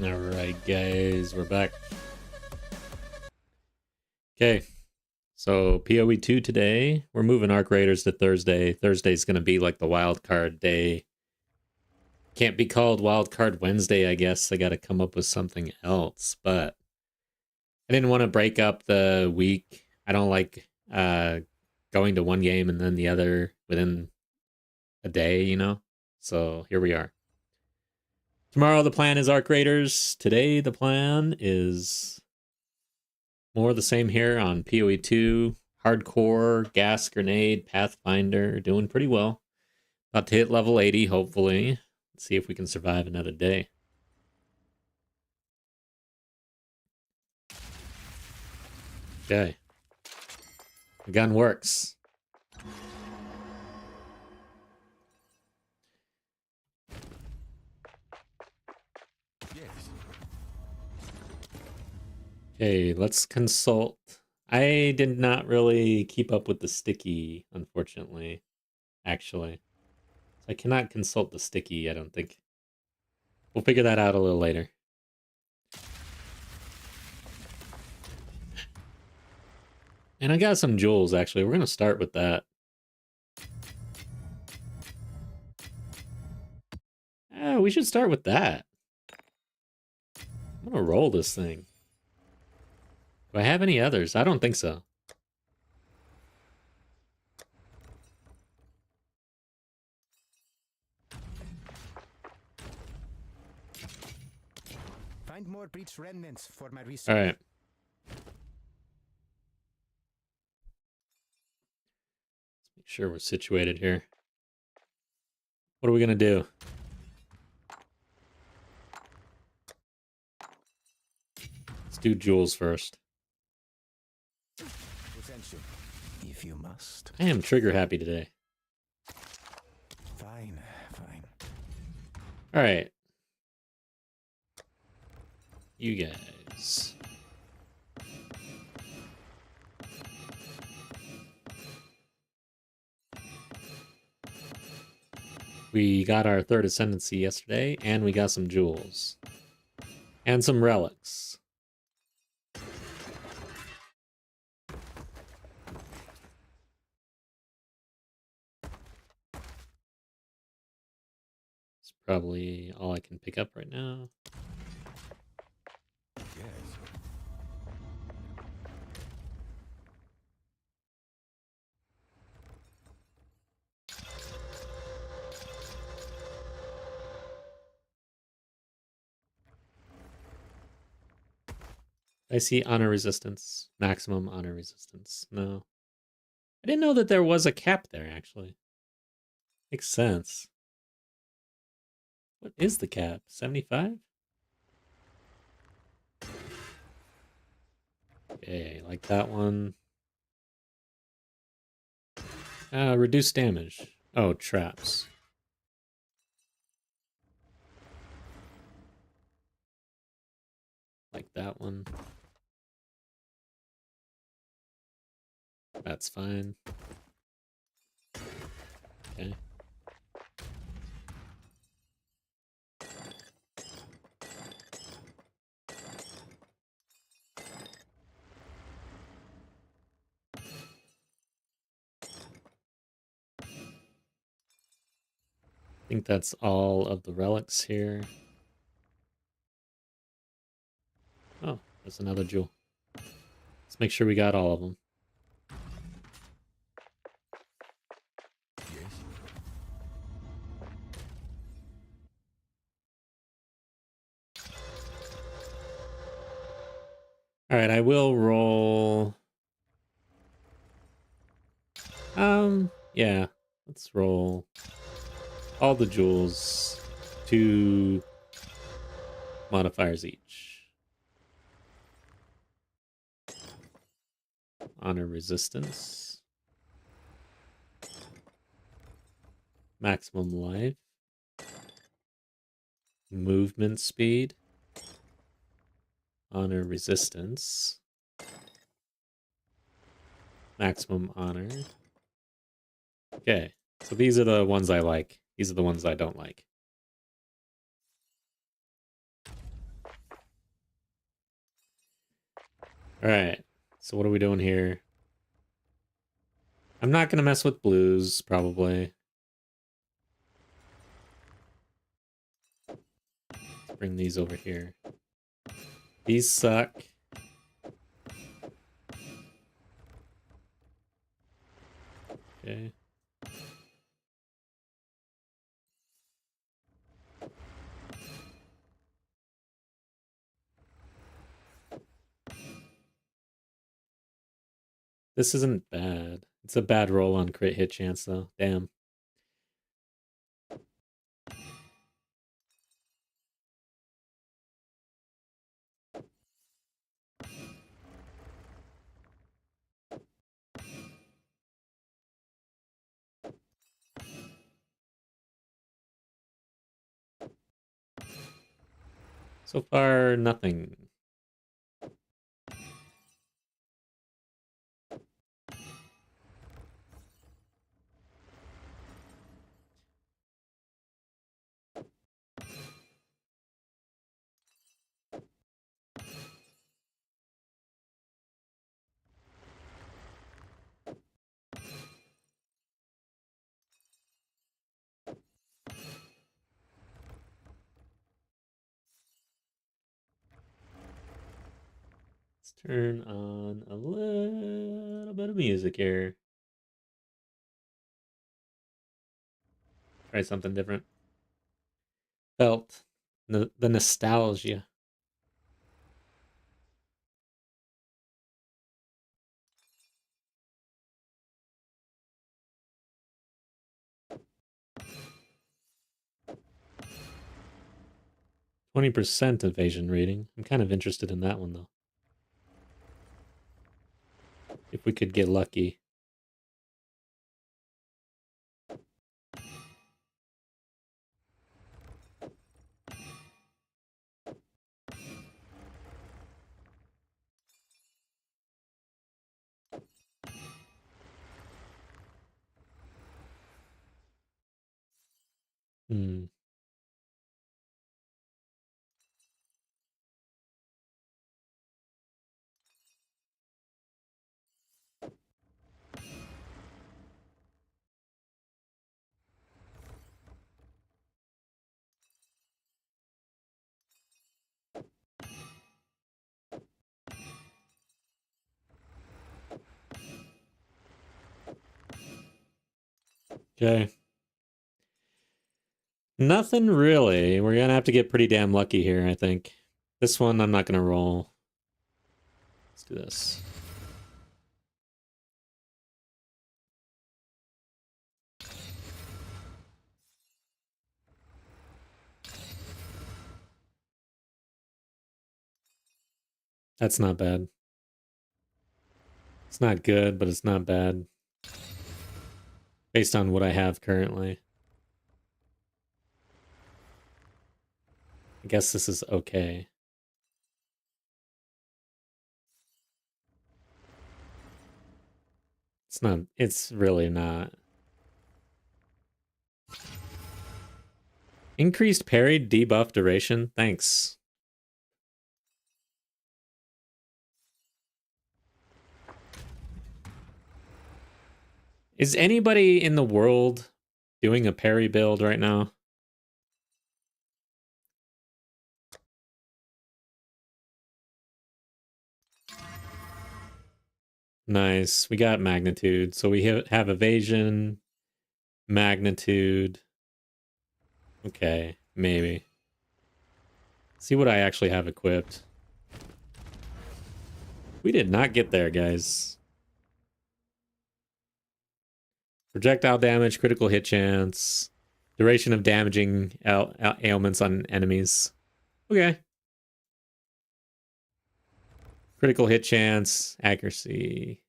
Alright, guys, we're back. Okay, so POE 2 today. We're moving Arc Raiders to Thursday. Thursday's going to be like the wild card day. Can't be called Wild Card Wednesday, I guess. I got to come up with something else, but I didn't want to break up the week. I don't like going to one game and then the other within a day, you know? So here we are. Tomorrow the plan is Arc Raiders. Today the plan is more of the same here on PoE 2. Hardcore, Gas Grenade, Pathfinder. Doing pretty well. About to hit level 80, hopefully. Let's see if we can survive another day. Okay. The gun works. Okay, let's consult. I did not really keep up with the sticky, unfortunately, actually. So I cannot consult the sticky, I don't think. We'll figure that out a little later. And I got some jewels, actually. We're going to start with that. We should start with that. I'm going to roll this thing. Do I have any others? I don't think so. Find more breach remnants for my research. All right. Let's make sure we're situated here. What are we going to do? Let's do jewels first. If you must. I am trigger happy today. Fine, fine. All right. You guys. We got our Third Ascendancy yesterday, and we got some jewels. And some relics. It's probably all I can pick up right now. Yes. I see honor resistance. Maximum honor resistance. No. I didn't know that there was a cap there, actually. Makes sense. What is the cap? 75? Okay, like that one. Reduce damage. Oh, traps. Like that one. That's fine. Okay. I think that's all of the relics here. Oh, there's another jewel. Let's make sure we got all of them. Yes. All right, I will roll. Yeah, let's roll all the jewels, 2 modifiers each. Honor resistance. Maximum life. Movement speed. Honor resistance. Maximum honor. Okay, so these are the ones I like. These are the ones I don't like. Alright, so what are we doing here? I'm not gonna mess with blues, probably. Let's bring these over here. These suck. Okay. This isn't bad. It's a bad roll on crit hit chance, though. Damn. So far, nothing. Let's turn on a little bit of music here. Try something different. Felt the nostalgia. %20 evasion rating. I'm kind of interested in that one, though. If we could get lucky. Hmm. Okay. Nothing really. We're gonna have to get pretty damn lucky here, I think. This one I'm not gonna roll. Let's do this. That's not bad. It's not good, but it's not bad. Based on what I have currently. I guess this is okay. It's not, it's really not. Increased parry, debuff duration. Thanks. Is anybody in the world doing a parry build right now? Nice. We got magnitude. So we have evasion, magnitude. Okay, maybe. See what I actually have equipped. We did not get there, guys. Projectile damage, critical hit chance, duration of damaging ailments on enemies. Okay. Critical hit chance, accuracy,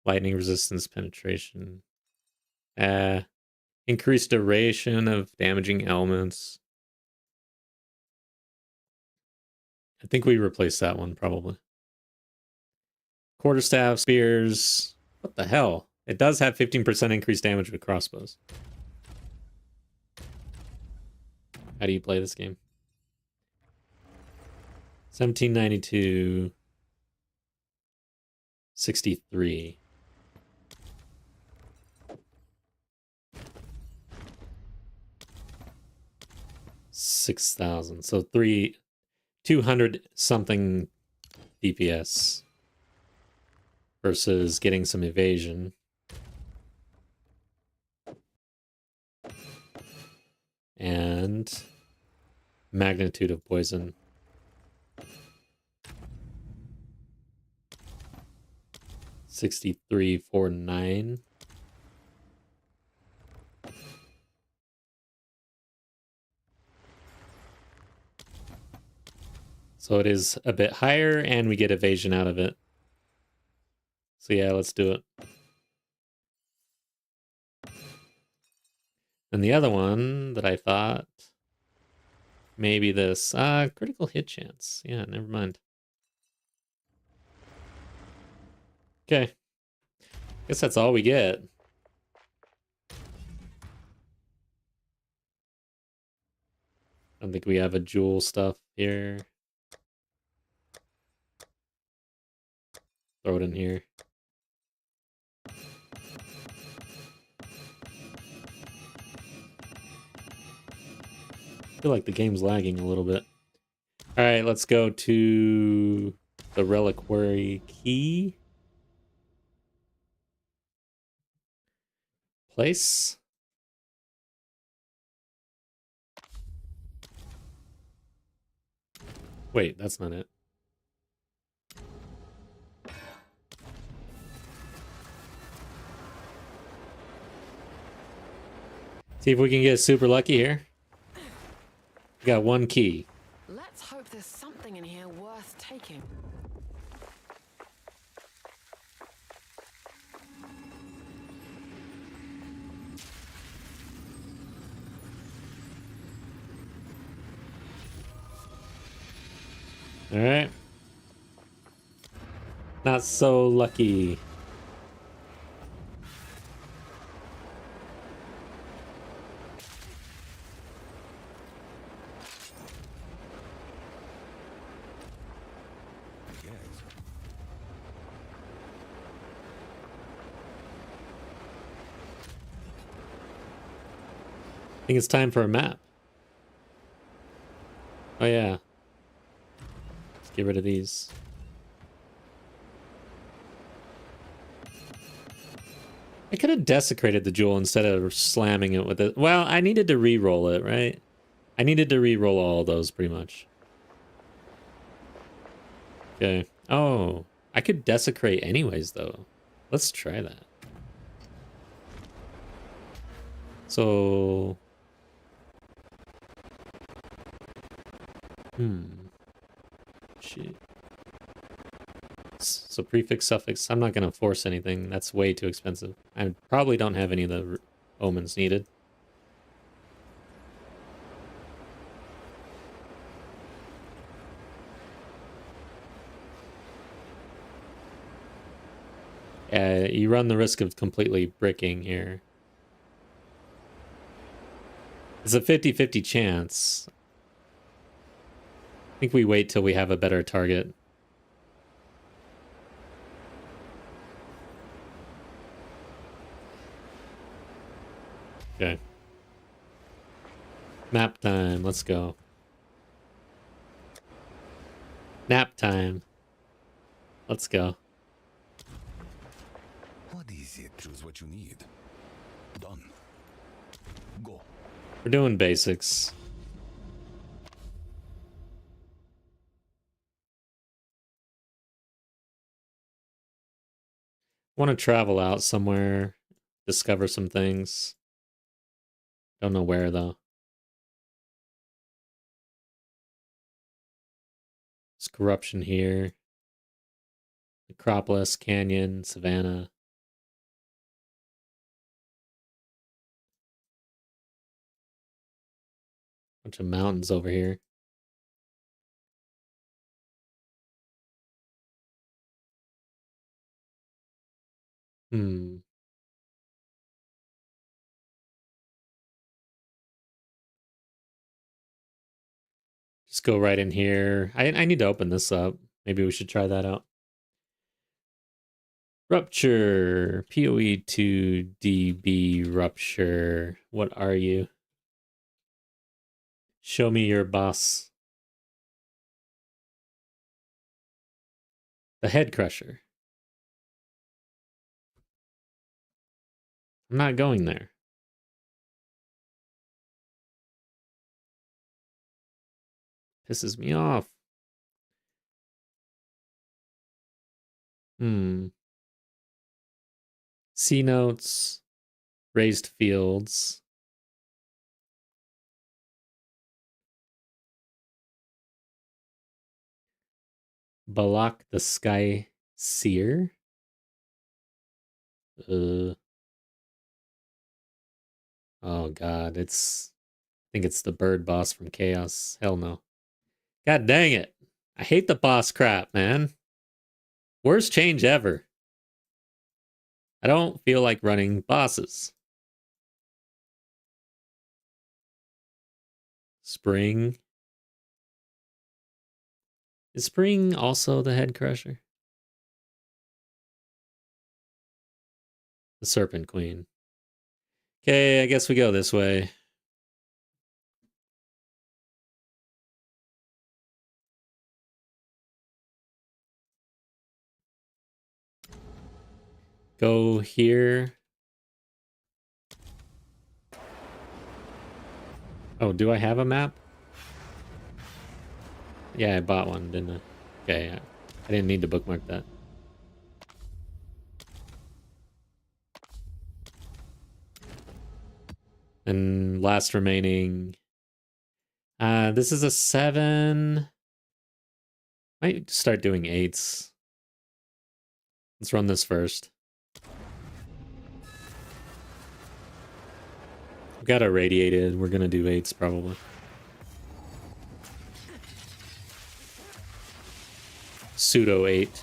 lightning resistance, penetration. Increased duration of damaging elements. I think we replaced that one, probably. Quarterstaff, spears. What the hell? It does have 15% increased damage with crossbows. How do you play this game? 1792. 63. $6,000. So 200 something DPS versus getting some evasion. And magnitude of poison. $63.49. So it is a bit higher, and we get evasion out of it. So yeah, let's do it. And the other one that I thought, maybe this. Critical hit chance. Yeah, never mind. Okay. Guess that's all we get. I don't think we have a jewel stuff here. Throw it in here. I feel like the game's lagging a little bit. All right, let's go to the reliquary key. Place. Wait, that's not it. See if we can get super lucky here. We got one key. Let's hope there's something in here worth taking. All right. Not so lucky. I think it's time for a map. Oh yeah. Let's get rid of these. I could have desecrated the jewel instead of slamming it with it. Well, I needed to re-roll it, right? I needed to re-roll all those pretty much. Okay. Oh, I could desecrate anyways though. Let's try that. So... Shit. So prefix, suffix. I'm not going to force anything. That's way too expensive. I probably don't have any of the omens needed. You run the risk of completely bricking here. It's a 50-50 chance. I think we wait till we have a better target. Okay. Map time. Let's go. Nap time. Let's go. What is it? Choose what you need. Done. Go. We're doing basics. Want to travel out somewhere, discover some things. Don't know where though. There's corruption here. Necropolis, Canyon, Savannah. Bunch of mountains over here. Just go right in here. I need to open this up. Maybe we should try that out. Rupture. POE 2 DB Rupture. What are you? Show me your boss. The Head Crusher. I'm not going there. Pisses me off. C notes. Raised fields. Balak the Sky Seer. Oh god, I think it's the bird boss from Chaos. Hell no. God dang it. I hate the boss crap, man. Worst change ever. I don't feel like running bosses. Spring. Is Spring also the Head Crusher? The Serpent Queen. Okay, I guess we go this way. Go here. Oh, do I have a map? Yeah, I bought one, didn't I? Okay, I didn't need to bookmark that. And last remaining. This is a 7. Might start doing 8s. Let's run this first. We've got irradiated. We're gonna do 8s probably. Pseudo 8.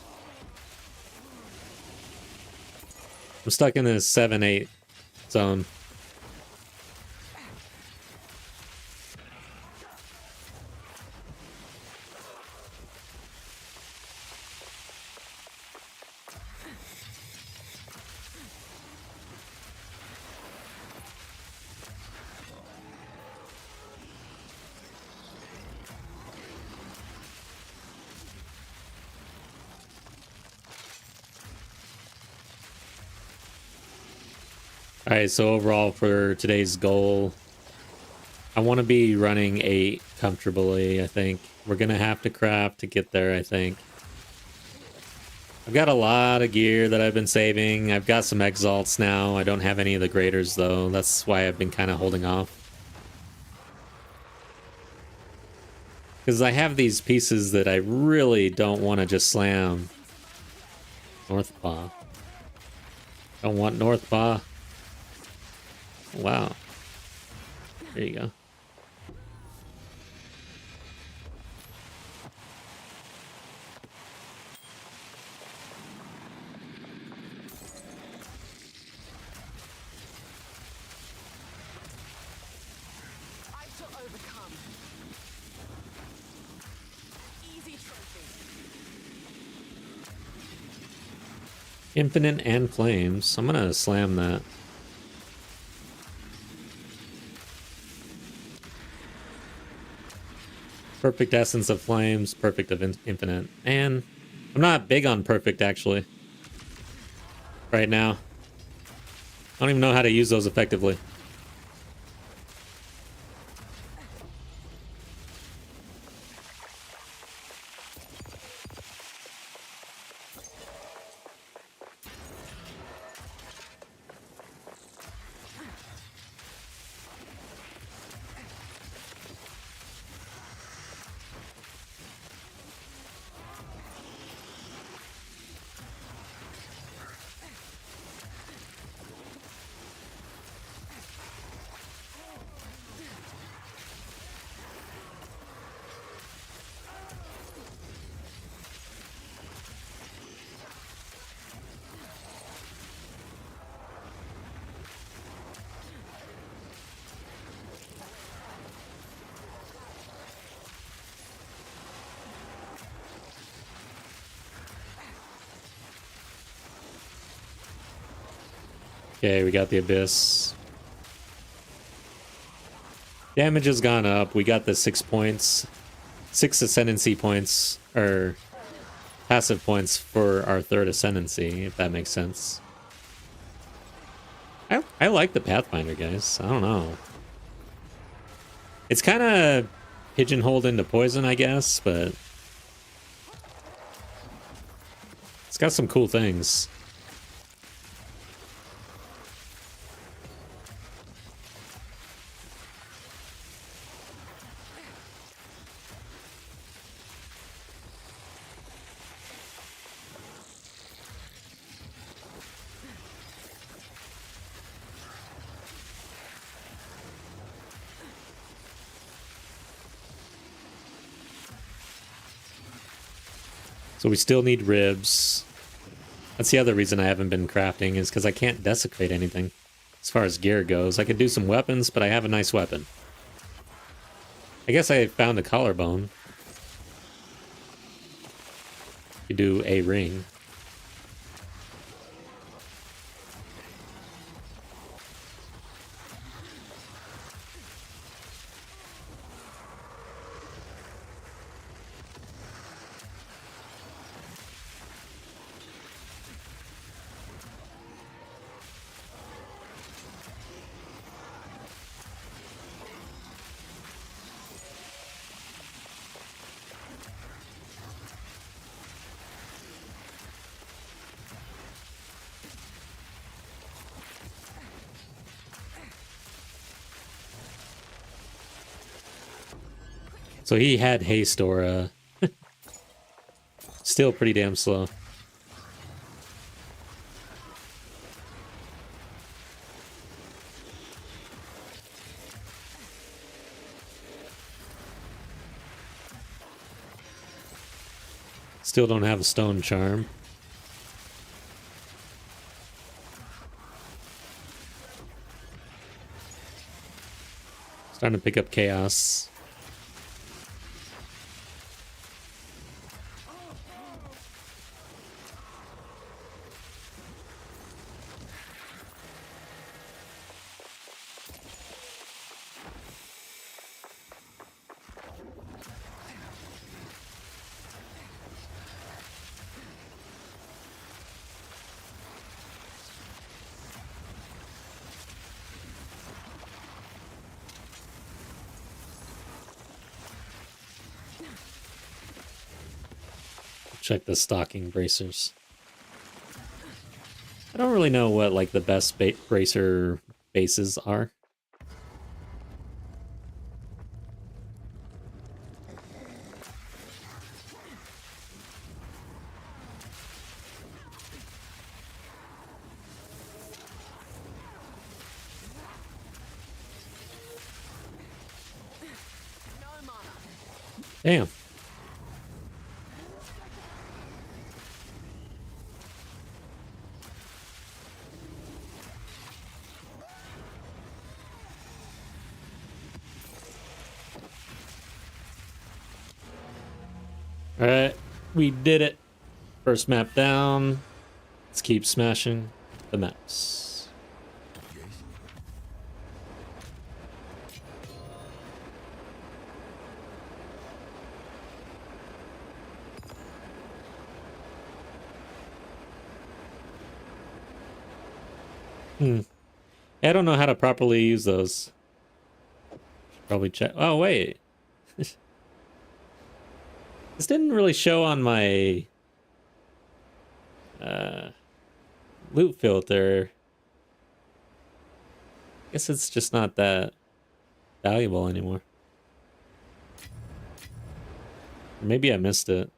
I'm stuck in this 7-8 zone. Alright, so overall for today's goal, I want to be running 8 comfortably, I think. We're going to have to craft to get there, I think. I've got a lot of gear that I've been saving. I've got some exalts now. I don't have any of the graders, though. That's why I've been kind of holding off. Because I have these pieces that I really don't want to just slam. North Paw. Don't want North Paw. Wow. There you go. I shall overcome. Easy trophy. Infinite and Flames. I'm gonna slam that. Perfect Essence of Flames, Perfect of Infinite. And I'm not big on Perfect, actually. Right now. I don't even know how to use those effectively. Okay, we got the Abyss. Damage has gone up. We got the 6 points. 6 Ascendancy points, or passive points for our Third Ascendancy, if that makes sense. I like the Pathfinder, guys. I don't know. It's kind of pigeonholed into poison, I guess, but it's got some cool things. So we still need ribs. That's the other reason I haven't been crafting, is because I can't desecrate anything as far as gear goes. I could do some weapons, but I have a nice weapon. I guess I found a collarbone. You do a ring. So he had haste aura. Still pretty damn slow. Still don't have a stone charm. Starting to pick up chaos. Check the stocking bracers. I don't really know what like the best bracer bases are. Damn. Alright, we did it. First map down. Let's keep smashing the maps. I don't know how to properly use those. Should probably check. Oh, wait. This didn't really show on my loot filter. Guess it's just not that valuable anymore. Maybe I missed it.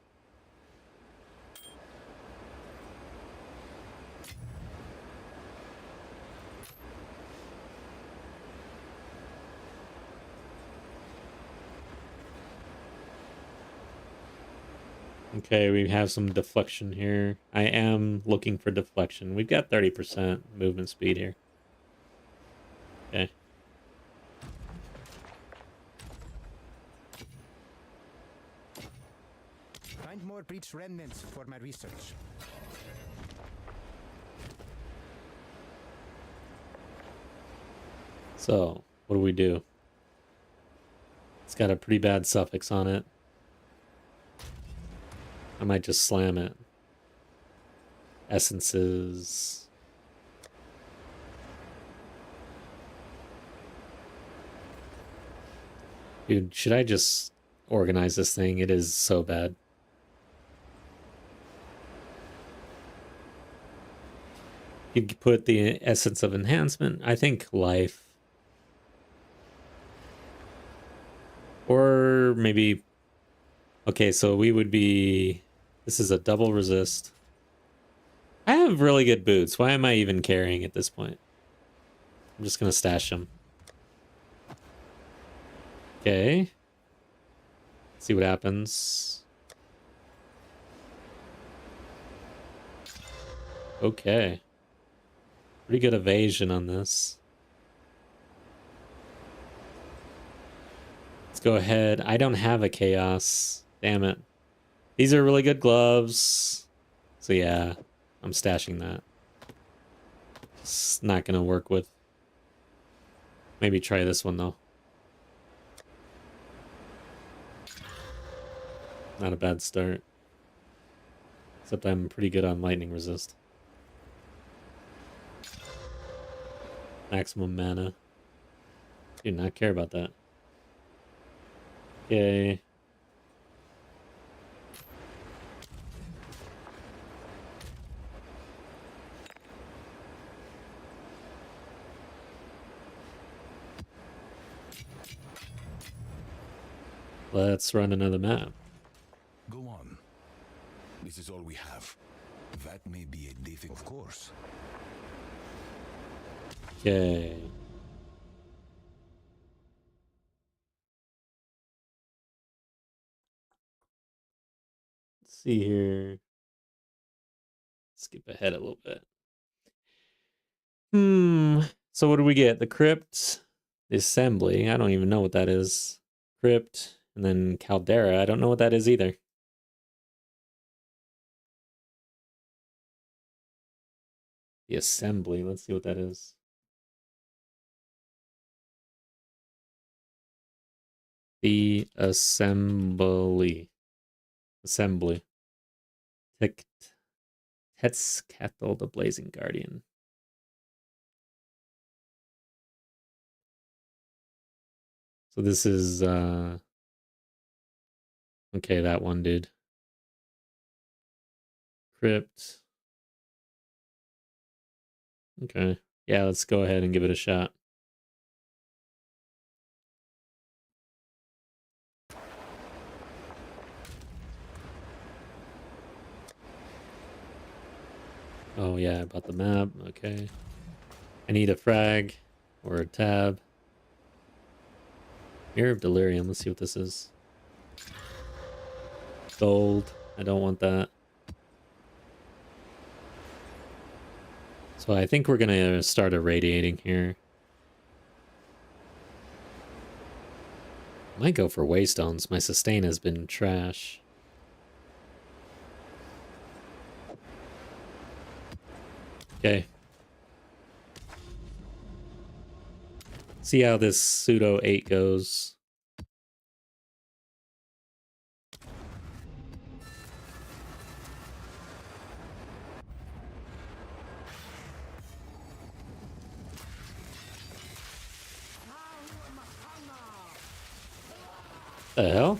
Okay, we have some deflection here. I am looking for deflection. We've got 30% movement speed here. Okay. Find more breach remnants for my research. So, what do we do? It's got a pretty bad suffix on it. I might just slam it. Essences. Dude, should I just organize this thing? It is so bad. You could put the essence of enhancement. I think life. Or maybe... Okay, so we would be... This is a double resist. I have really good boots. Why am I even carrying at this point? I'm just gonna stash them. Okay. See what happens. Okay. Pretty good evasion on this. Let's go ahead. I don't have a chaos. Damn it. These are really good gloves. So yeah, I'm stashing that. It's not gonna work with. Maybe try this one though. Not a bad start. Except I'm pretty good on lightning resist. Maximum mana. Do not care about that. Okay. Let's run another map. Go on. This is all we have. That may be a difficult... Of course. Okay. Let's see here. Skip ahead a little bit. So what do we get? The crypt, the assembly. I don't even know what that is. Crypt, and then caldera. I don't know what that is either. The assembly. Let's see what that is. The assembly. Assembly. Tetzkethel, the Blazing Guardian. So this is okay, that one dude. Crypt. Okay. Yeah, let's go ahead and give it a shot. Oh yeah, I bought the map. Okay. I need a frag or a tab. Mirror of Delirium. Let's see what this is. Gold. I don't want that. So I think we're gonna start irradiating here. Might go for Waystones. My sustain has been trash. Okay. See how this pseudo 8 goes. The hell?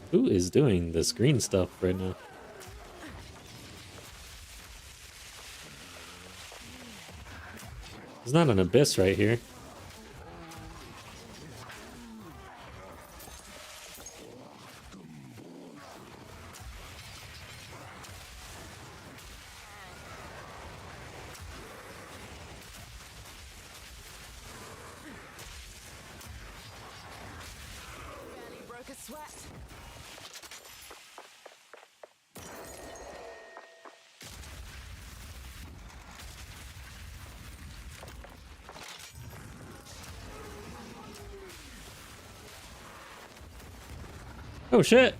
Who is doing this green stuff right now? There's not an abyss right here. Barely broke a sweat. Oh shit!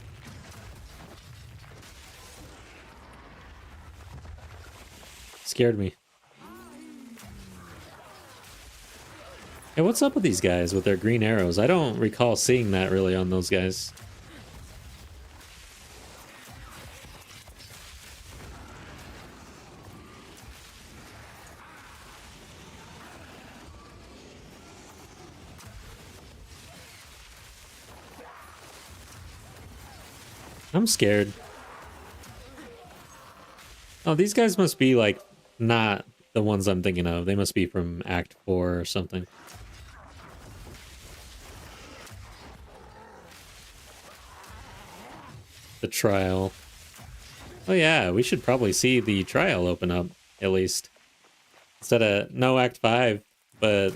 Scared me. Hey, what's up with these guys with their green arrows? I don't recall seeing that really on those guys. I'm scared. Oh, these guys must be like not the ones I'm thinking of. They must be from Act 4 or something. The trial. Oh yeah, we should probably see the trial open up, at least. Instead of no Act 5, but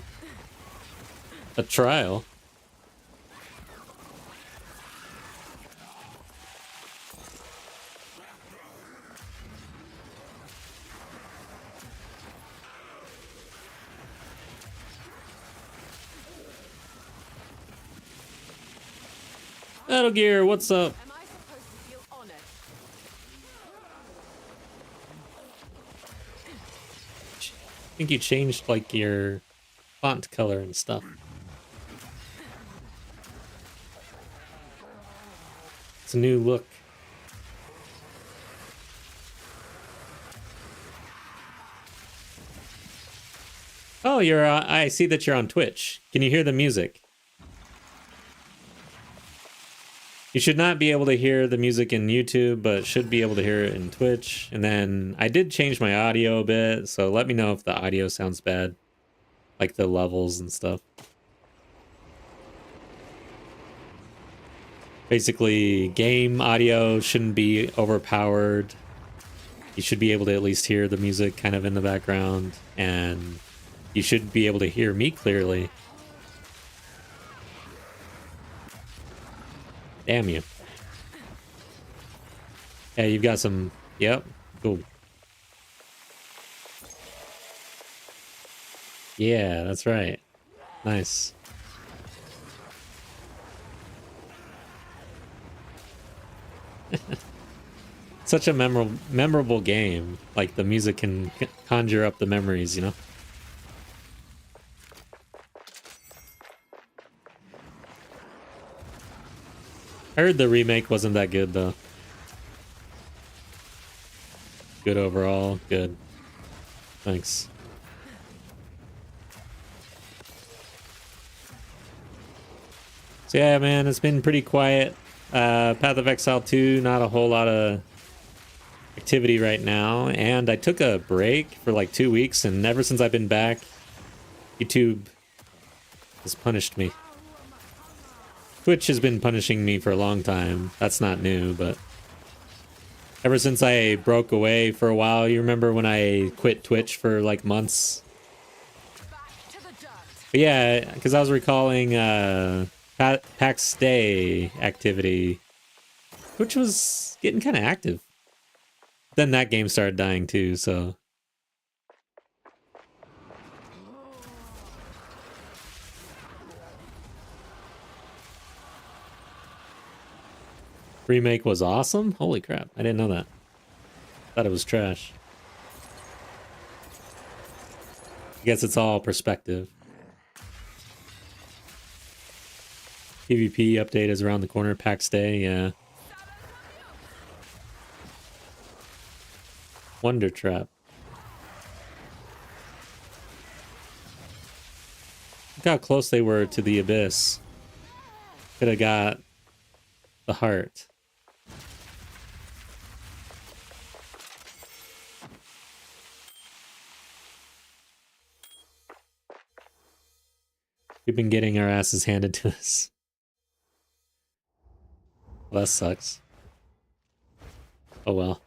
a trial. Metal Gear, what's up? Am I supposed to feel honored? I think you changed like your font color and stuff. It's a new look. Oh, you're. I see that you're on Twitch. Can you hear the music? You should not be able to hear the music in YouTube, but should be able to hear it in Twitch. And then I did change my audio a bit, so let me know if the audio sounds bad, like the levels and stuff. Basically, game audio shouldn't be overpowered. You should be able to at least hear the music kind of in the background, and you should be able to hear me clearly. Damn you. Yeah, you've got some... Yep. Cool. Yeah, that's right. Nice. Such a memorable game. Like, the music can conjure up the memories, you know? I heard the remake wasn't that good, though. Good overall. Good. Thanks. So yeah, man, it's been pretty quiet. Path of Exile 2, not a whole lot of activity right now. And I took a break for like 2 weeks, and ever since I've been back, YouTube has punished me. Twitch has been punishing me for a long time. That's not new, but ever since I broke away for a while, you remember when I quit Twitch for like months? Back to the dirt. But yeah, because I was recalling PAX Day activity, which was getting kind of active. Then that game started dying too, so... Remake was awesome? Holy crap, I didn't know that. Thought it was trash. I guess it's all perspective. PvP update is around the corner. PAX Day, yeah. Wonder Trap. Look how close they were to the abyss. Could have got the heart. We've been getting our asses handed to us. Well, that sucks. Oh well.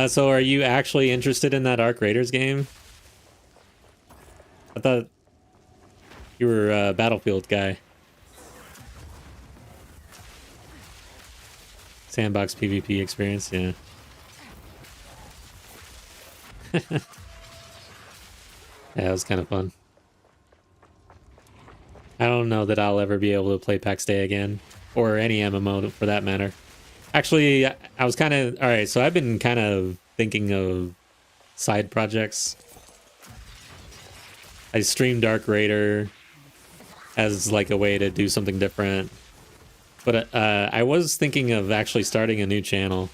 So are you actually interested in that Arc Raiders game? I thought you were a Battlefield guy. Sandbox PvP experience, yeah. Yeah, it was kind of fun. I don't know that I'll ever be able to play PAX Day again, or any MMO for that matter. Actually, I was kind of... Alright, so I've been kind of thinking of side projects. I streamed Dark Raider as like a way to do something different. But I was thinking of actually starting a new channel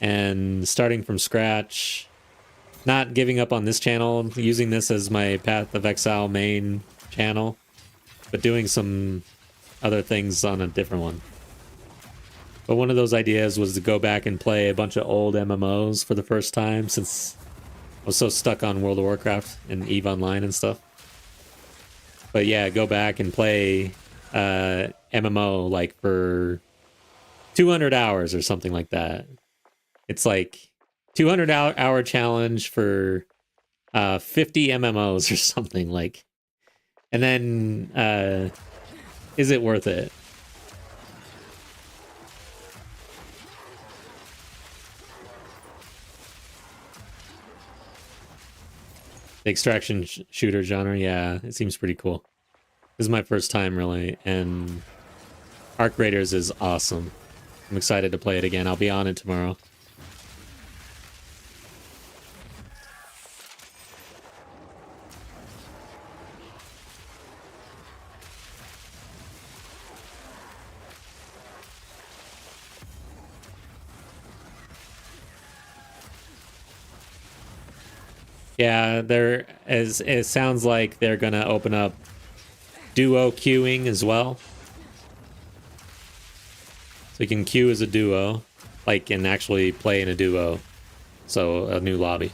and starting from scratch. Not giving up on this channel, using this as my Path of Exile main channel, but doing some other things on a different one. But one of those ideas was to go back and play a bunch of old MMOs for the first time, since I was so stuck on World of Warcraft and EVE Online and stuff. But yeah, go back and play MMO like for 200 hours or something like that. It's like 200 hour challenge for 50 MMOs or something, like. And then is it worth it? The extraction shooter genre, yeah, it seems pretty cool. This is my first time, really, and Arc Raiders is awesome. I'm excited to play it again. I'll be on it tomorrow. Yeah, it sounds like they're gonna open up duo queuing as well. So you can queue as a duo, like, and actually play in a duo. So a new lobby.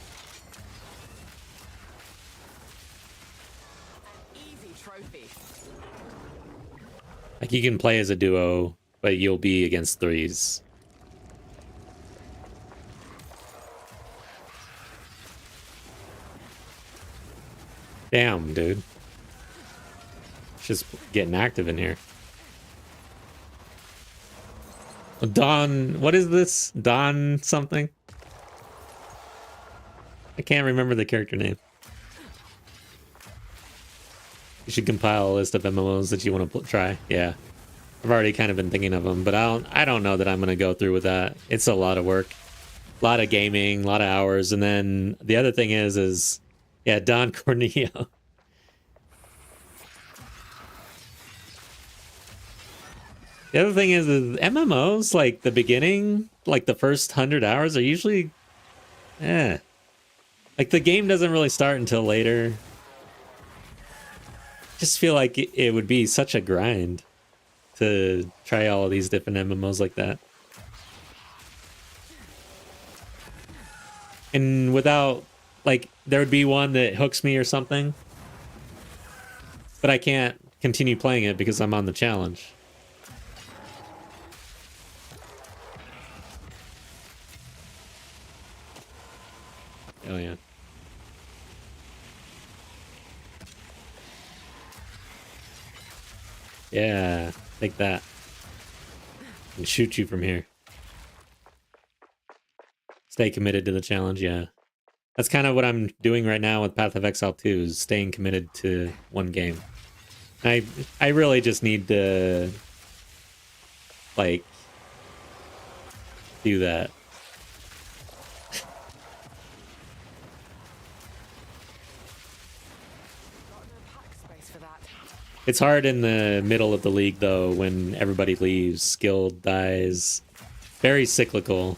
Easy trophy. Like you can play as a duo, but you'll be against threes. Damn, dude. It's just getting active in here. Don, what is this? Don something? I can't remember the character name. You should compile a list of MMOs that you want to try. Yeah. I've already kind of been thinking of them, but I don't know that I'm going to go through with that. It's a lot of work. A lot of gaming, a lot of hours, and then the other thing is yeah, Don Corneo. The other thing is MMOs, like the beginning, like the first 100 hours are usually, like the game doesn't really start until later. Just feel like it would be such a grind to try all of these different MMOs like that. And without, like, there would be one that hooks me or something, but I can't continue playing it because I'm on the challenge. Oh yeah. Yeah, take that. And shoot you from here. Stay committed to the challenge, yeah. That's kind of what I'm doing right now with Path of Exile 2, is staying committed to one game. I really just need to, like, do that. It's hard in the middle of the league, though, when everybody leaves, skill dies. Very cyclical.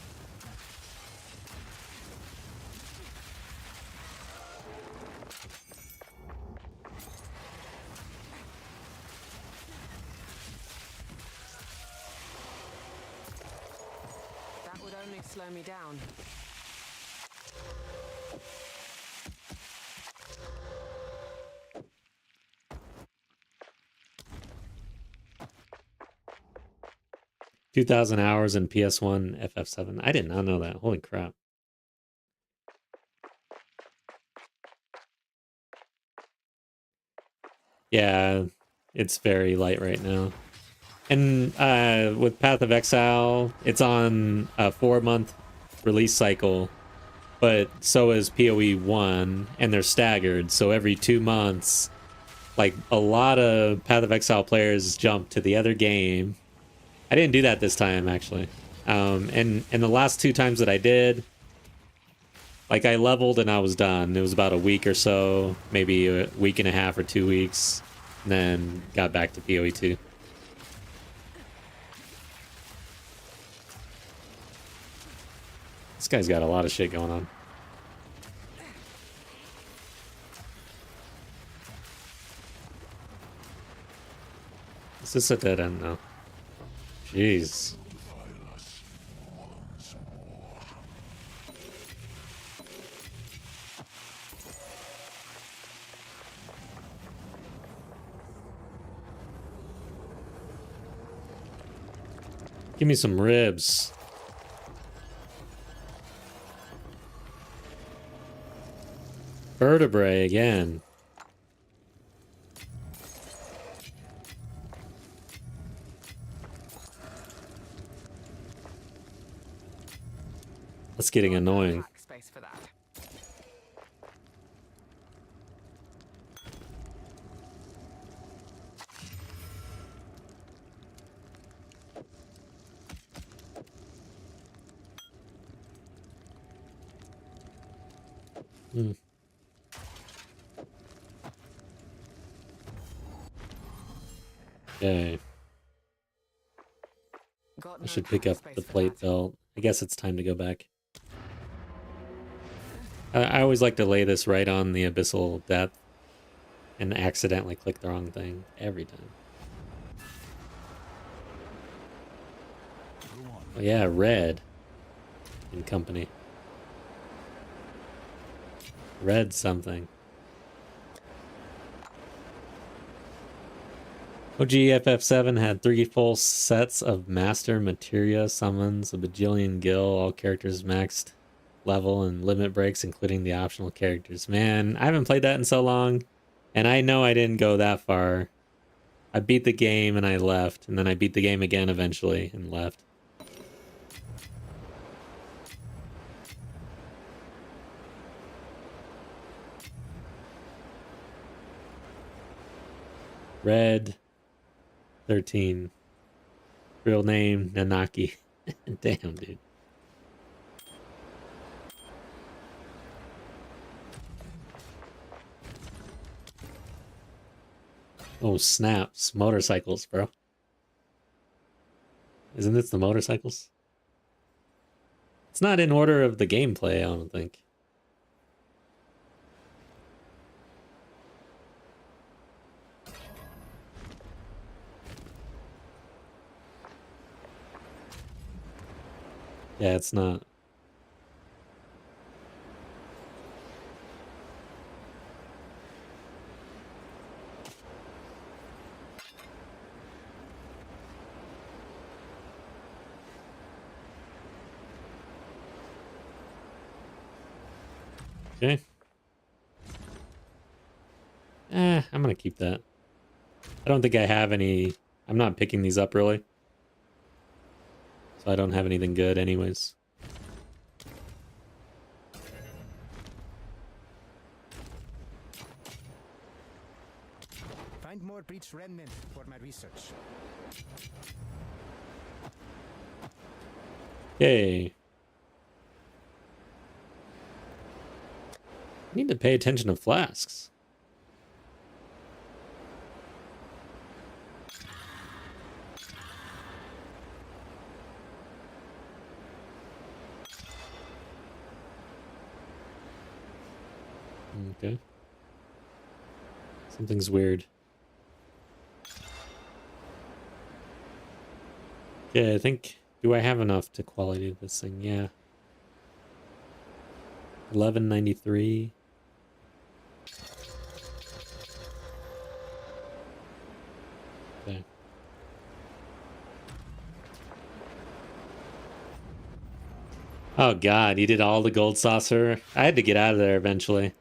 That would only slow me down. $2,000 hours in PS1 FF7. I did not know that. Holy crap. Yeah, it's very light right now. And with Path of Exile, it's on a 4-month release cycle, but so is POE 1, and they're staggered. So every 2 months, like, a lot of Path of Exile players jump to the other game. I didn't do that this time, actually. And the last 2 times that I did, Like, I leveled and I was done. It was about a week or so, maybe a week and a half or 2 weeks, and then got back to PoE 2. This guy's got a lot of shit going on. Is this a dead end now? Jeez. Give me some ribs. Vertebrae again. That's getting annoying. Space for that. Hmm. Okay. I should pick up the plate belt. I guess it's time to go back. I always like to lay this right on the abyssal depth and accidentally click the wrong thing every time. Oh yeah, red in company. Red something. OGFF7 had 3 full sets of master materia summons, a bajillion gil, all characters maxed level, and limit breaks, including the optional characters. Man, I haven't played that in so long, and I know I didn't go that far. I beat the game and I left, and then I beat the game again eventually and left. Red 13. Real name, Nanaki. Damn, dude. Oh, snaps. Motorcycles, bro. Isn't this the motorcycles? It's not in order of the gameplay, I don't think. Yeah, it's not. Okay. I'm gonna keep that. I don't think I have any... I'm not picking these up, really. So I don't have anything good anyways. Find more breach remnants for my research. Yay. I need to pay attention to flasks. Okay. Something's weird. Okay, I think... Do I have enough to quality this thing? Yeah. 1193. Okay. Oh god, you did all the gold saucer? I had to get out of there eventually.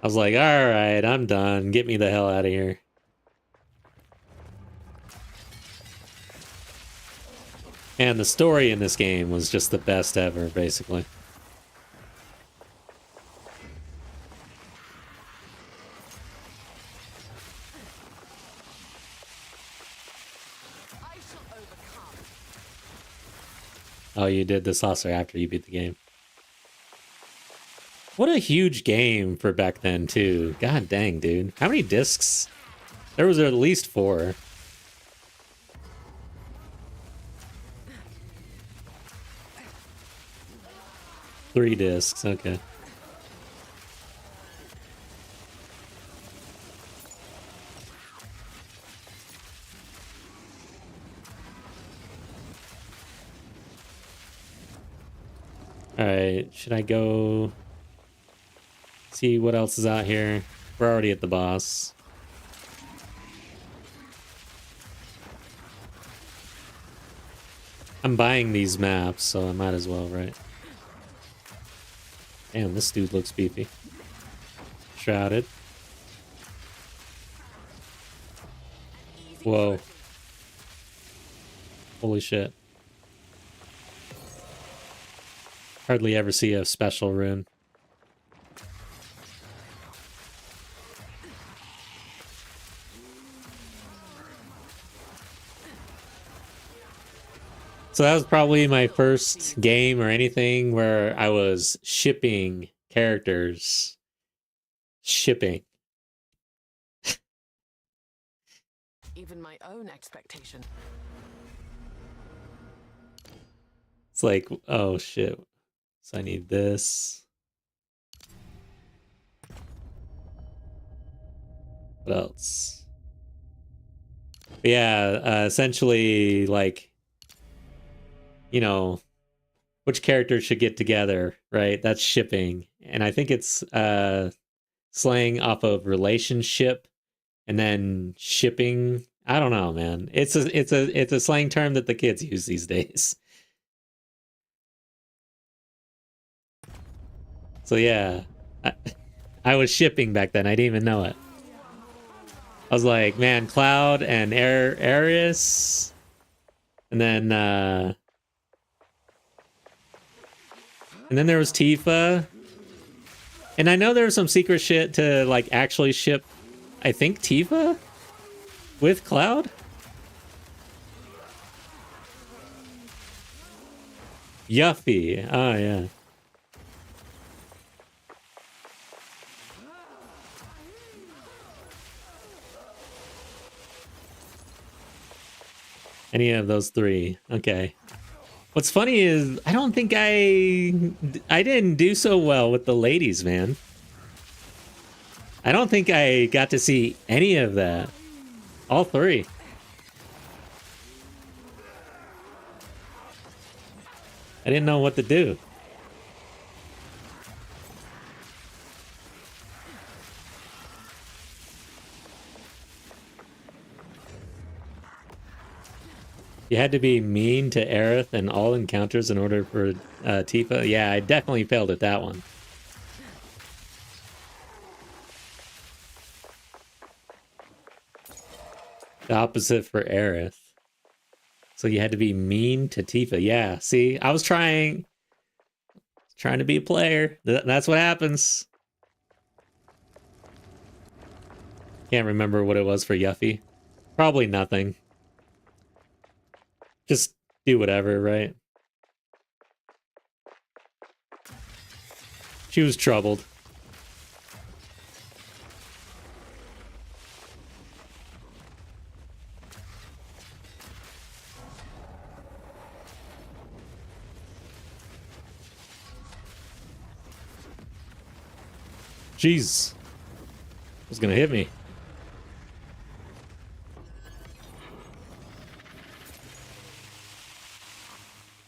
I was like, alright, I'm done. Get me the hell out of here. And the story in this game was just the best ever, basically. I shall overcome. Oh, you did the saucer after you beat the game. What a huge game for back then, too. God dang, dude. How many discs? There was at least 4. Three discs, okay. Alright, should I go see what else is out here? We're already at the boss. I'm buying these maps, so I might as well, right? Damn, this dude looks beefy. Shrouded. Whoa. Holy shit. Hardly ever see a special rune. So that was probably my first game or anything where I was shipping characters. Shipping. Even my own expectation. It's like, oh shit. So I need this. What else? But yeah, essentially, like, you know, which characters should get together, right? That's shipping. And I think it's slang off of relationship and then shipping. I don't know, man. It's a slang term that the kids use these days. So yeah, I was shipping back then. I didn't even know it. I was like, man, Cloud and Ares, and then there was Tifa, and I know there was some secret shit to like actually ship. I think Tifa with Cloud. Yuffie. Oh yeah. Any of those 3. Okay. What's funny is I don't think I didn't do so well with the ladies, man. I don't think I got to see any of that. All 3. I didn't know what to do. You had to be mean to Aerith in all encounters in order for Tifa. Yeah, I definitely failed at that one. The opposite for Aerith. So you had to be mean to Tifa. Yeah, see, I was trying to be a player. That's what happens. Can't remember what it was for Yuffie. Probably nothing. Just do whatever, right? She was troubled. Jeez. It was gonna hit me.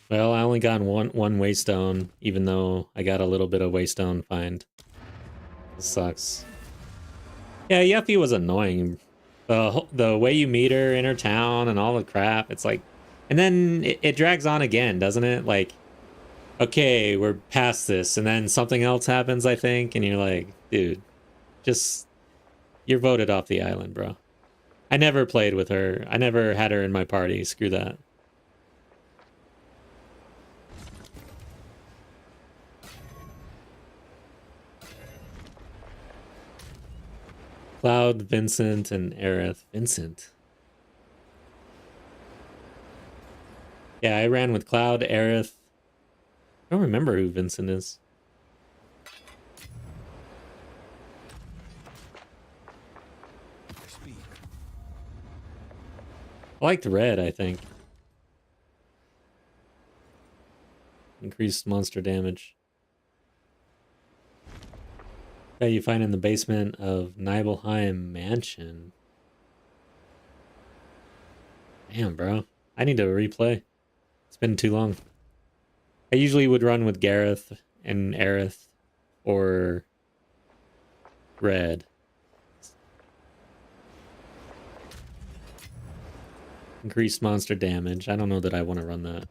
Well, I only got one waystone, even though I got a little bit of waystone find. This sucks. Yeah, Yuffie was annoying. The way you meet her in her town and all the crap, it's like... And then it drags on again, doesn't it? Like, okay, we're past this, and then something else happens, I think, and you're like, dude, just... You're voted off the island, bro. I never played with her. I never had her in my party. Screw that. Cloud, Vincent, and Aerith. Vincent. Yeah, I ran with Cloud, Aerith. I don't remember who Vincent is. I liked red, I think. Increased monster damage. That you find in the basement of Nibelheim Mansion. Damn, bro. I need to replay. It's been too long. I usually would run with Gareth and Aerith or red. Increased monster damage. I don't know that I want to run that.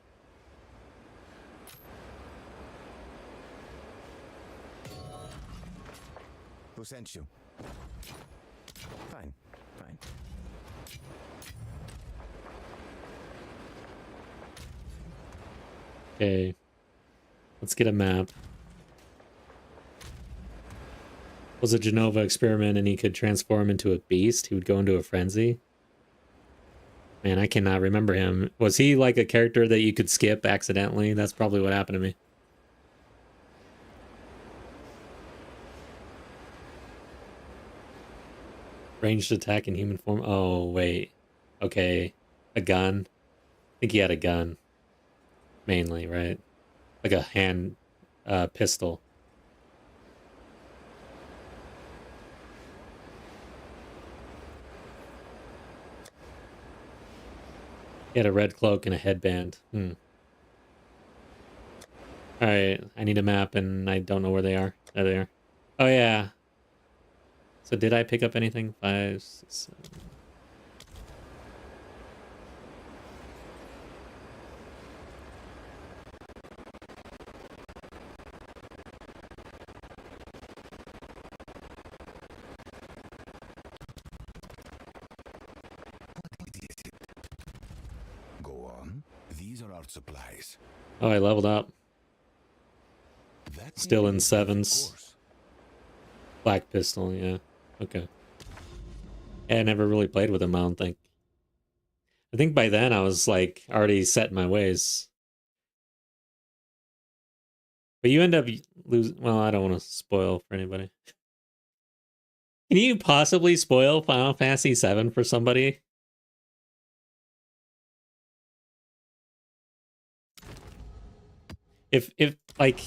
Who sent you? Fine, fine. Okay. Let's get a map. Was a Genova experiment and he could transform into a beast? He would go into a frenzy? Man, I cannot remember him. Was he like a character that you could skip accidentally? That's probably what happened to me. Ranged attack in human form. Oh, wait. Okay. A gun. I think he had a gun. Mainly, right? Like a hand pistol. He had a red cloak and a headband. Alright, I need a map and I don't know where they are. There they are. Oh, yeah. So did I pick up anything? 5, 6, 7. Go on. These are our supplies. Oh, I leveled up. That Still may in be a sevens. course. Black pistol, yeah. Okay. Yeah, I never really played with him, I don't think. I think by then I was like already set in my ways. But you end up losing. Well, I don't want to spoil for anybody. Can you possibly spoil Final Fantasy VII for somebody? If like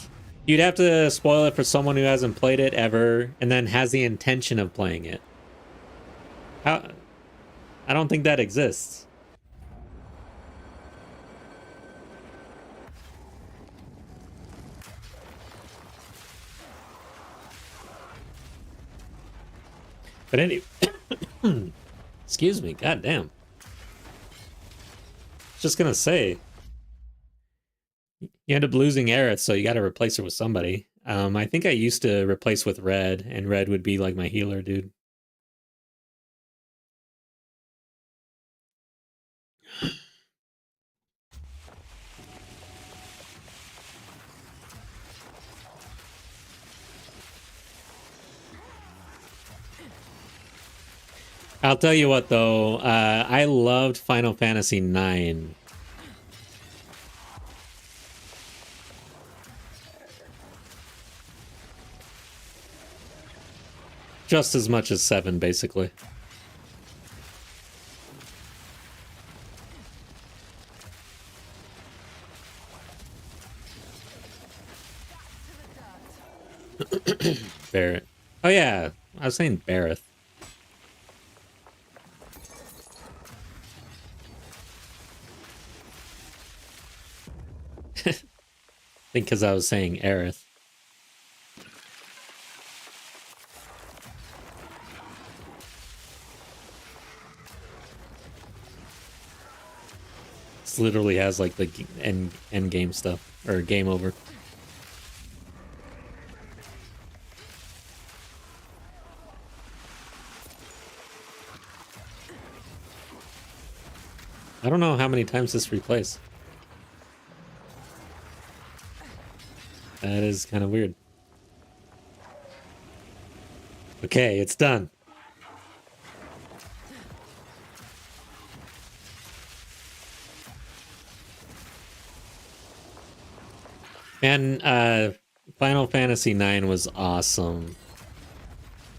you'd have to spoil it for someone who hasn't played it ever and then has the intention of playing it. How? I don't think that exists. But anyway, excuse me, goddamn. Just gonna say, you end up losing Aerith, so you got to replace her with somebody. I think I used to replace with Red, and Red would be like my healer, dude. I'll tell you what, though, I loved Final Fantasy IX. Just as much as 7, basically. Barrett. Oh yeah, I was saying Barrett. I think because I was saying Aerith. This literally has like the end game stuff or game over. I don't know how many times this replays. That is kind of weird. Okay, it's done. And Final Fantasy IX was awesome.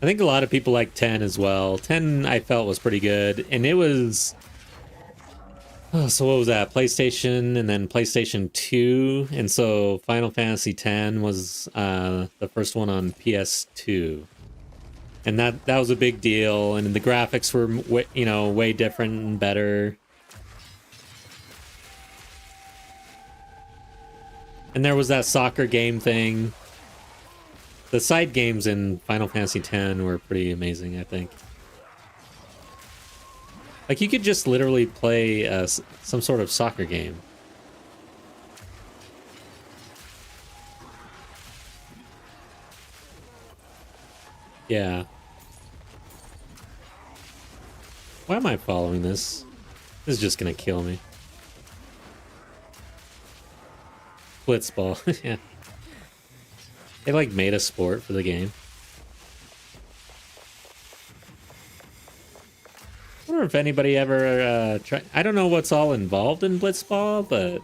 I think a lot of people like 10 as well. 10 I felt was pretty good, and it was Oh, so what was that? PlayStation and then PlayStation 2. And so Final Fantasy X was the first one on PS2. And that was a big deal. And the graphics were, way different and better. And there was that soccer game thing. The side games in Final Fantasy X were pretty amazing, I think. Like, you could just literally play some sort of soccer game. Yeah. Why am I following this? This is just gonna kill me. Blitzball, yeah. They, like, made a sport for the game. I wonder if anybody ever tried... I don't know what's all involved in Blitzball, but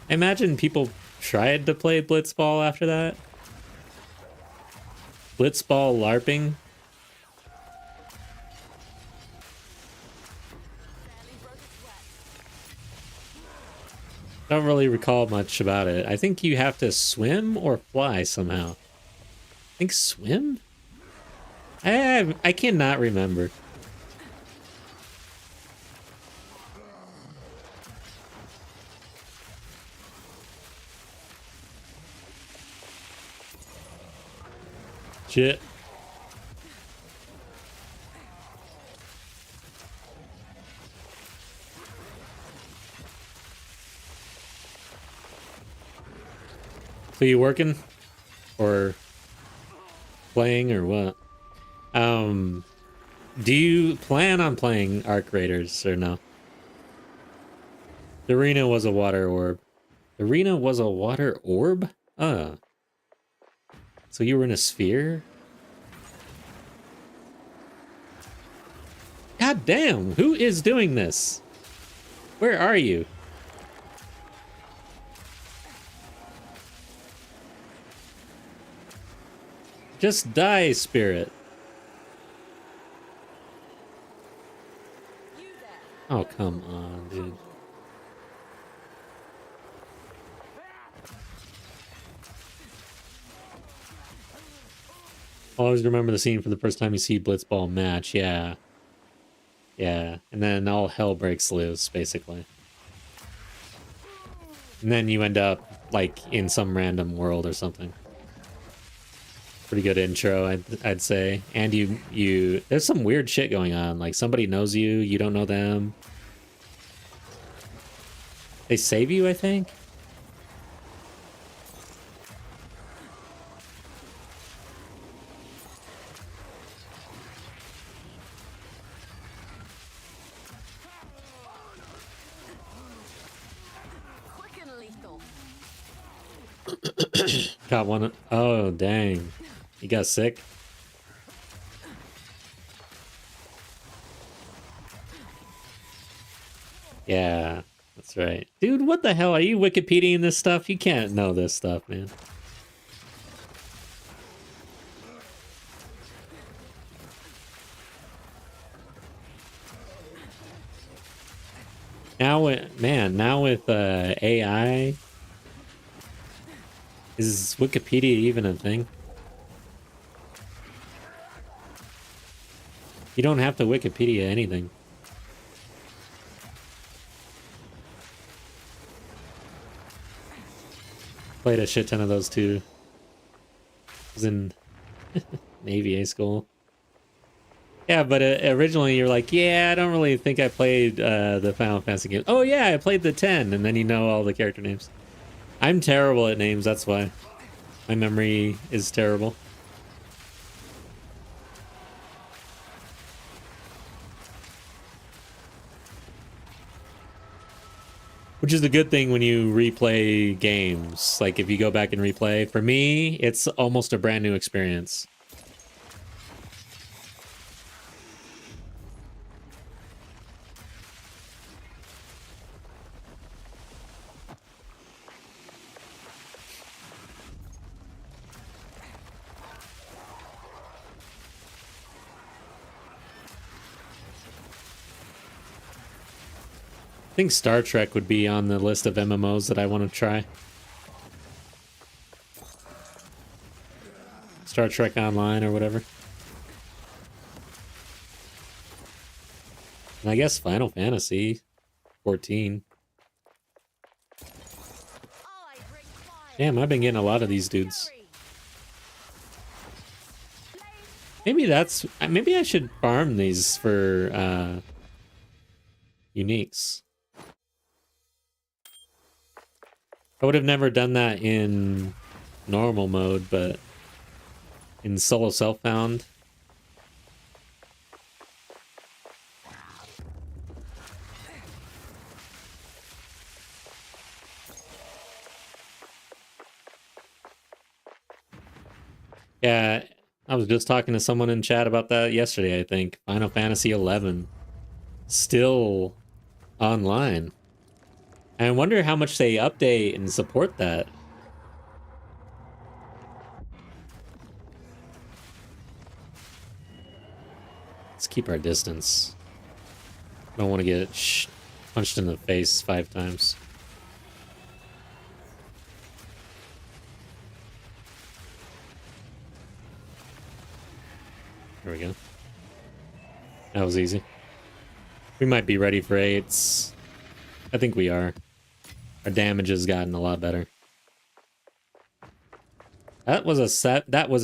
I imagine people tried to play Blitzball after that. Blitzball LARPing. Don't really recall much about it. I think you have to swim or fly somehow. I think swim? I cannot remember. Shit. So you working? Or playing or what? Do you plan on playing Arc Raiders or no? The arena was a water orb. The arena was a water orb? So you were in a sphere? God damn, who is doing this? Where are you? Just die, spirit. Oh, come on, dude. Always remember the scene from the first time you see Blitzball match, yeah. Yeah, and then all hell breaks loose, basically. And then you end up, like, in some random world or something. Pretty good intro, I'd say. And you there's some weird shit going on. Like, somebody knows you, you don't know them. They save you, I think? Quick and lethal. Got one. Oh, dang. You got sick? Yeah, that's right. Dude, what the hell? Are you Wikipediaing this stuff? You can't know this stuff, man. Now with AI, is Wikipedia even a thing? You don't have to Wikipedia anything. Played a shit ton of those too. Was in Navy A school. Yeah, but originally you're like, yeah, I don't really think I played the Final Fantasy game. Oh yeah, I played the 10, and then you know all the character names. I'm terrible at names, that's why. My memory is terrible. Which is a good thing when you replay games. Like, if you go back and replay, for me, it's almost a brand new experience. think Star Trek would be on the list of MMOs that I want to try. Star Trek Online or whatever. And I guess Final Fantasy 14. Damn, I've been getting a lot of these dudes. Maybe maybe I should farm these for uniques. I would have never done that in normal mode, but in solo self-found. Yeah, I was just talking to someone in chat about that yesterday, I think. Final Fantasy 11 still online. I wonder how much they update and support that. Let's keep our distance. Don't want to get punched in the face 5 times. There we go. That was easy. We might be ready for 8s. I think we are. Our damage has gotten a lot better. That was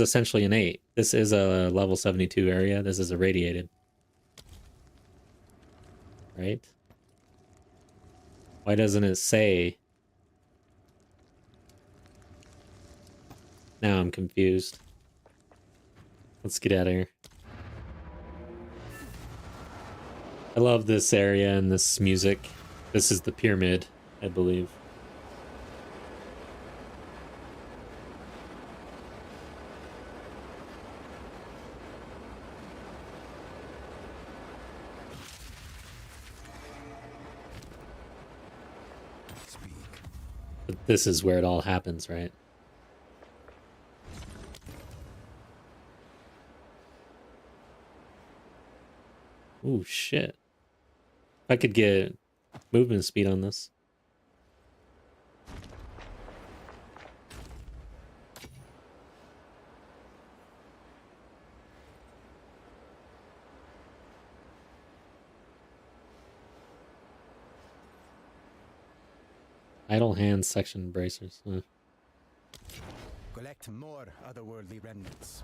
essentially an 8. This is a level 72 area. This is irradiated. Right? Why doesn't it say? Now I'm confused. Let's get out of here. I love this area and this music. This is the pyramid, I believe. But this is where it all happens, right? Ooh, shit. If I could get movement speed on this. Idle hands section bracers. Collect more otherworldly remnants.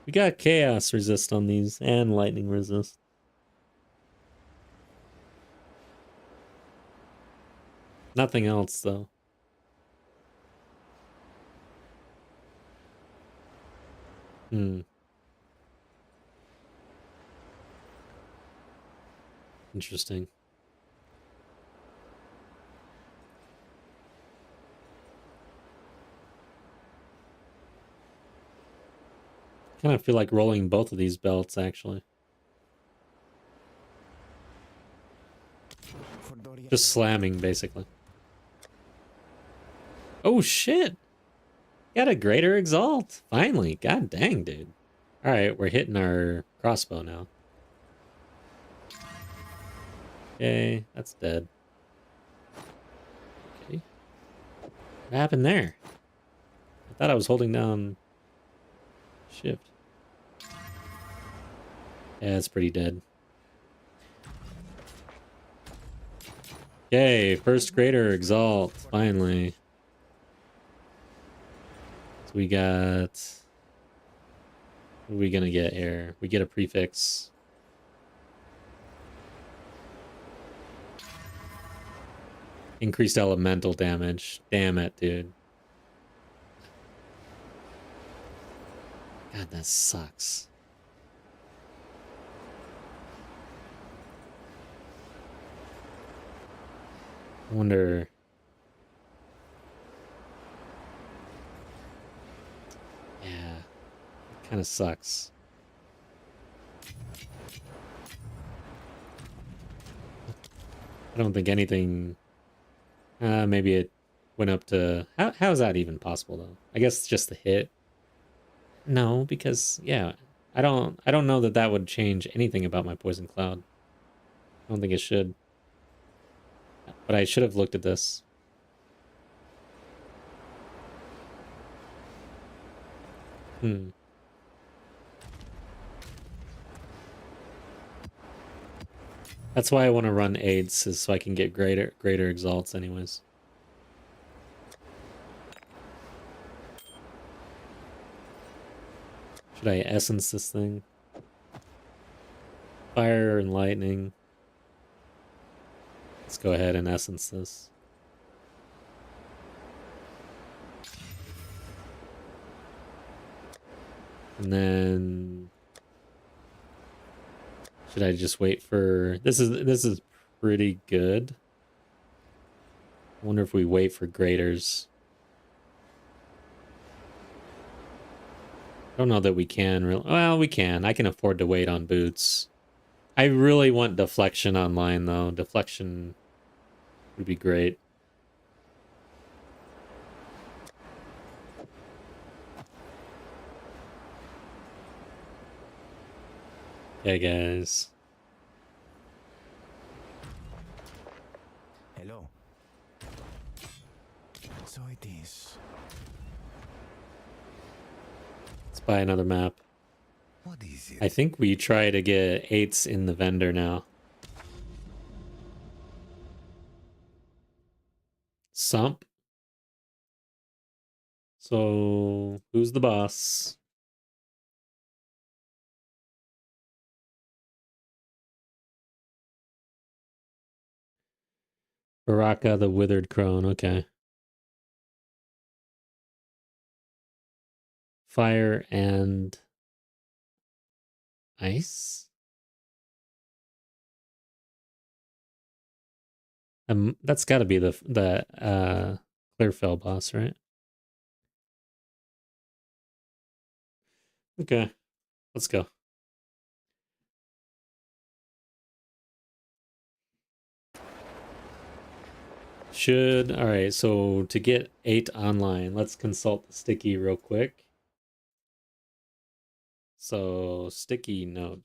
We got chaos resist on these and lightning resist. Nothing else though. Interesting. Kind of feel like rolling both of these belts, actually. Just slamming, basically. Oh, shit! Got a greater exalt! Finally! God dang, dude. Alright, we're hitting our crossbow now. Okay, that's dead. Okay. What happened there? I thought I was holding down shift. Yeah, it's pretty dead. Yay, first greater exalt, finally. So we got... What are we gonna get here? We get a prefix. Increased elemental damage. Damn it, dude. God, that sucks. I wonder... Yeah. It kind of sucks. I don't think anything... maybe it went up to... How is that even possible, though? I guess it's just the hit. No, because yeah, I don't know that that would change anything about my poison cloud. I don't think it should. But I should have looked at this. Hmm. That's why I want to run aids, is so I can get greater exalts anyways. Should I essence this thing? Fire and lightning. Let's go ahead and essence this. And then should I just wait for this is pretty good. I wonder if we wait for graders. I don't know that we can really. Well, we can. I can afford to wait on boots. I really want deflection online though. Deflection would be great. Yeah, guys. Hello. So it is. Let's buy another map. What is it? I think we try to get 8s in the vendor now. Sump. So, who's the boss? Baraka the Withered Crone, okay. Fire and ice? That's got to be the Clearfell boss, right? Okay, let's go. All right, so to get 8 online, let's consult the sticky real quick. So, sticky note.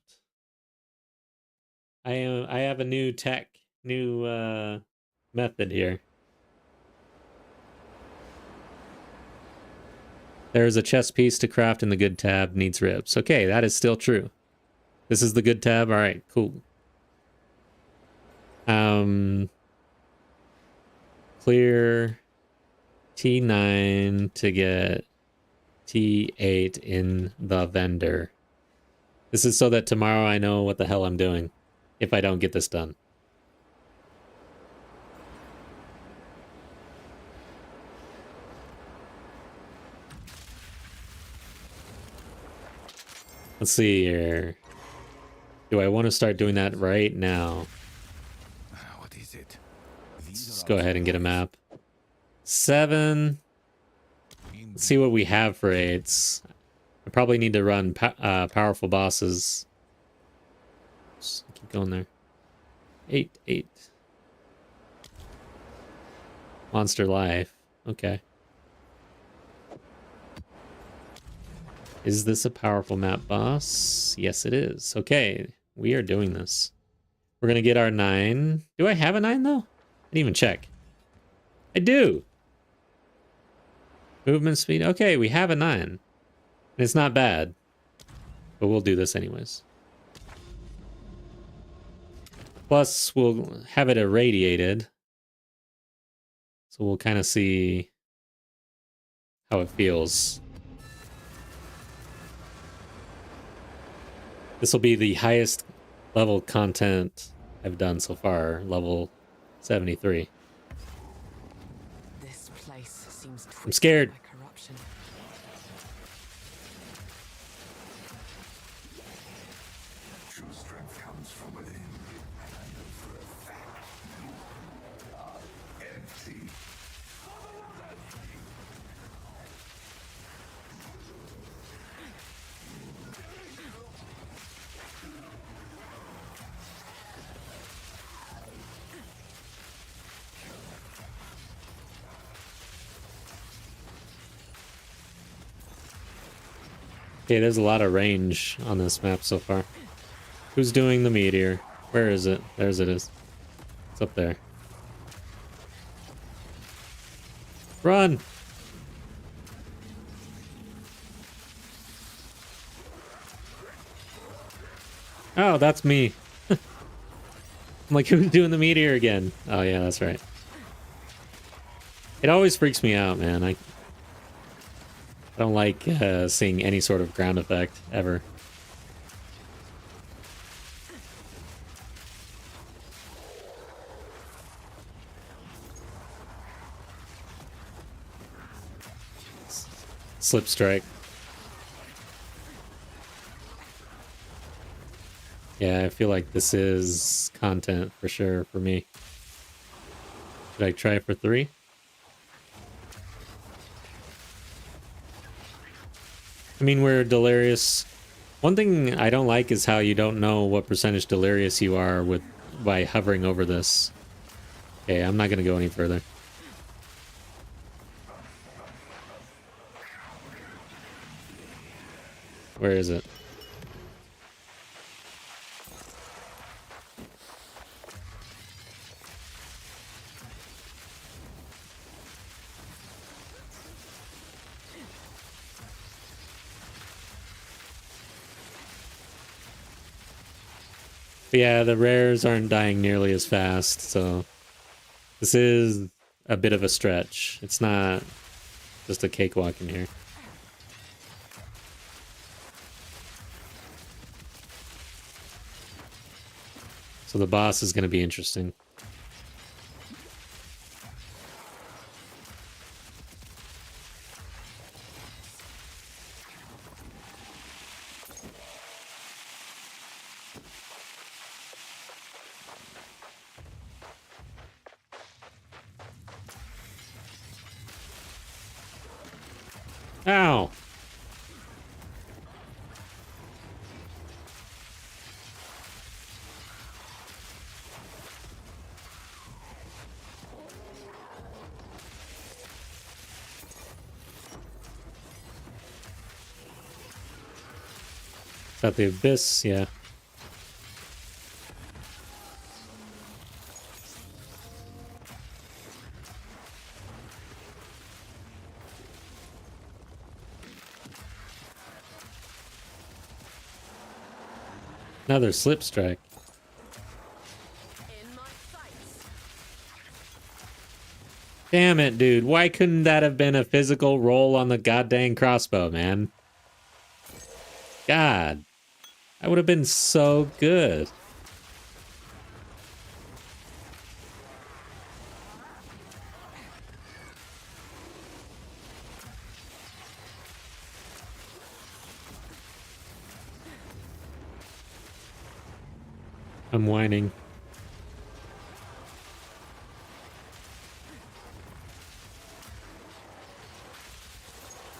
I have a new method here. There's a chess piece to craft in the good tab, needs ribs. Okay, that is still true. This is the good tab. All right, cool. Clear T9 to get T8 in the vendor. This is so that tomorrow I know what the hell I'm doing if I don't get this done. Let's see here. Do I want to start doing that right now? What is it? Let's go ahead and get a map. 7. Let's see what we have for 8s. I probably need to run powerful bosses. Just keep going there. 8. Monster Life. Okay. Is this a powerful map boss? Yes, it is. Okay, we are doing this. We're gonna get our 9. Do I have a 9 though? I didn't even check. I do. Movement speed. Okay, we have a 9. And it's not bad. But we'll do this anyways. Plus, we'll have it irradiated. So we'll kind of see how it feels. This will be the highest level content I've done so far, level 73. This place seems I'm scared. by corruption. True strength comes from within, and I know for a fact you are empty. Okay, there's a lot of range on this map so far. Who's doing the meteor? Where is it? There's it is. It's up there. Run! Oh, that's me. I'm like, who's doing the meteor again? Oh yeah, that's right. It always freaks me out, man. I don't like seeing any sort of ground effect ever. Slip strike. Yeah, I feel like this is content for sure for me. Should I try for 3? I mean, we're delirious. One thing I don't like is how you don't know what percentage delirious you are with by hovering over this. Okay, I'm not gonna go any further. Where is it? But yeah, the rares aren't dying nearly as fast, so this is a bit of a stretch. It's not just a cakewalk in here. So the boss is going to be interesting. Ow! Is that the abyss? Yeah. Another slip strike. In my sights. Damn it, dude. Why couldn't that have been a physical roll on the goddamn crossbow, man? God. That would have been so good. I'm whining.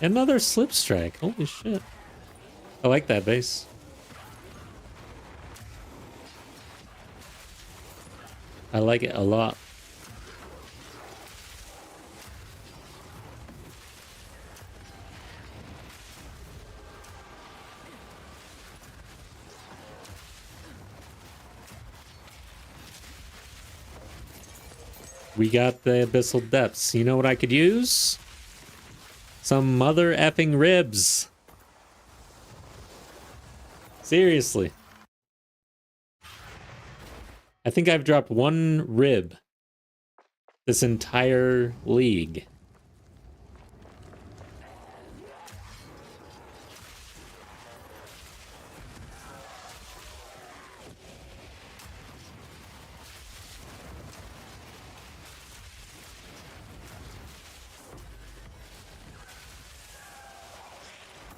Another slip strike. Holy shit. I like that base. I like it a lot. We got the abyssal depths. You know what I could use? Some mother effing ribs. Seriously. I think I've dropped 1 rib this entire league.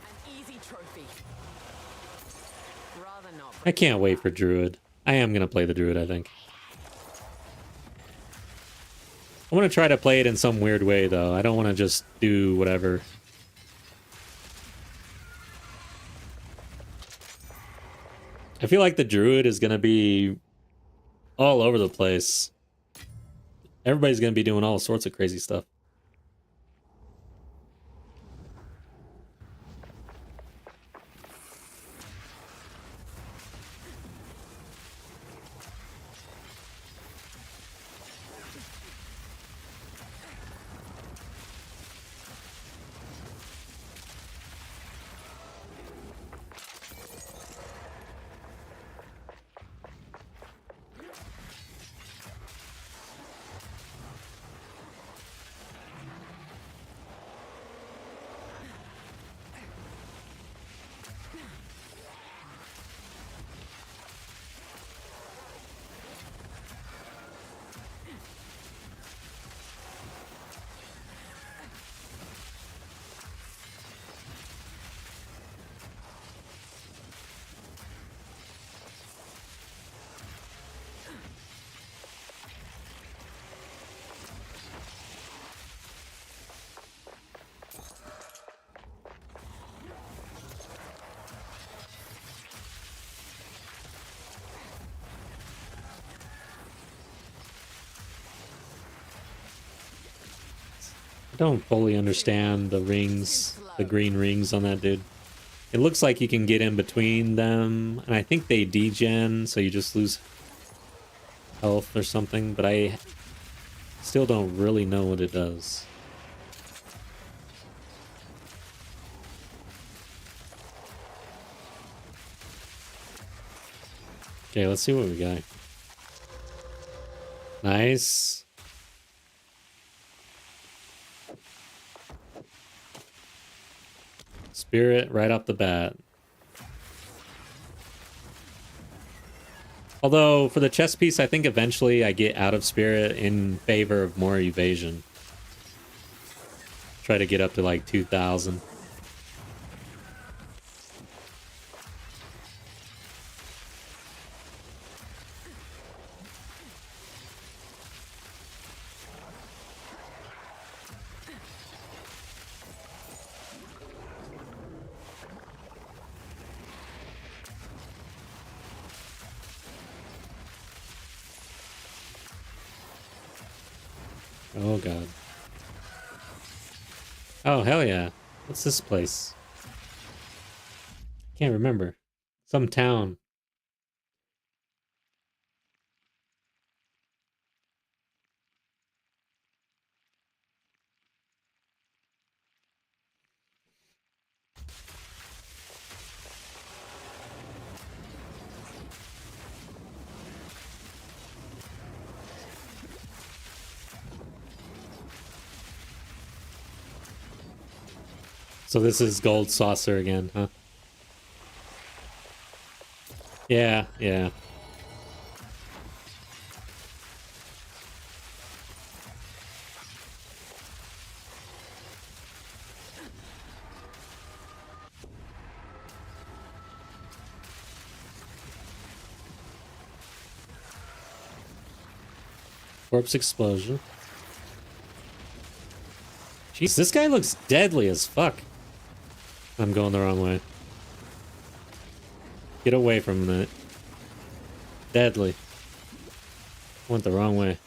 An easy trophy. Rather not. I can't wait for Druid. I am going to play the Druid, I think. I want to try to play it in some weird way, though. I don't want to just do whatever. I feel like the Druid is going to be all over the place. Everybody's going to be doing all sorts of crazy stuff. don't fully understand the rings, the green rings on that dude. It looks like you can get in between them, and I think they degen, so you just lose health or something, but I still don't really know what it does. Okay, let's see what we got. Nice. Spirit right off the bat. Although, for the chess piece, I think eventually I get out of spirit in favor of more evasion. Try to get up to like 2,000. Oh god. Oh hell yeah. What's this place? Can't remember. Some town. So this is Gold Saucer again, huh? Yeah, yeah. Corpse explosion. Jeez, this guy looks deadly as fuck. I'm going the wrong way. Get away from that. Deadly. Went the wrong way.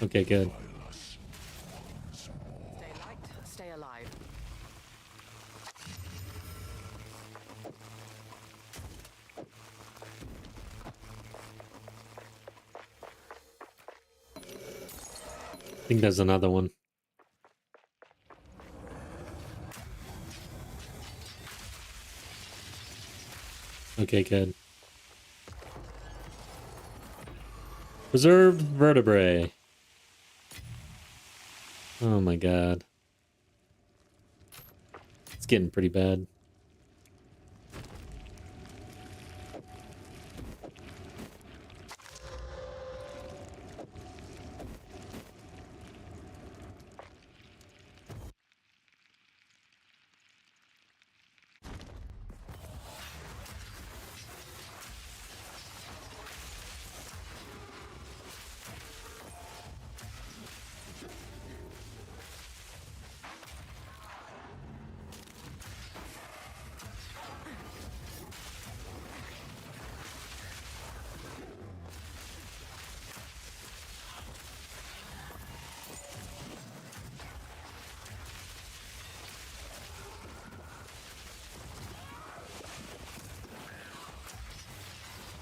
Okay, good. Stay light, stay alive. I think there's another one. Okay, good. Preserved vertebrae. Oh my god. It's getting pretty bad.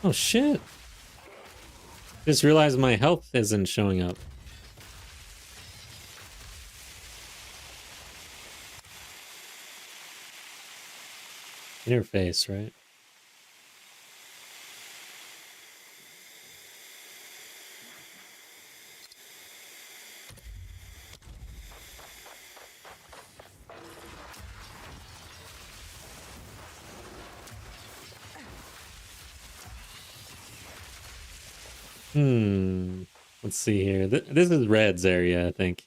Oh shit. Just realized my health isn't showing up. Interface, right? Let's see here. This is Red's area, I think.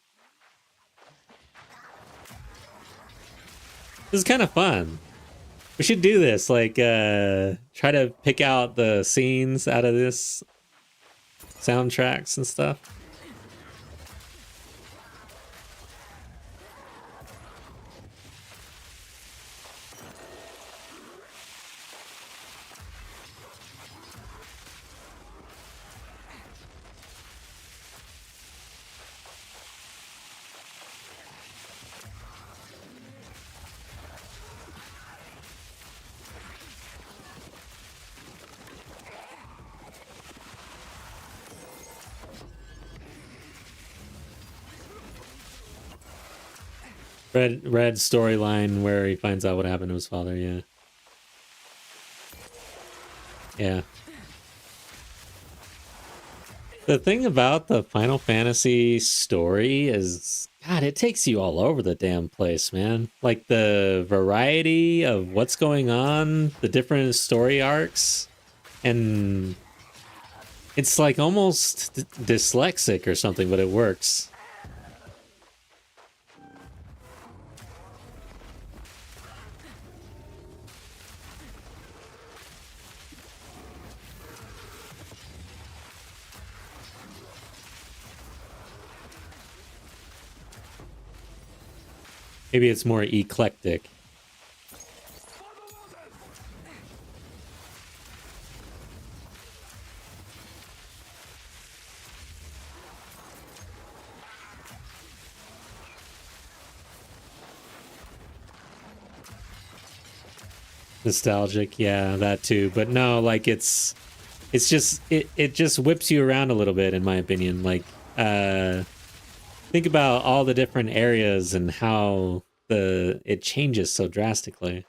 This is kind of fun. We should do this, like, try to pick out the scenes out of this soundtracks and stuff. Red storyline where he finds out what happened to his father. Yeah. Yeah. The thing about the Final Fantasy story is, God, it takes you all over the damn place, man. Like the variety of what's going on, the different story arcs, and it's like almost dyslexic or something, but it works. Maybe it's more eclectic. Nostalgic, yeah, that too. But no, like it's just it just whips you around a little bit, in my opinion. Like think about all the different areas and how it changes so drastically.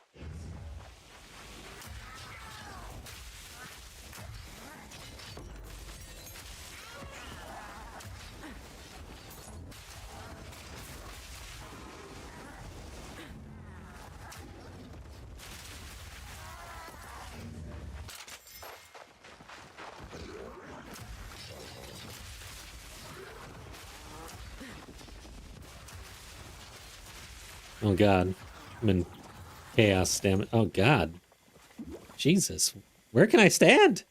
Oh god. I'm in chaos, damn it. Oh god. Jesus. Where can I stand?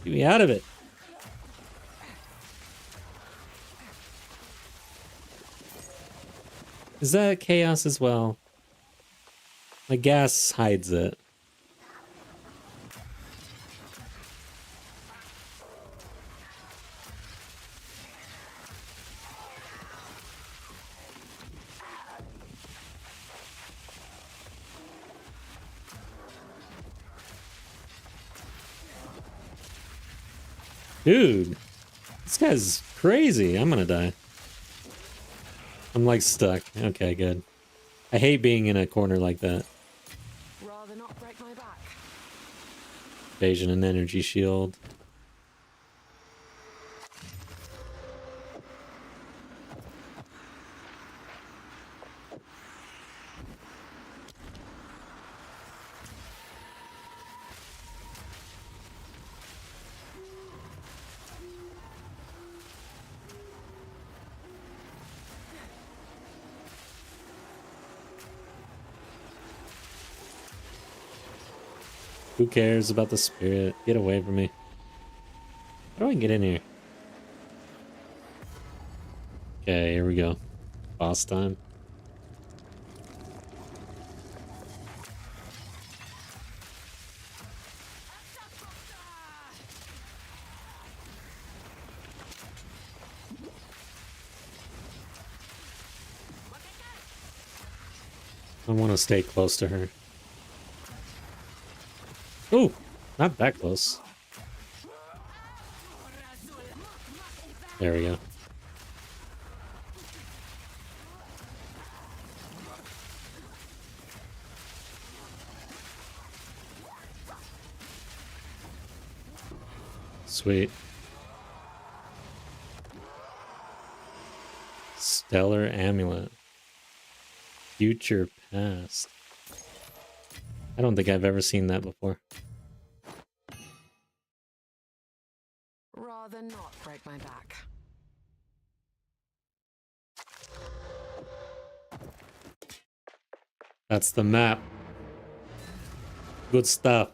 Get me out of it. Is that chaos as well? My gas hides it. Dude, this guy's crazy. I'm gonna die. I'm like stuck. Okay, good. I hate being in a corner like that. Rather not break my back. Evasion and energy shield. Who cares about the spirit? Get away from me. How do I get in here? Okay, here we go. Boss time. I want to stay close to her. Ooh, not that close. There we go. Sweet. Stellar amulet. Future past. I don't think I've ever seen that before. Rather not break my back. That's the map. Good stuff.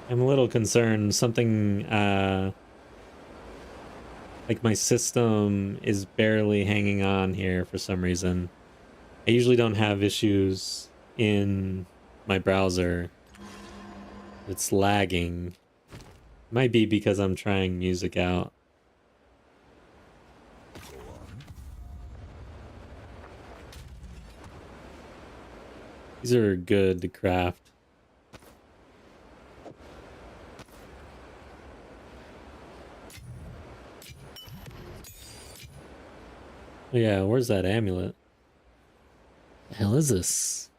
I'm a little concerned. Something, like my system is barely hanging on here for some reason. I usually don't have issues in my browser. It's lagging. Might be because I'm trying music out. These are good to craft. Oh yeah, where's that amulet? The hell is this?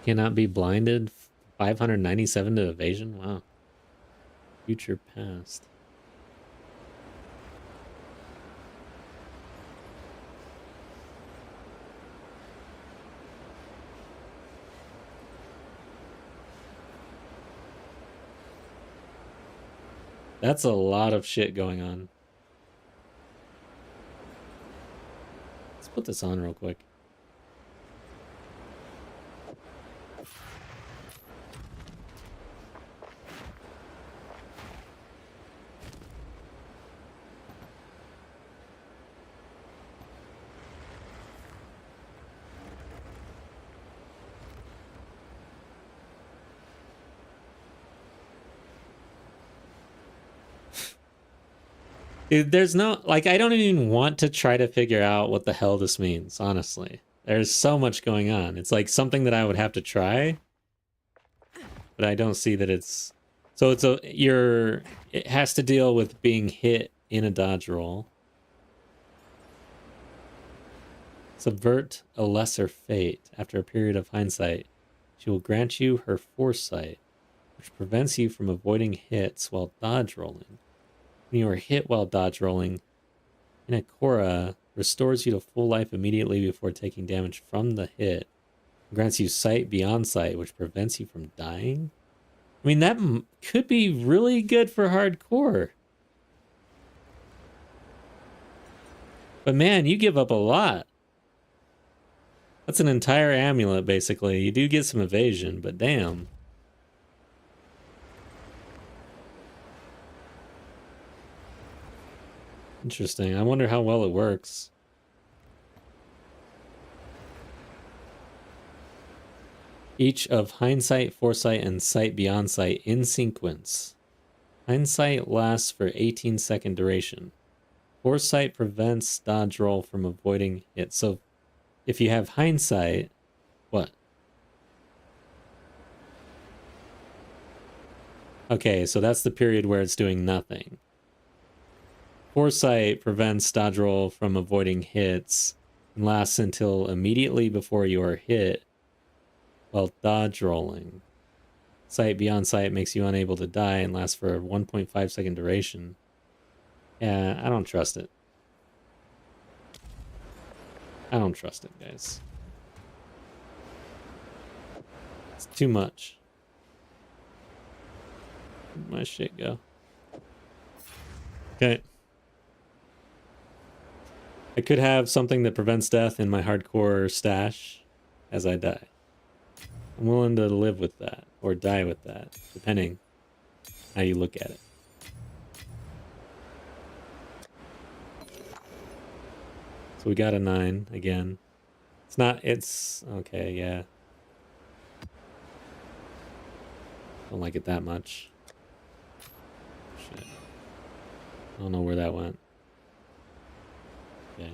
Cannot be blinded. 597 to evasion? Wow. Future past. That's a lot of shit going on. Let's put this on real quick. Dude, there's no, like, I don't even want to try to figure out what the hell this means, honestly. There's so much going on. It's like something that I would have to try, but I don't see that it's... So it's a, it has to deal with being hit in a dodge roll. Subvert a lesser fate. After a period of hindsight, she will grant you her foresight, which prevents you from avoiding hits while dodge rolling. When you are hit while dodge rolling, Inakora restores you to full life immediately before taking damage from the hit. It grants you sight beyond sight, which prevents you from dying. I mean, that could be really good for hardcore. But man, you give up a lot. That's an entire amulet, basically. You do get some evasion, but damn. Interesting. I wonder how well it works. Each of hindsight, foresight, and sight beyond sight in sequence. Hindsight lasts for 18-second duration. Foresight prevents dodge roll from avoiding it. So if you have hindsight, what? Okay, so that's the period where it's doing nothing. Foresight prevents dodge roll from avoiding hits and lasts until immediately before you are hit while dodge rolling. Sight beyond sight makes you unable to die and lasts for a 1.5 second duration. Yeah, I don't trust it. I don't trust it, guys. It's too much. Where'd my shit go? Okay. I could have something that prevents death in my hardcore stash as I die. I'm willing to live with that or die with that, depending how you look at it. So we got a 9 again. It's not, it's okay, yeah. Don't like it that much. Shit. I don't know where that went. Okay.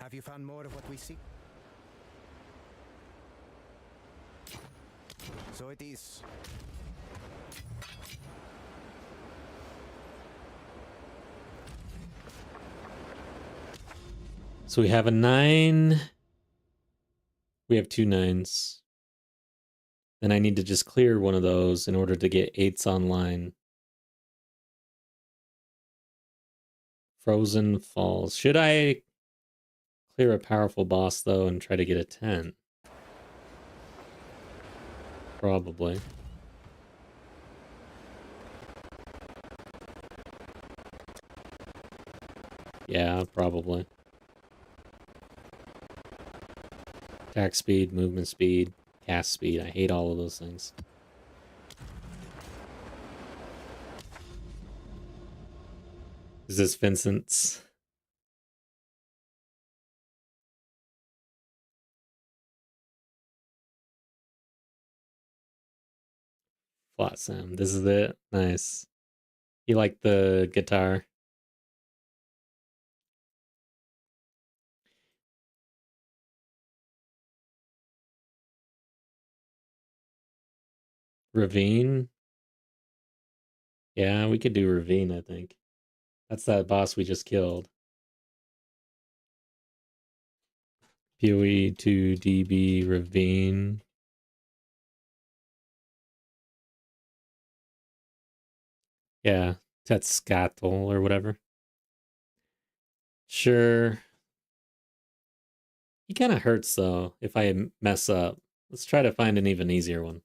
Have you found more of what we seek? So it is. So we have a 9. We have 2 9s. Then I need to just clear one of those in order to get 8s online. Frozen Falls. Should I clear a powerful boss, though, and try to get a 10? Probably. Yeah, probably. Attack speed, movement speed, cast speed. I hate all of those things. Is this Vincent's? Flat Sam. This is it. Nice. You like the guitar? Ravine? Yeah, we could do Ravine, I think. That's that boss we just killed. POE 2 DB Ravine. Yeah, Tetzcatl or whatever. Sure. He kind of hurts though if I mess up. Let's try to find an even easier one.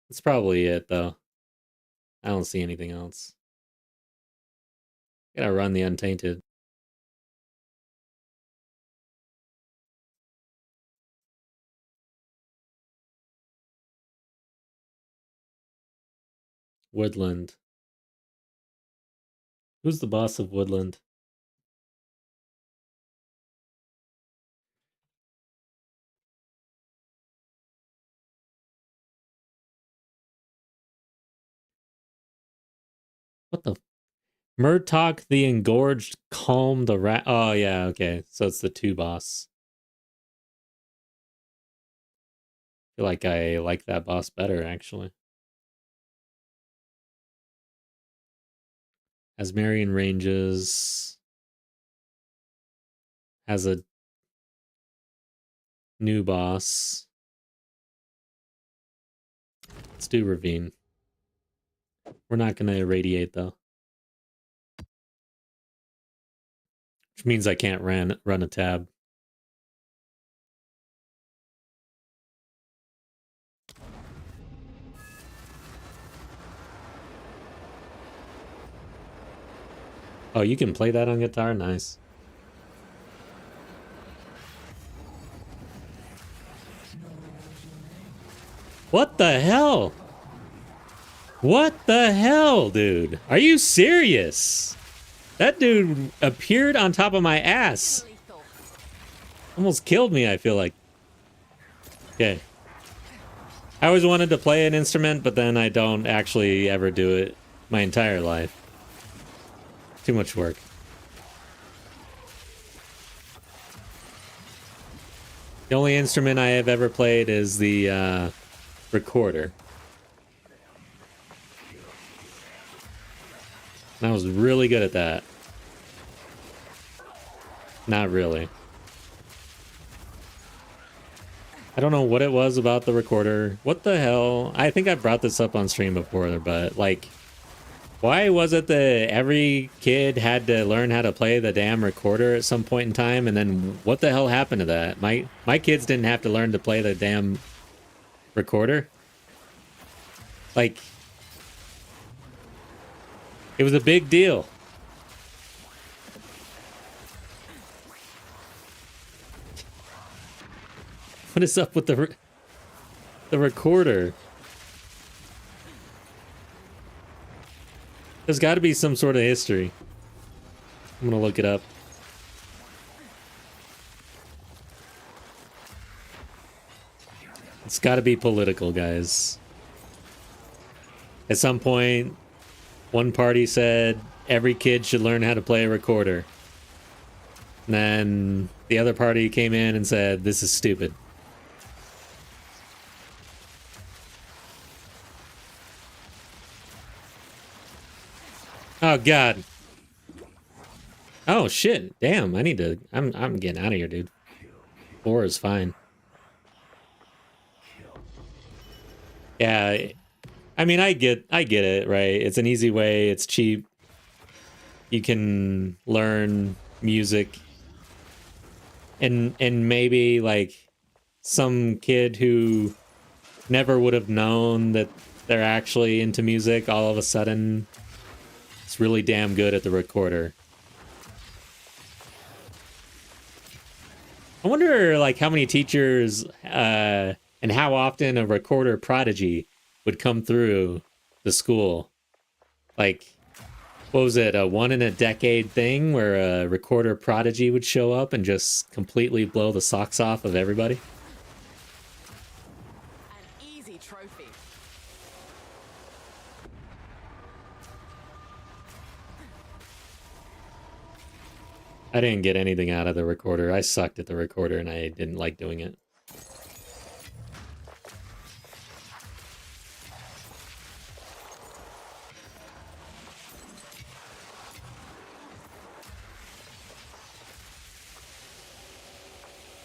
That's probably it though. I don't see anything else. Gotta run the Untainted. Woodland. Who's the boss of Woodland? What the? Murtok the Engorged Calm the Rat. Oh, yeah, okay. So it's the 2 boss. I feel like I like that boss better, actually. Asmarian Ranges has a new boss. Let's do Ravine. We're not going to irradiate, though. Which means I can't run a tab. Oh, you can play that on guitar? Nice. What the hell? What the hell, dude? Are you serious? That dude appeared on top of my ass. Almost killed me, I feel like. Okay. I always wanted to play an instrument, but then I don't actually ever do it my entire life. Too much work. The only instrument I have ever played is the recorder. And I was really good at that. Not really. I don't know what it was about the recorder. What the hell? I think I brought this up on stream before, but like, why was it that every kid had to learn how to play the damn recorder at some point in time? And then what the hell happened to that? My kids didn't have to learn to play the damn recorder. Like, it was a big deal. What is up with the recorder? There's got to be some sort of history. I'm gonna look it up. It's got to be political, guys. At some point, one party said every kid should learn how to play a recorder. And then the other party came in and said, this is stupid. Oh god. Oh shit. Damn, I need to I'm getting out of here, dude. 4 is fine. Yeah. I mean, I get it, right? It's an easy way, it's cheap. You can learn music. And maybe like some kid who never would have known that they're actually into music all of a sudden is really damn good at the recorder. I wonder like how many teachers and how often a recorder prodigy would come through the school. Like, what was it, a 1 in a decade thing where a recorder prodigy would show up and just completely blow the socks off of everybody? An easy trophy. I didn't get anything out of the recorder. I sucked at the recorder and I didn't like doing it.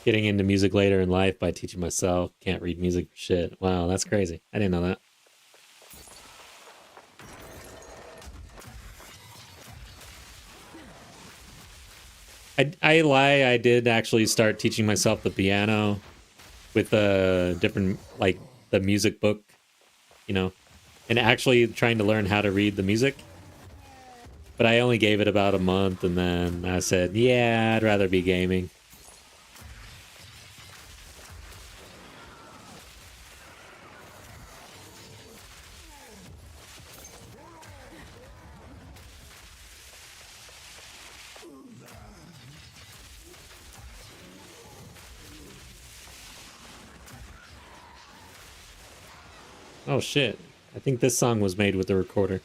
Getting into music later in life by teaching myself. Can't read music for shit. Wow, that's crazy. I didn't know that. I lie. I did actually start teaching myself the piano with a different, like, the music book, you know, and actually trying to learn how to read the music. But I only gave it about a month, and then I said, yeah, I'd rather be gaming. Oh shit. I think this song was made with the recorder.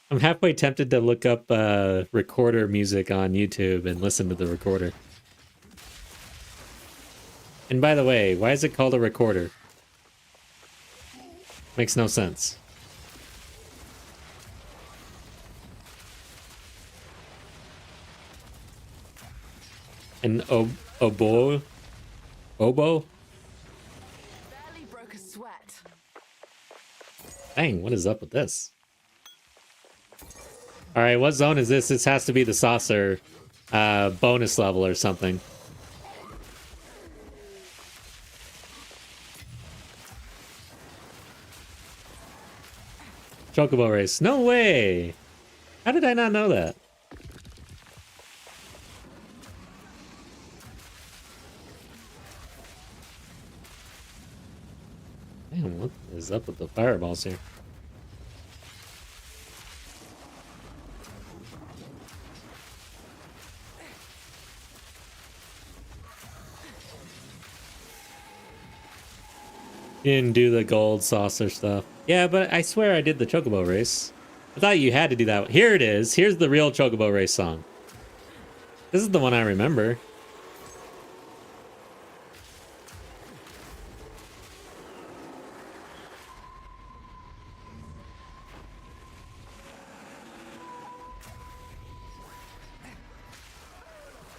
I'm halfway tempted to look up recorder music on YouTube and listen to the recorder. And by the way, why is it called a recorder? Makes no sense. An oboe? Oboe? Barely broke a sweat. Dang, what is up with this? Alright, what zone is this? This has to be the saucer bonus level or something. Chocobo race. No way! How did I not know that? Damn, what is up with the fireballs here? You didn't do the gold saucer stuff. Yeah, but I swear I did the Chocobo race. I thought you had to do that. Here it is. Here's the real Chocobo race song. This is the one I remember.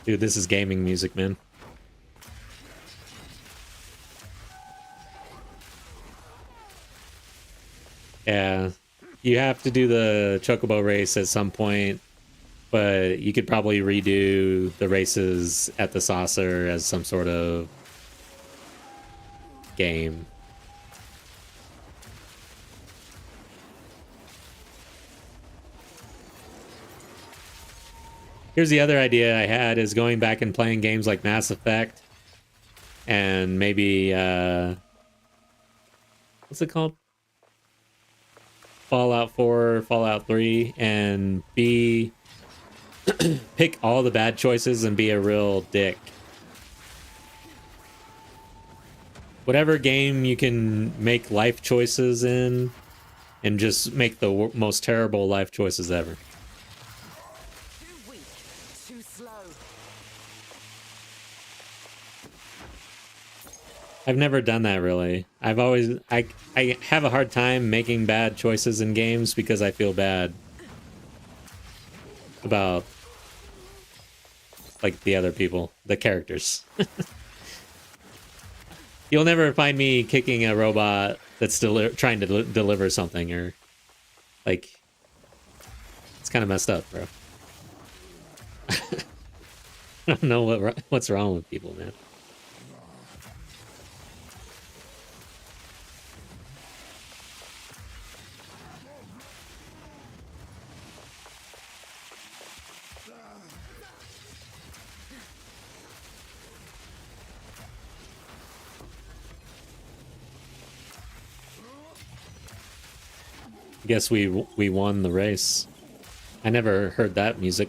Dude, this is gaming music, man. Yeah, you have to do the Chocobo race at some point, but you could probably redo the races at the saucer as some sort of game. Here's the other idea I had, is going back and playing games like Mass Effect and maybe what's it called? Fallout 4, Fallout 3, and pick all the bad choices and be a real dick. Whatever game you can make life choices in, and just make the most terrible life choices ever. Too weak. Too slow. I've never done that really. I've always I have a hard time making bad choices in games because I feel bad about, like, the other people, the characters. You'll never find me kicking a robot that's trying to deliver something, or, like, it's kind of messed up, bro. I don't know what's wrong with people, man. Guess we won the race. I never heard that music.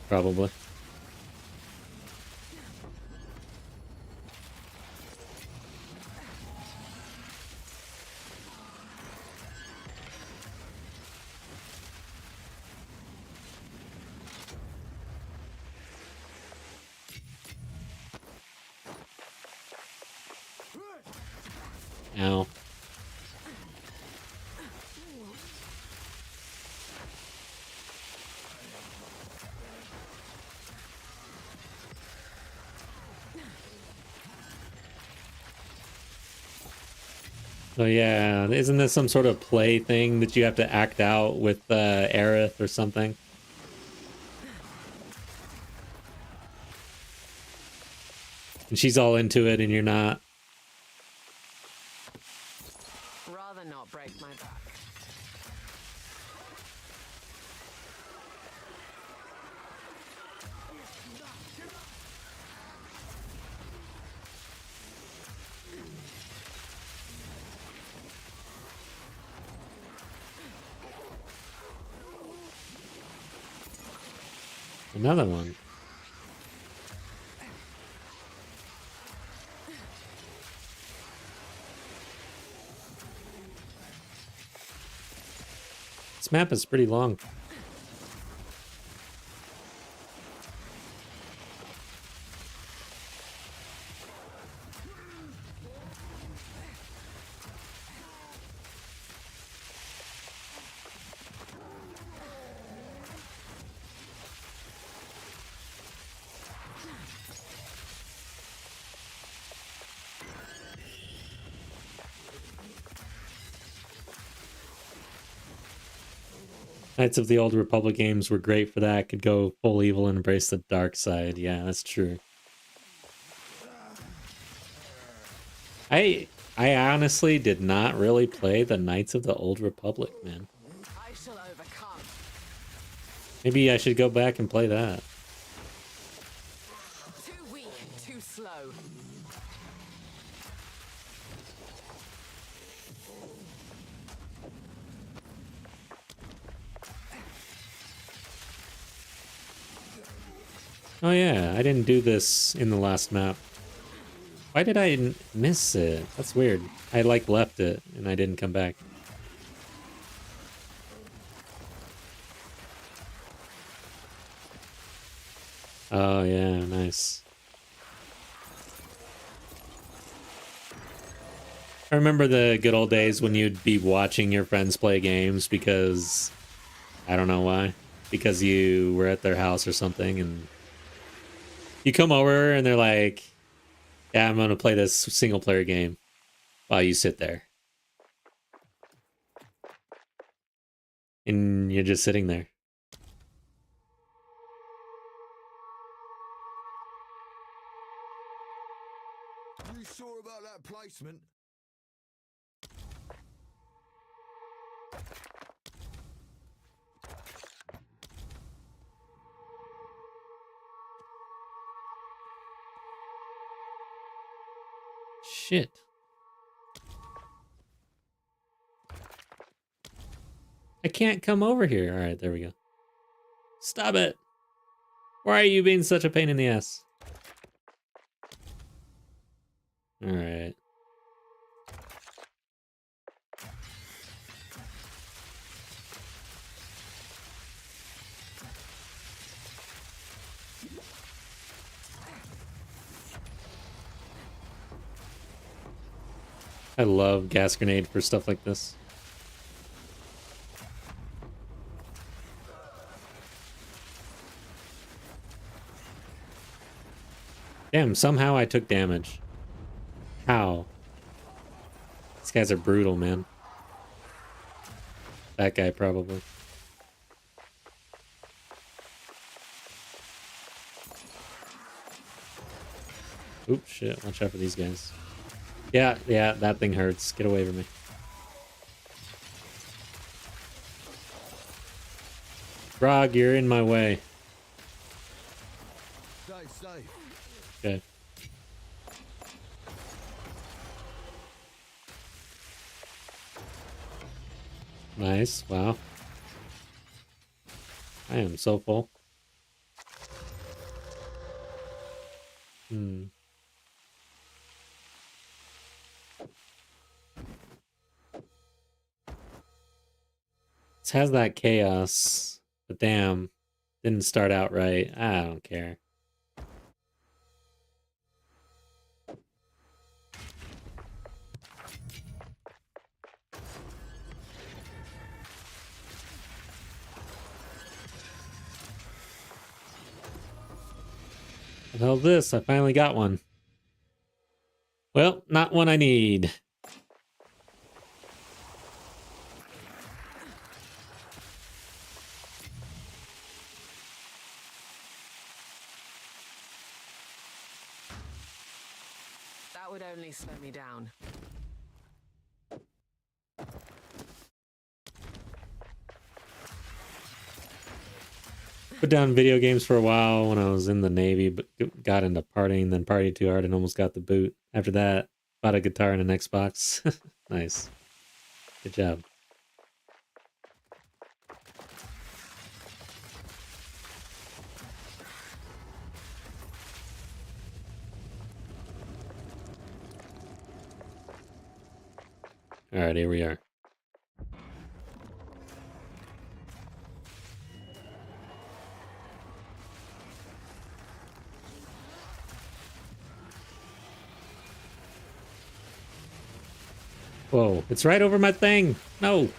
Probably. Ow. So yeah, isn't this some sort of play thing that you have to act out with Aerith or something? And she's all into it and you're not. Rather not break my back. Another one. This map is pretty long. Knights of the Old Republic games were great for that. Could go full evil and embrace the dark side. Yeah, that's true. I honestly did not really play the Knights of the Old Republic, man. I shall overcome. Maybe I should go back and play that. Too weak, too slow. Oh yeah, I didn't do this in the last map. Why did I miss it? That's weird. I like left it and I didn't come back. Oh yeah, nice. I remember the good old days when you'd be watching your friends play games because I don't know why. Because you were at their house or something and you come over and they're like, yeah, I'm gonna play this single player game while you sit there. And you're just sitting there. You sure about that placement? Shit. I can't come over here. All right, there we go. Stop it. Why are you being such a pain in the ass? All right. I love gas grenade for stuff like this. Damn, somehow I took damage. How? These guys are brutal, man. That guy probably. Oops, shit. Watch out for these guys. Yeah, that thing hurts. Get away from me. Grog, you're in my way. Stay safe. Okay. Nice. Wow. I am so full. Hmm. This has that chaos, but damn, didn't start out right. I don't care. What the hell is this? I finally got one. Well, not one I need. That would only slow me down. Put down video games for a while when I was in the Navy, but got into partying, then partied too hard and almost got the boot. After that, bought a guitar and an Xbox. Nice. Good job. All right, here we are. Whoa, it's right over my thing. No.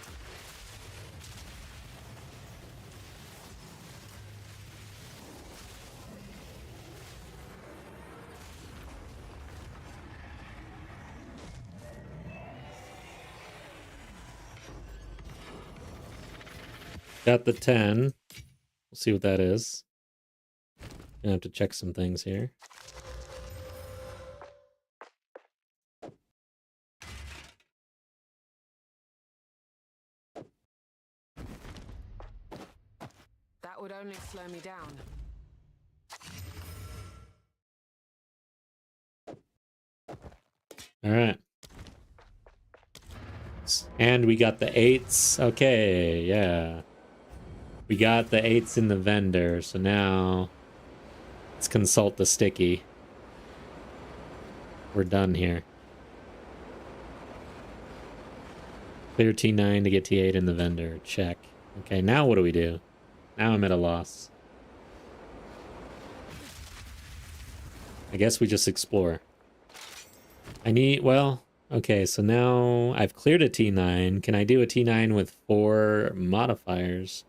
Got the 10. We'll see what that is. Gonna have to check some things here. That would only slow me down. All right. And we got the 8s. Okay, yeah. We got the 8s in the vendor, so now let's consult the sticky. We're done here. Clear T9 to get T8 in the vendor. Check. Okay, now what do we do? Now I'm at a loss. I guess we just explore. Okay, so now I've cleared a T9. Can I do a T9 with 4 modifiers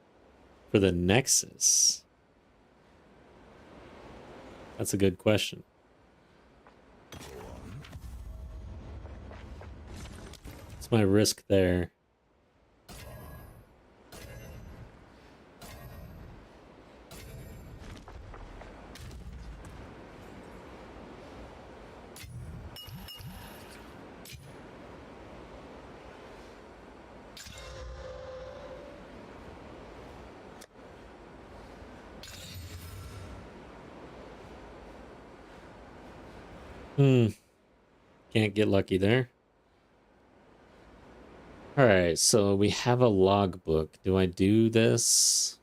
for the Nexus? That's a good question. What's my risk there? Can't get lucky there. All right, so we have a logbook. Do I do this?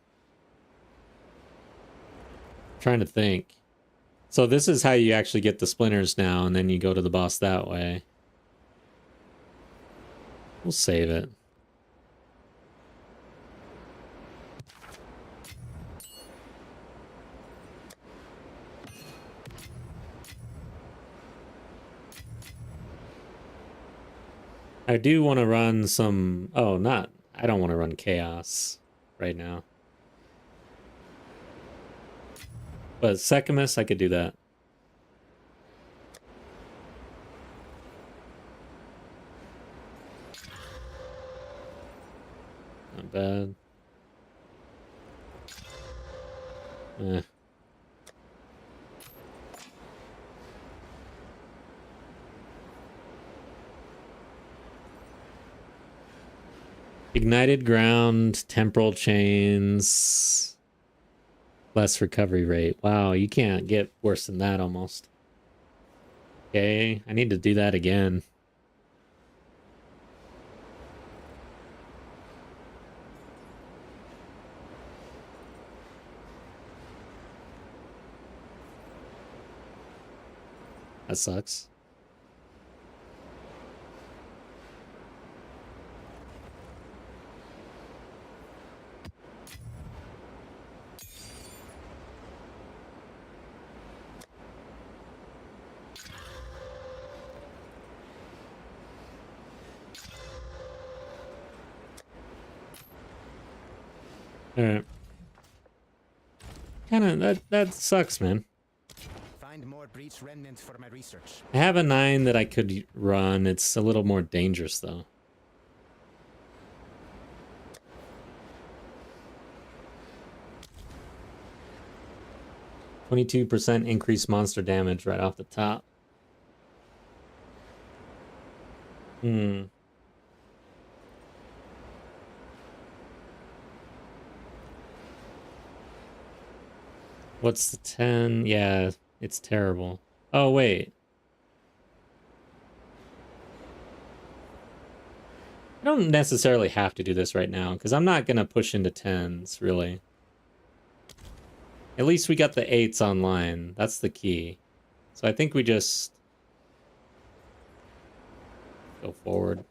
I'm trying to think. So this is how you actually get the splinters now, and then you go to the boss that way. We'll save it. I do want to run some... Oh, not... I don't want to run Chaos right now. But Secamus, I could do that. Not bad. Eh. Ignited ground, temporal chains, less recovery rate. Wow, you can't get worse than that almost. Okay, I need to do that again. That sucks. Alright. Kinda, that sucks, man. more breach remnants for my research. I have a 9 that I could run. It's a little more dangerous, though. %22 increased monster damage right off the top. What's the 10? Yeah, it's terrible. Oh, wait. I don't necessarily have to do this right now, because I'm not going to push into 10s, really. At least we got the 8s online. That's the key. So I think we just go forward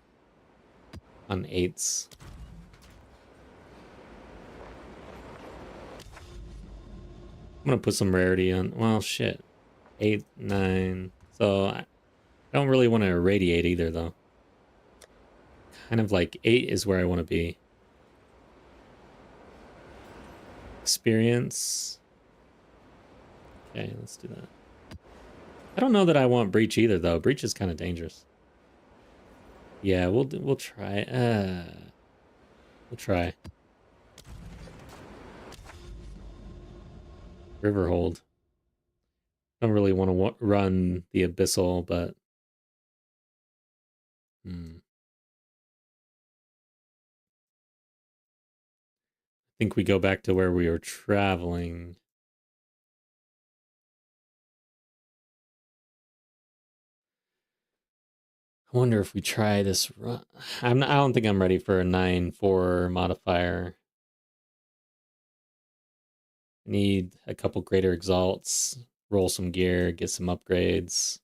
on 8s. I'm going to put some rarity on. Well, shit. 8, 9. So I don't really want to irradiate either, though. Kind of like 8 is where I want to be. Experience. Okay, let's do that. I don't know that I want breach either, though. Breach is kind of dangerous. Yeah, we'll try. We'll try. River hold. Don't really want to run the abyssal, but I think we go back to where we were traveling. I wonder if we try this run. I don't think I'm ready for a 9-4 modifier. I need a couple greater exalts, roll some gear, get some upgrades.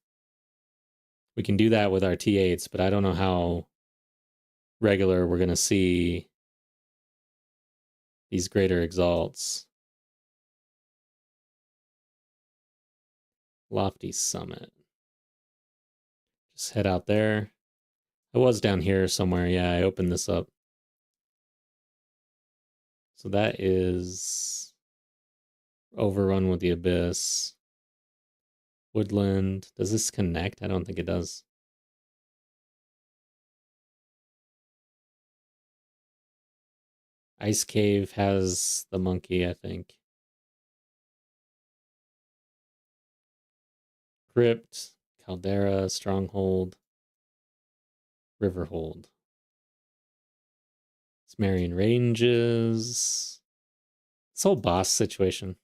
We can do that with our T8s, but I don't know how regular we're going to see these greater exalts. Lofty Summit. Just head out there. I was down here somewhere. Yeah, I opened this up. So that is Overrun with the Abyss. Woodland. Does this connect? I don't think it does. Ice Cave has the monkey, I think. Crypt, Caldera, Stronghold, Riverhold. Marion Ranges. This whole boss situation.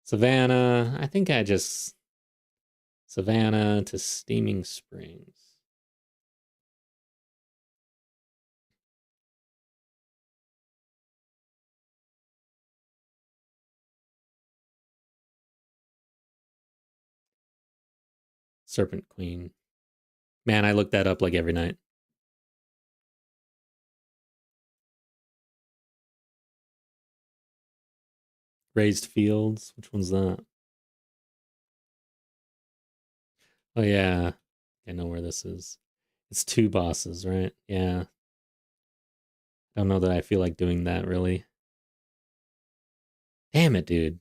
Savannah. I think I just... Savannah to Steaming Springs. Serpent Queen. Man, I look that up like every night. Raised Fields. Which one's that? Oh, yeah. I know where this is. It's 2 bosses, right? Yeah. I don't know that I feel like doing that, really. Damn it, dude.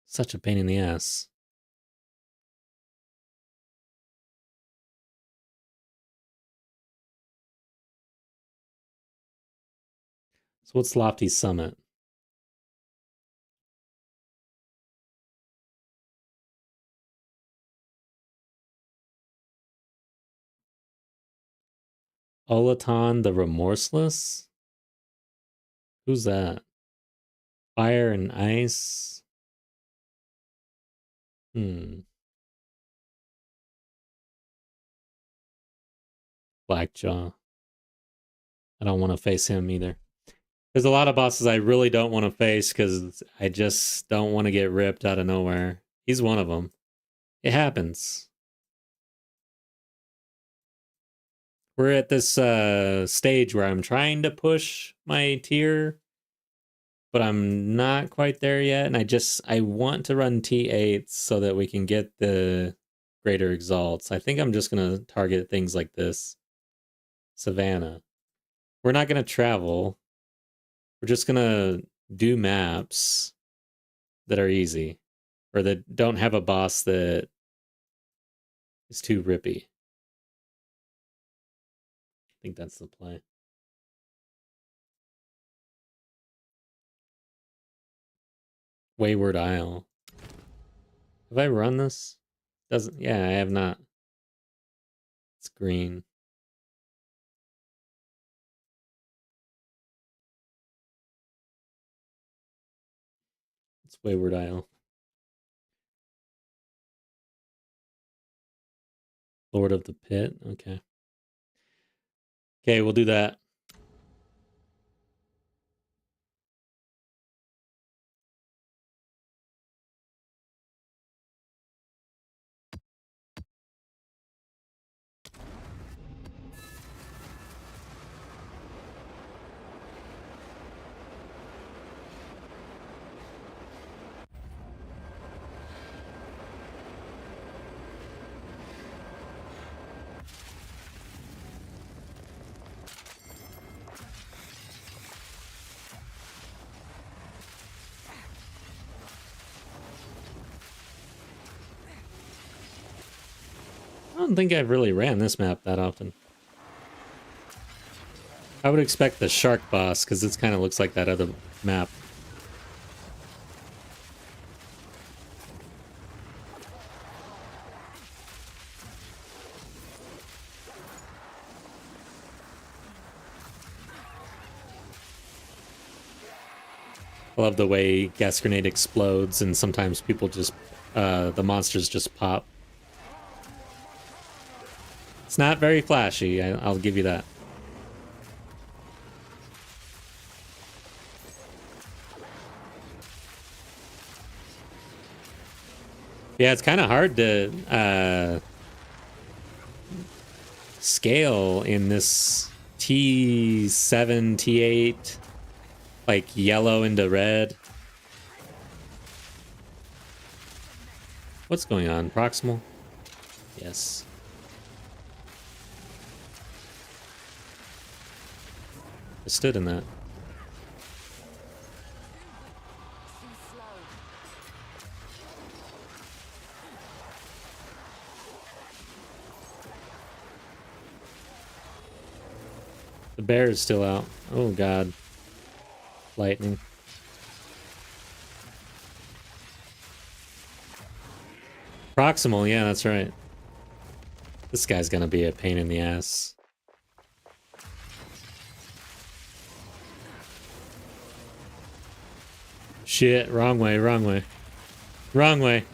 Such a pain in the ass. So what's Lofty Summit? Olaton the Remorseless? Who's that? Fire and Ice? Blackjaw. I don't want to face him either. There's a lot of bosses I really don't want to face because I just don't want to get ripped out of nowhere. He's one of them. It happens. We're at this stage where I'm trying to push my tier, but I'm not quite there yet. And I want to run T8s so that we can get the greater exalts. I think I'm just going to target things like this. Savannah. We're not going to travel. We're just going to do maps. that are easy, or that don't have a boss that is too rippy. I think that's the play. Wayward Isle. Have I run this? Doesn't. Yeah, I have not. It's green. It's Wayward Isle. Lord of the Pit. Okay. Okay, we'll do that. I don't think I've really ran this map that often. I would expect the shark boss, because it kind of looks like that other map. I love the way gas grenade explodes, and sometimes people just, the monsters just pop. It's not very flashy, I'll give you that. Yeah, it's kind of hard to scale in this T7, T8, like yellow into red. What's going on? Proximal? Yes. I stood in that. The bear is still out. Oh god. Lightning. Proximal, yeah, that's right. This guy's gonna be a pain in the ass. Shit, wrong way, wrong way. Wrong way.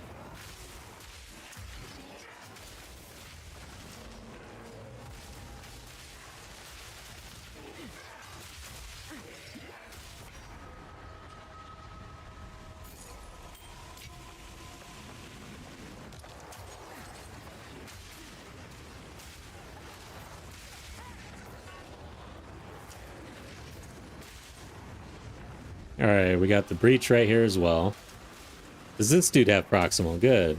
Alright, we got the breach right here as well. Does this dude have proximal? Good.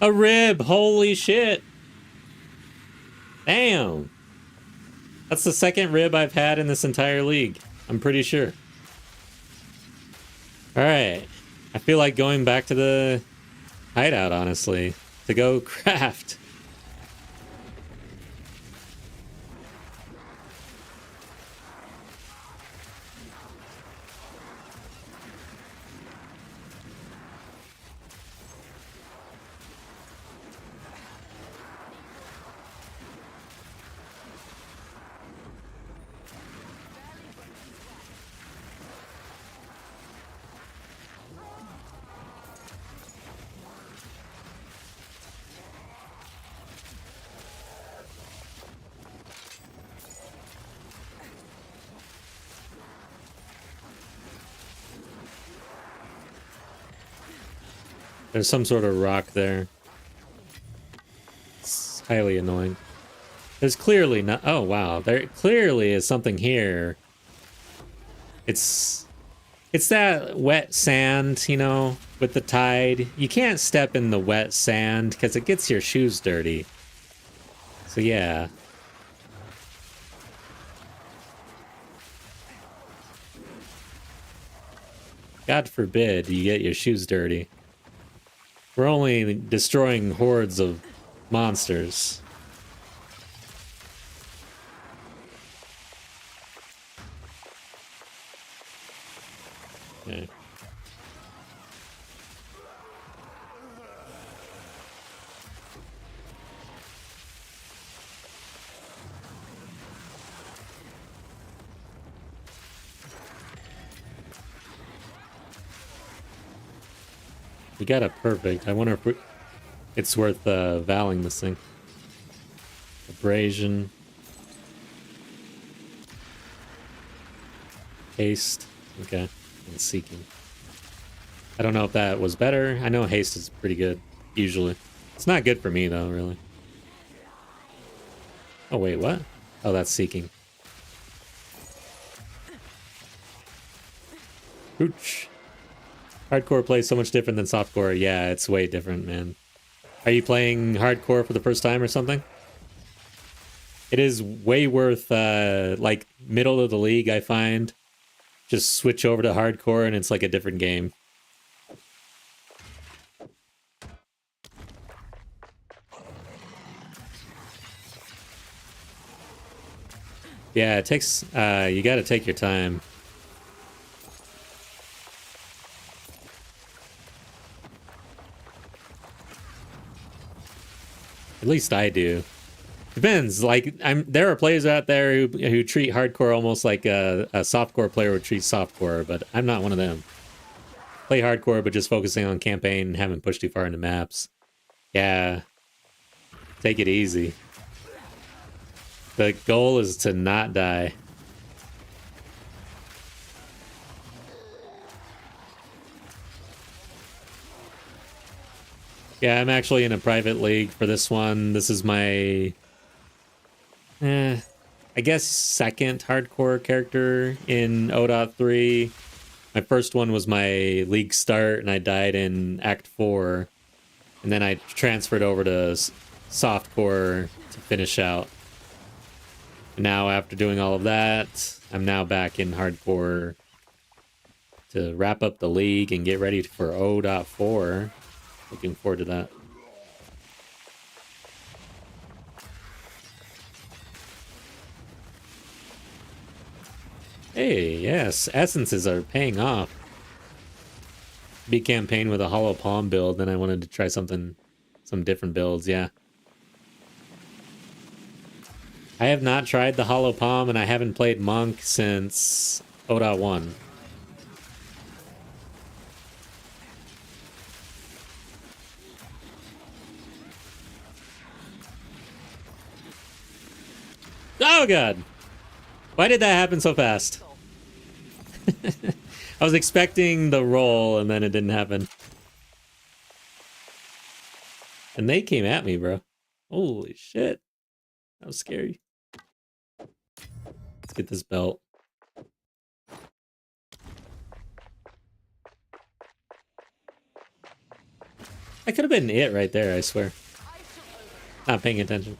A rib! Holy shit! Damn! That's the second rib I've had in this entire league. I'm pretty sure. Alright. I feel like going back to the hideout, honestly, to go craft. There's some sort of rock there. It's highly annoying. There's clearly not... Oh, wow. There clearly is something here. It's It's that wet sand, you know, with the tide. You can't step in the wet sand because it gets your shoes dirty. So yeah. God forbid you get your shoes dirty. We're only destroying hordes of monsters. Okay. We got it perfect. I wonder if it's worth valing this thing. Abrasion. Haste. Okay. And seeking. I don't know if that was better. I know haste is pretty good, usually. It's not good for me, though, really. Oh, wait, what? Oh, that's seeking. Hooch. Hardcore plays so much different than softcore. Yeah, it's way different, man. Are you playing hardcore for the first time or something? It is way worth, like, middle of the league, I find. Just switch over to hardcore and it's like a different game. Yeah, it takes, you gotta take your time. At least I do. Depends. Like, there are players out there who treat hardcore almost like a softcore player would treat softcore, but I'm not one of them. Play hardcore, but just focusing on campaign and haven't pushed too far into maps. Yeah. Take it easy. The goal is to not die. Yeah, I'm actually in a private league for this one. This is my, I guess, second hardcore character in O.3. My first one was my league start, and I died in Act 4. And then I transferred over to softcore to finish out. Now, after doing all of that, I'm now back in hardcore to wrap up the league and get ready for O.4. Looking forward to that. Hey, yes, essences are paying off. Big campaign with a hollow palm build, then I wanted to try some different builds, yeah. I have not tried the hollow palm, and I haven't played monk since O.1. Oh god! Why did that happen so fast? I was expecting the roll, and then it didn't happen. And they came at me, bro. Holy shit. That was scary. Let's get this belt. That could have been it right there, I swear. Not paying attention.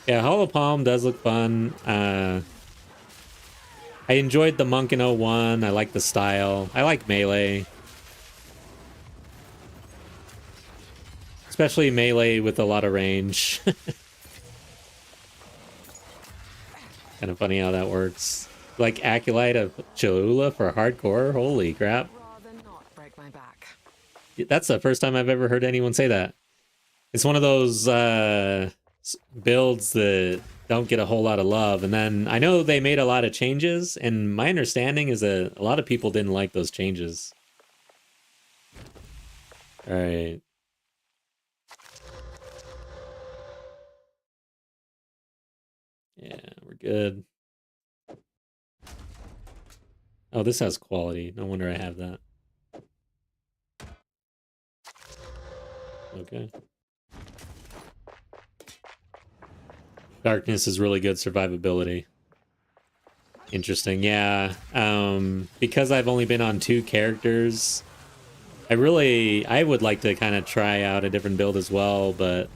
Yeah, Hollow Palm does look fun. I enjoyed the Monk in O1. I like the style. I like melee. Especially melee with a lot of range. Kind of funny how that works. Like Acolyte of Cholula for hardcore? Holy crap. Rather not break my back. That's the first time I've ever heard anyone say that. It's one of those builds that don't get a whole lot of love. And then I know they made a lot of changes, and my understanding is that a lot of people didn't like those changes. All right. Yeah, we're good. Oh, this has quality. No wonder I have that. Okay. Darkness is really good survivability. Interesting, yeah. Because I've only been on 2 characters, I would like to kind of try out a different build as well, but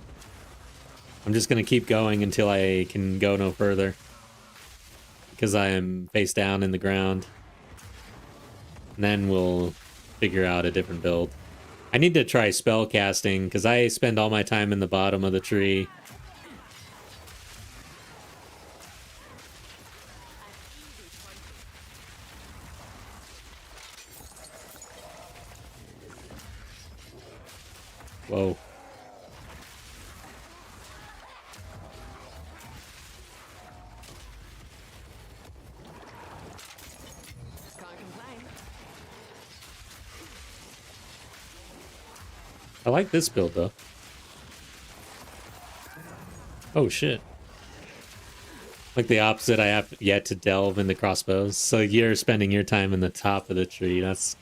I'm just gonna keep going until I can go no further. Because I am face down in the ground. And then we'll figure out a different build. I need to try spell casting, because I spend all my time in the bottom of the tree. Whoa. Can't complain. I like this build, though. Oh, shit. Like the opposite, I have yet to delve into crossbows. So you're spending your time in the top of the tree. That's...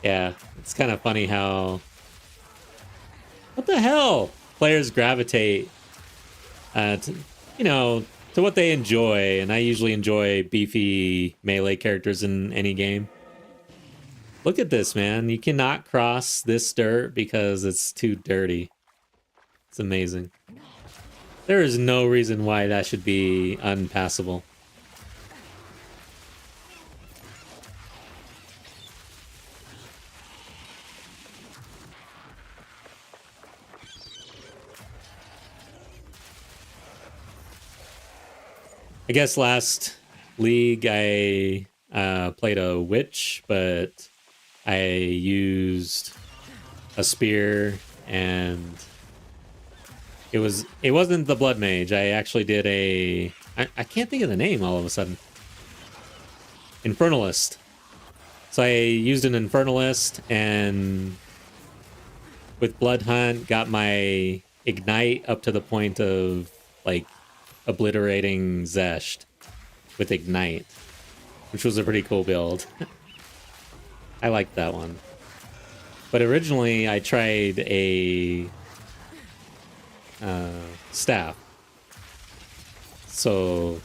Yeah, it's kind of funny how... What the hell? Players gravitate, to, you know, to what they enjoy. And I usually enjoy beefy melee characters in any game. Look at this, man. You cannot cross this dirt because it's too dirty. It's amazing. There is no reason why that should be unpassable. I guess last league I played a witch, but I used a spear, and it wasn't the blood mage. I actually did I can't think of the name all of a sudden. Infernalist. So I used an Infernalist, and with Blood Hunt got my ignite up to the point of like obliterating Zesht with ignite, which was a pretty cool build. I liked that one. But originally I tried a staff. So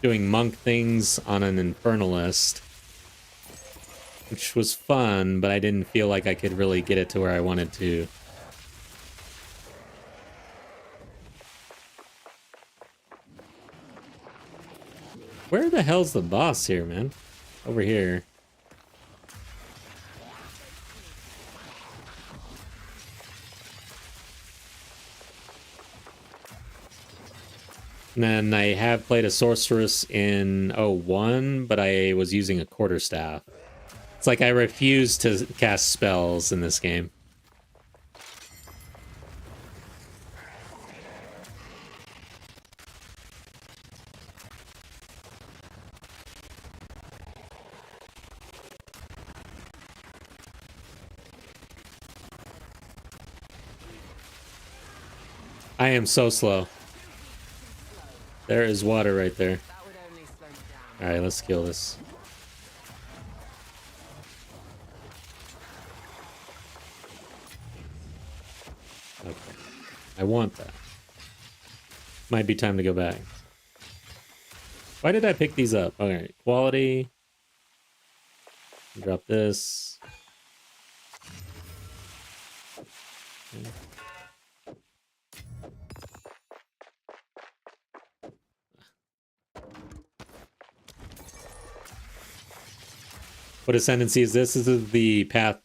doing monk things on an Infernalist, which was fun, but I didn't feel like I could really get it to where I wanted to. Where the hell's the boss here, man? Over here. And then I have played a sorceress in 01, but I was using a quarterstaff. It's like I refuse to cast spells in this game. I am so slow. There is water right there. That would only slow me down. Alright, let's kill this. Okay. I want that. Might be time to go back. Why did I pick these up? Alright, quality. Drop this. Okay. What ascendancy is this? This is the Pathfinder.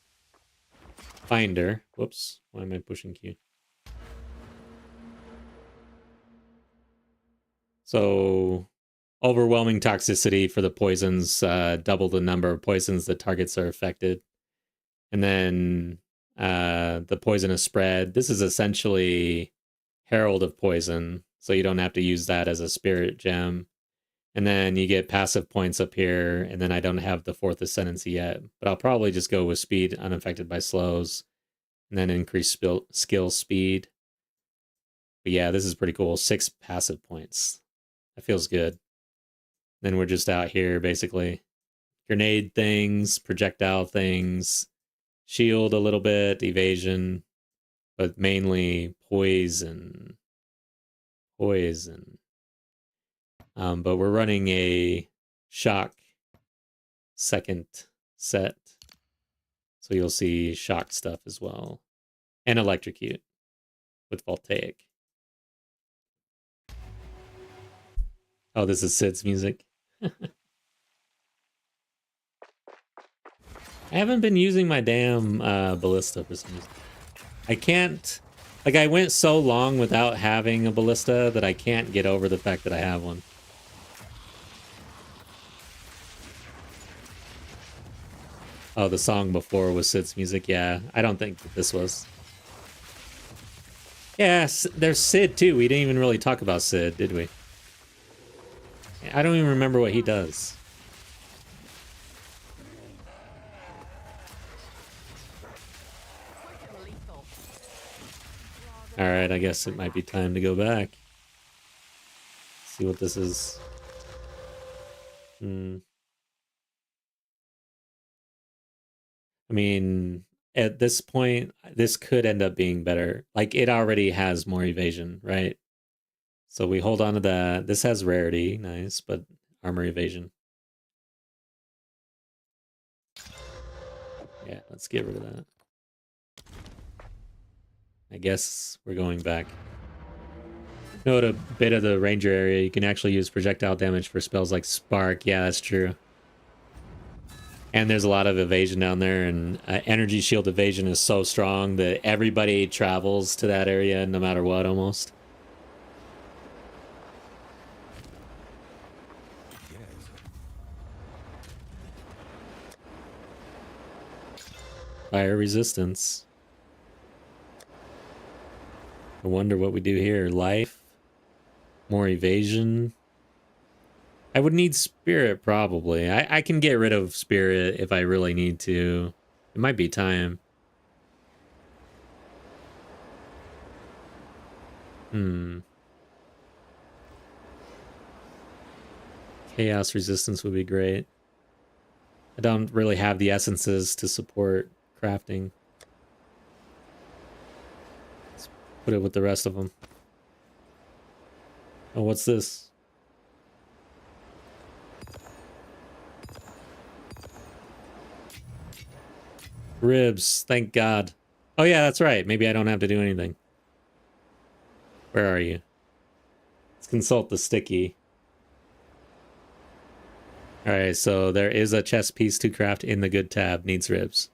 Whoops. Why am I pushing Q? So, overwhelming toxicity for the poisons. Double the number of poisons that targets are affected. And then the poisonous spread. This is essentially Herald of Poison. So you don't have to use that as a spirit gem. And then you get passive points up here, and then I don't have the 4th Ascendancy yet. But I'll probably just go with speed unaffected by slows, and then increase skill speed. But yeah, this is pretty cool. 6 passive points. That feels good. Then we're just out here, basically. Grenade things, projectile things, shield a little bit, evasion, but mainly poison. poison. But we're running a shock second set. So you'll see shock stuff as well. And electrocute with voltaic. Oh, this is Sid's music. I haven't been using my damn ballista for some reason. I can't... Like, I went so long without having a ballista that I can't get over the fact that I have one. Oh, the song before was Sid's music. Yeah, I don't think that this was. Yes, there's Sid too. We didn't even really talk about Sid, did we? I don't even remember what he does. Alright, I guess it might be time to go back. See what this is. I mean, at this point, this could end up being better. Like, it already has more evasion, right? So we hold on to that. This has rarity, nice, but armor evasion. Yeah, let's get rid of that. I guess we're going back. Note a bit of the ranger area. You can actually use projectile damage for spells like Spark. Yeah, that's true. And there's a lot of evasion down there, and energy shield evasion is so strong that everybody travels to that area no matter what, almost. Fire resistance. I wonder what we do here. Life. More evasion. I would need spirit, probably. I can get rid of spirit if I really need to. It might be time. Chaos resistance would be great. I don't really have the essences to support crafting. Let's put it with the rest of them. Oh, what's this? Ribs, thank God. Oh yeah, that's right. Maybe I don't have to do anything. Where are you? Let's consult the sticky. Alright, so there is a chest piece to craft in the good tab. Needs ribs.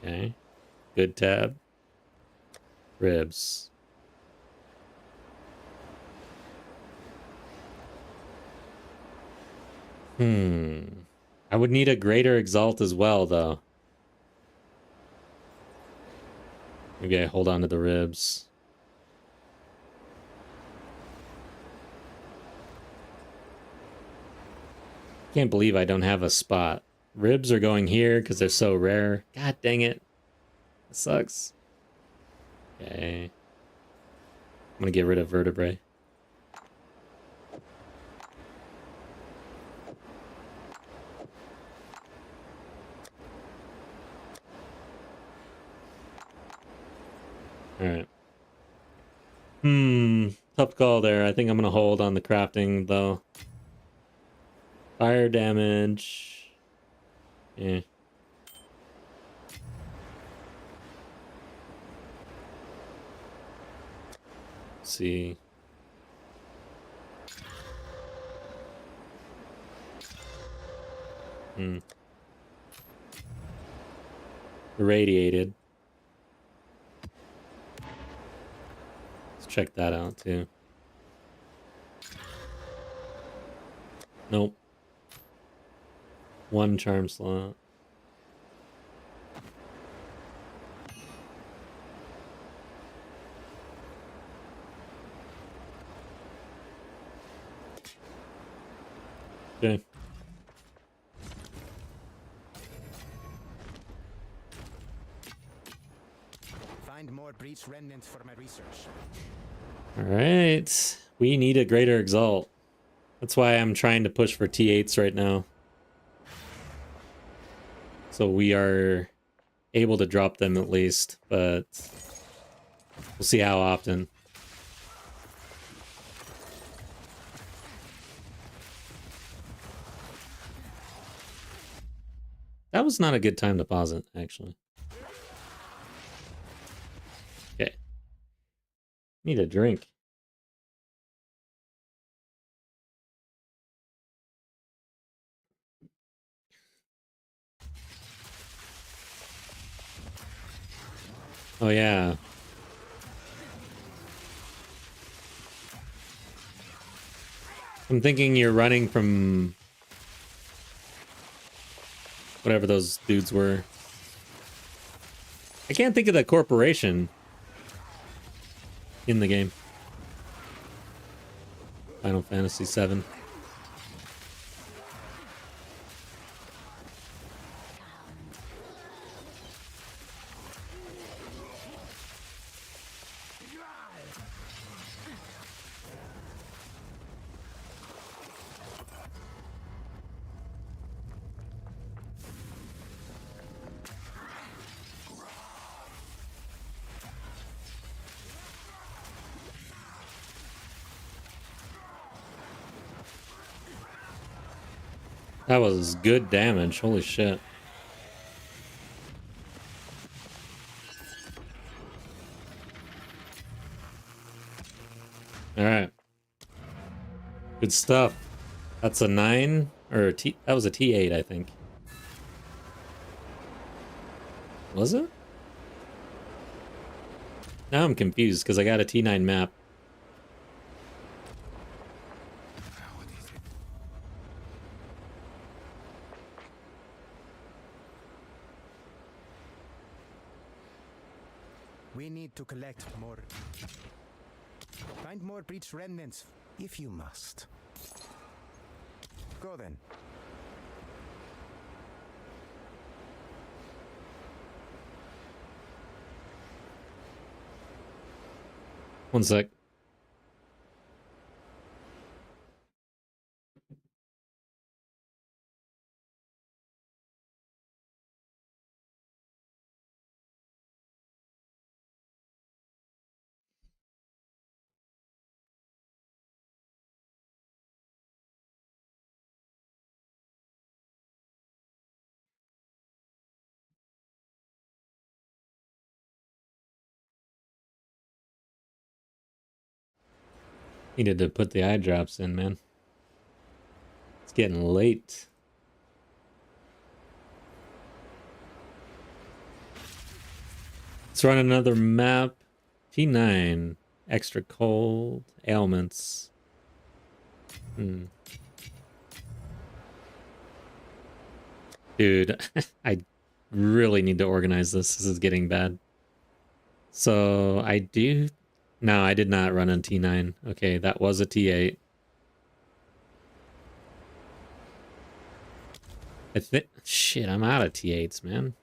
Okay. Good tab. Ribs. I would need a greater exalt as well, though. Maybe I hold on to the ribs. Can't believe I don't have a spot. Ribs are going here because they're so rare. God dang it. That sucks. Okay. I'm gonna get rid of vertebrae. Alright. Tough call there. I think I'm gonna hold on the crafting, though. Fire damage. Yeah. Let's see. Irradiated. Let's check that out, too. Nope. One charm slot. Okay. Find more breach remnants for my research. All right. We need a greater exalt. That's why I'm trying to push for T8s right now. So we are able to drop them at least, but we'll see how often. That was not a good time to pause it, actually. Okay. Need a drink. Oh, yeah. I'm thinking you're running from whatever those dudes were. I can't think of the corporation in the game. Final Fantasy VII. That was good damage. Holy shit. Alright. Good stuff. That's a 9 or a T, that was a T8, I think. Was it? Now I'm confused because I got a T9 map. What is it? We need to collect more. Find more breach remnants, if you must. Go then. One sec. Needed to put the eye drops in, man. It's getting late. Let's run another map. T9. Extra cold. Ailments. Dude, I really need to organize this. This is getting bad. So I do... No, I did not run a T9. Okay, that was a T8. I think... Shit, I'm out of T8s, man.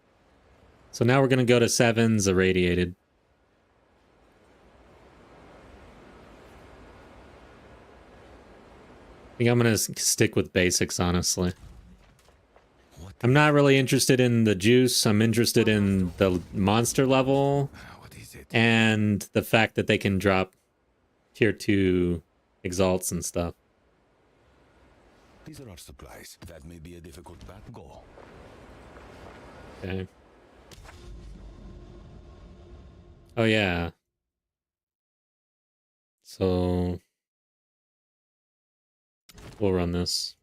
So now we're going to go to 7s irradiated. I think I'm going to stick with basics, honestly. I'm not really interested in the juice. I'm interested in the monster level What is it? and the fact that they can drop tier 2 exalts and stuff. These are our supplies. That may be a difficult path. Go. Okay. Oh, yeah. So we'll run this.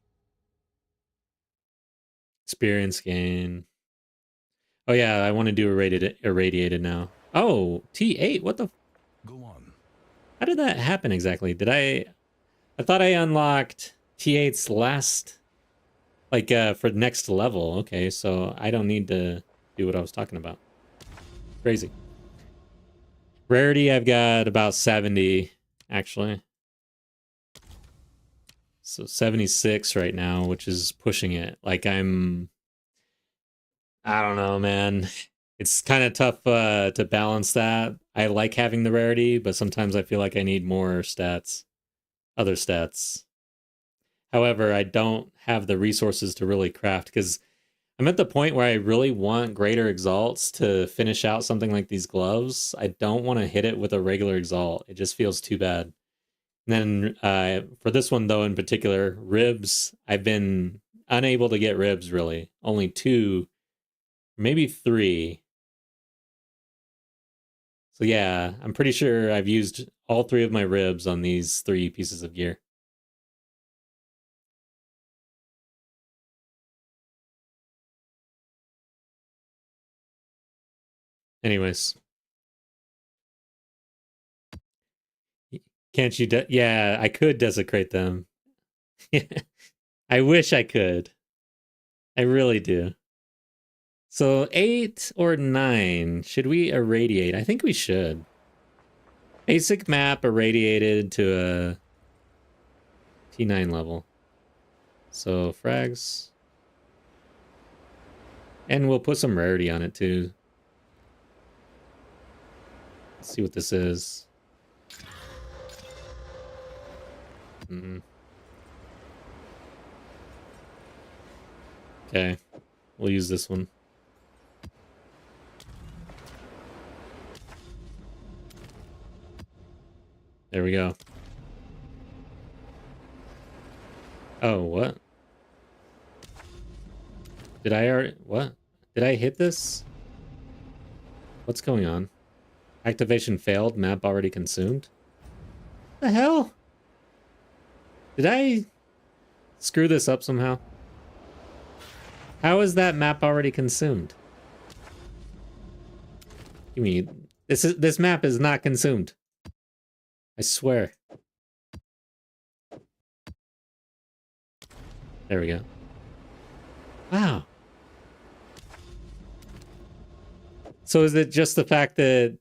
Experience gain. Oh, yeah, I want to do irradiated now. Oh, T8. What the... Go on. How did that happen exactly? Did I thought I unlocked T8's last, like, for next level. Okay, so I don't need to do what I was talking about. Crazy. Rarity, I've got about 70, actually. So 76 right now, which is pushing it. Like, I don't know, man. It's kind of tough to balance that. I like having the rarity, but sometimes I feel like I need more stats. Other stats. However, I don't have the resources to really craft because I'm at the point where I really want greater exalts to finish out something like these gloves. I don't want to hit it with a regular exalt. It just feels too bad. And then for this one, though, in particular, ribs, I've been unable to get ribs, really. Only 2 Maybe 3. So yeah, I'm pretty sure I've used all 3 of my ribs on these 3 pieces of gear. Anyways. Can't you? Yeah, I could desecrate them. I wish I could. I really do. So 8 or 9, should we irradiate? I think we should. Basic map irradiated to a T9 level. So frags. And we'll put some rarity on it too. Let's see what this is. Okay, we'll use this one. There we go. Oh, what? Did I already... What? Did I hit this? What's going on? Activation failed. Map already consumed. The hell? Did I screw this up somehow? How is that map already consumed? You mean this map is not consumed? I swear. There we go. Wow. So is it just the fact that...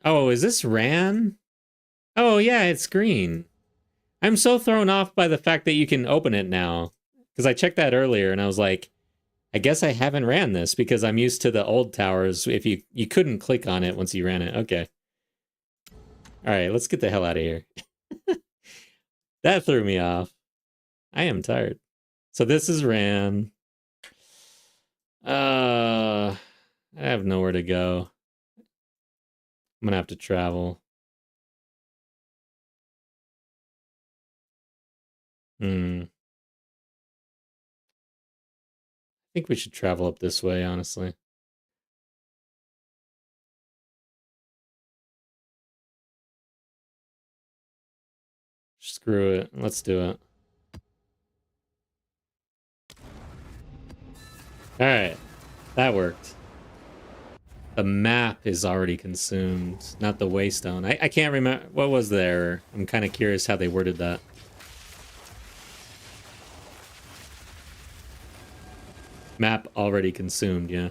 Oh, is this ran? Oh, yeah, it's green. I'm so thrown off by the fact that you can open it now. Because I checked that earlier and I was like, I guess I haven't ran this because I'm used to the old towers. If you couldn't click on it once you ran it. Okay. All right, let's get the hell out of here. That threw me off. I am tired. So this is ran. I have nowhere to go. I'm gonna have to travel. I think we should travel up this way, honestly. Screw it. Let's do it. Alright. That worked. The map is already consumed, not the waystone. I can't remember. What was the error? I'm kind of curious how they worded that. Map already consumed, yeah.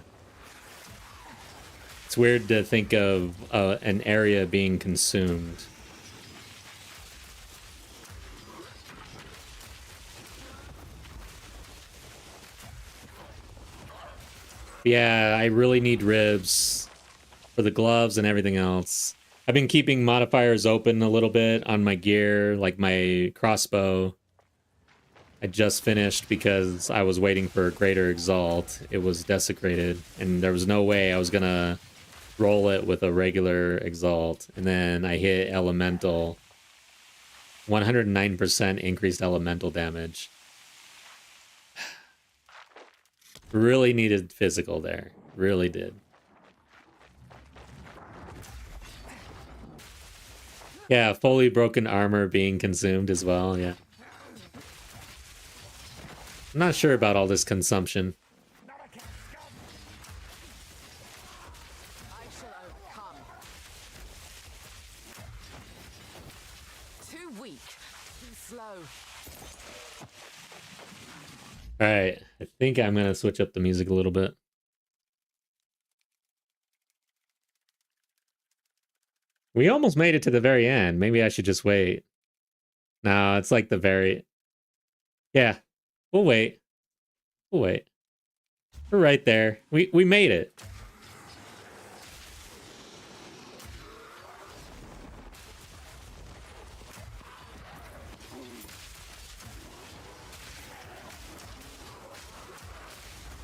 It's weird to think of an area being consumed. Yeah, I really need ribs for the gloves and everything else. I've been keeping modifiers open a little bit on my gear, like my crossbow. I just finished because I was waiting for a greater exalt. It was desecrated, and there was no way I was gonna roll it with a regular exalt. And then I hit elemental. 109% increased elemental damage. Really needed physical there. Really did. Yeah, fully broken armor being consumed as well, yeah. I'm not sure about all this consumption. I shall overcome. Too weak, too slow. Alright, I think I'm gonna switch up the music a little bit. We almost made it to the very end. Maybe I should just wait. No, it's like the very... Yeah, we'll wait. We'll wait. We're right there. We made it.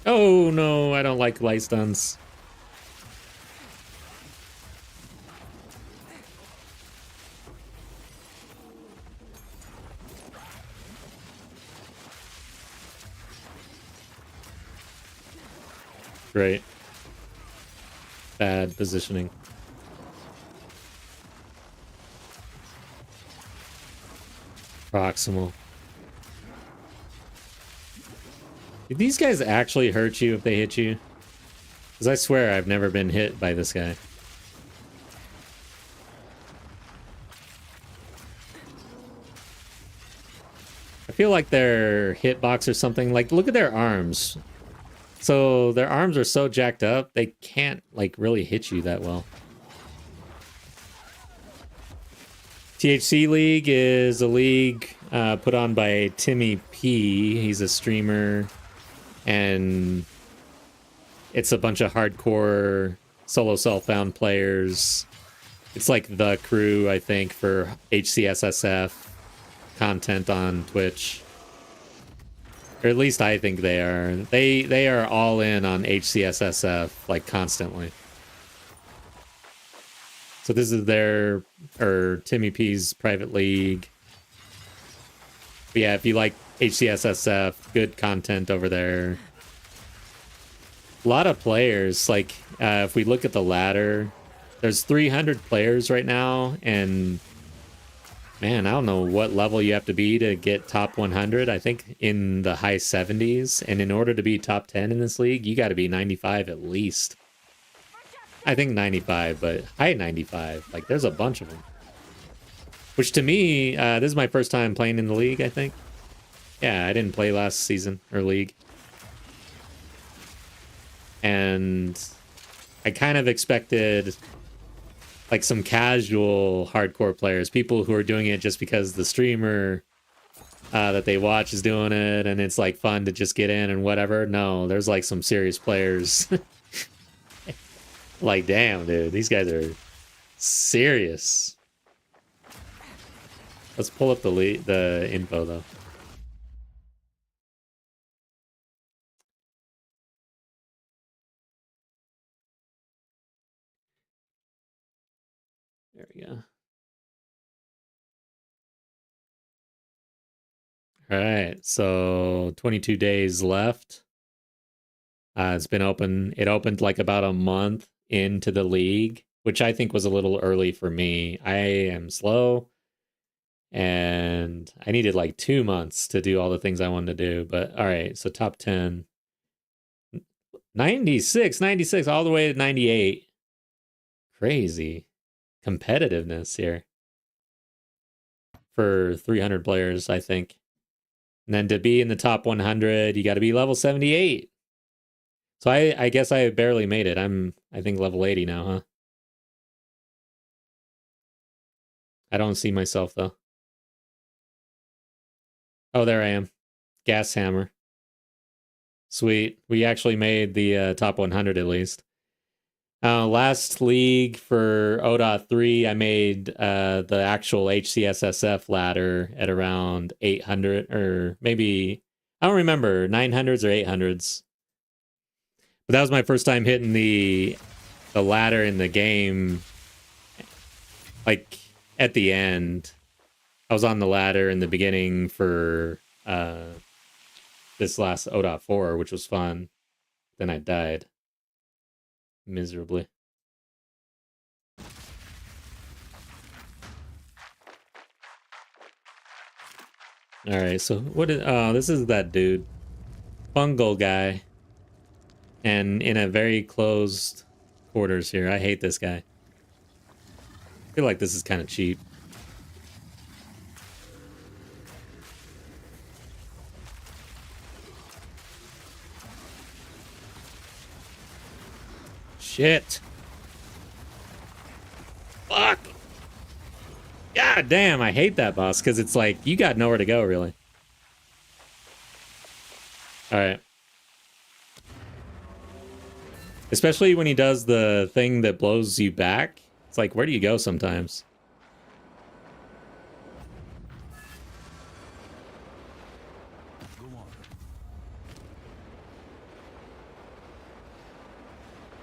Oh no, I don't like light stuns. Great. bad positioning. Proximal. Do these guys actually hurt you if they hit you? Because I swear I've never been hit by this guy. I feel like their hitbox or something. Like, look at their arms. So their arms are so jacked up, they can't, like, really hit you that well. THC League is a league put on by Timmy P. He's a streamer. And it's a bunch of hardcore solo self-found players. It's like the crew, I think, for HCSSF content on Twitch. Or at least I think they are. They are all in on HCSSF, like, constantly. So this is their, or Timmy P's private league. But yeah, if you like HCSSF, good content over there. A lot of players, like, if we look at the ladder, there's 300 players right now, and man, I don't know what level you have to be to get top 100. I think in the high 70s, and in order to be top 10 in this league, you got to be 95 at least. I think 95, but high 95. Like, there's a bunch of them. Which to me, this is my first time playing in the league, I think. Yeah, I didn't play last season, or league. And I kind of expected, like, some casual hardcore players, people who are doing it just because the streamer that they watch is doing it, and it's, like, fun to just get in and whatever. No, there's, like, some serious players. Like, damn, dude, these guys are serious. Let's pull up the info, though. There we go. All right, so 22 days left. It's been open. It opened like about a month into the league, which I think was a little early for me. I am slow, and I needed like 2 months to do all the things I wanted to do. But all right, so top 10. 96, all the way to 98. Crazy competitiveness here for 300 players, I think. And then to be in the top 100, you got to be level 78. So I guess I barely made it. I think level 80 now, huh? I don't see myself though. Oh, there I am. Gas hammer. Sweet. We actually made the top 100 at least. Last league for O.3, I made the actual HCSSF ladder at around 800, or maybe, I don't remember, 900s or 800s. But that was my first time hitting the ladder in the game. Like, at the end. I was on the ladder in the beginning for this last O.4, which was fun. Then I died. Miserably. Alright, so what is... Oh, this is that dude. Fungal guy. And in a very closed quarters here. I hate this guy. I feel like this is kind of cheap. Shit. Fuck. God damn, I hate that boss because it's like you got nowhere to go, really. Alright. Especially when he does the thing that blows you back. It's like, where do you go sometimes?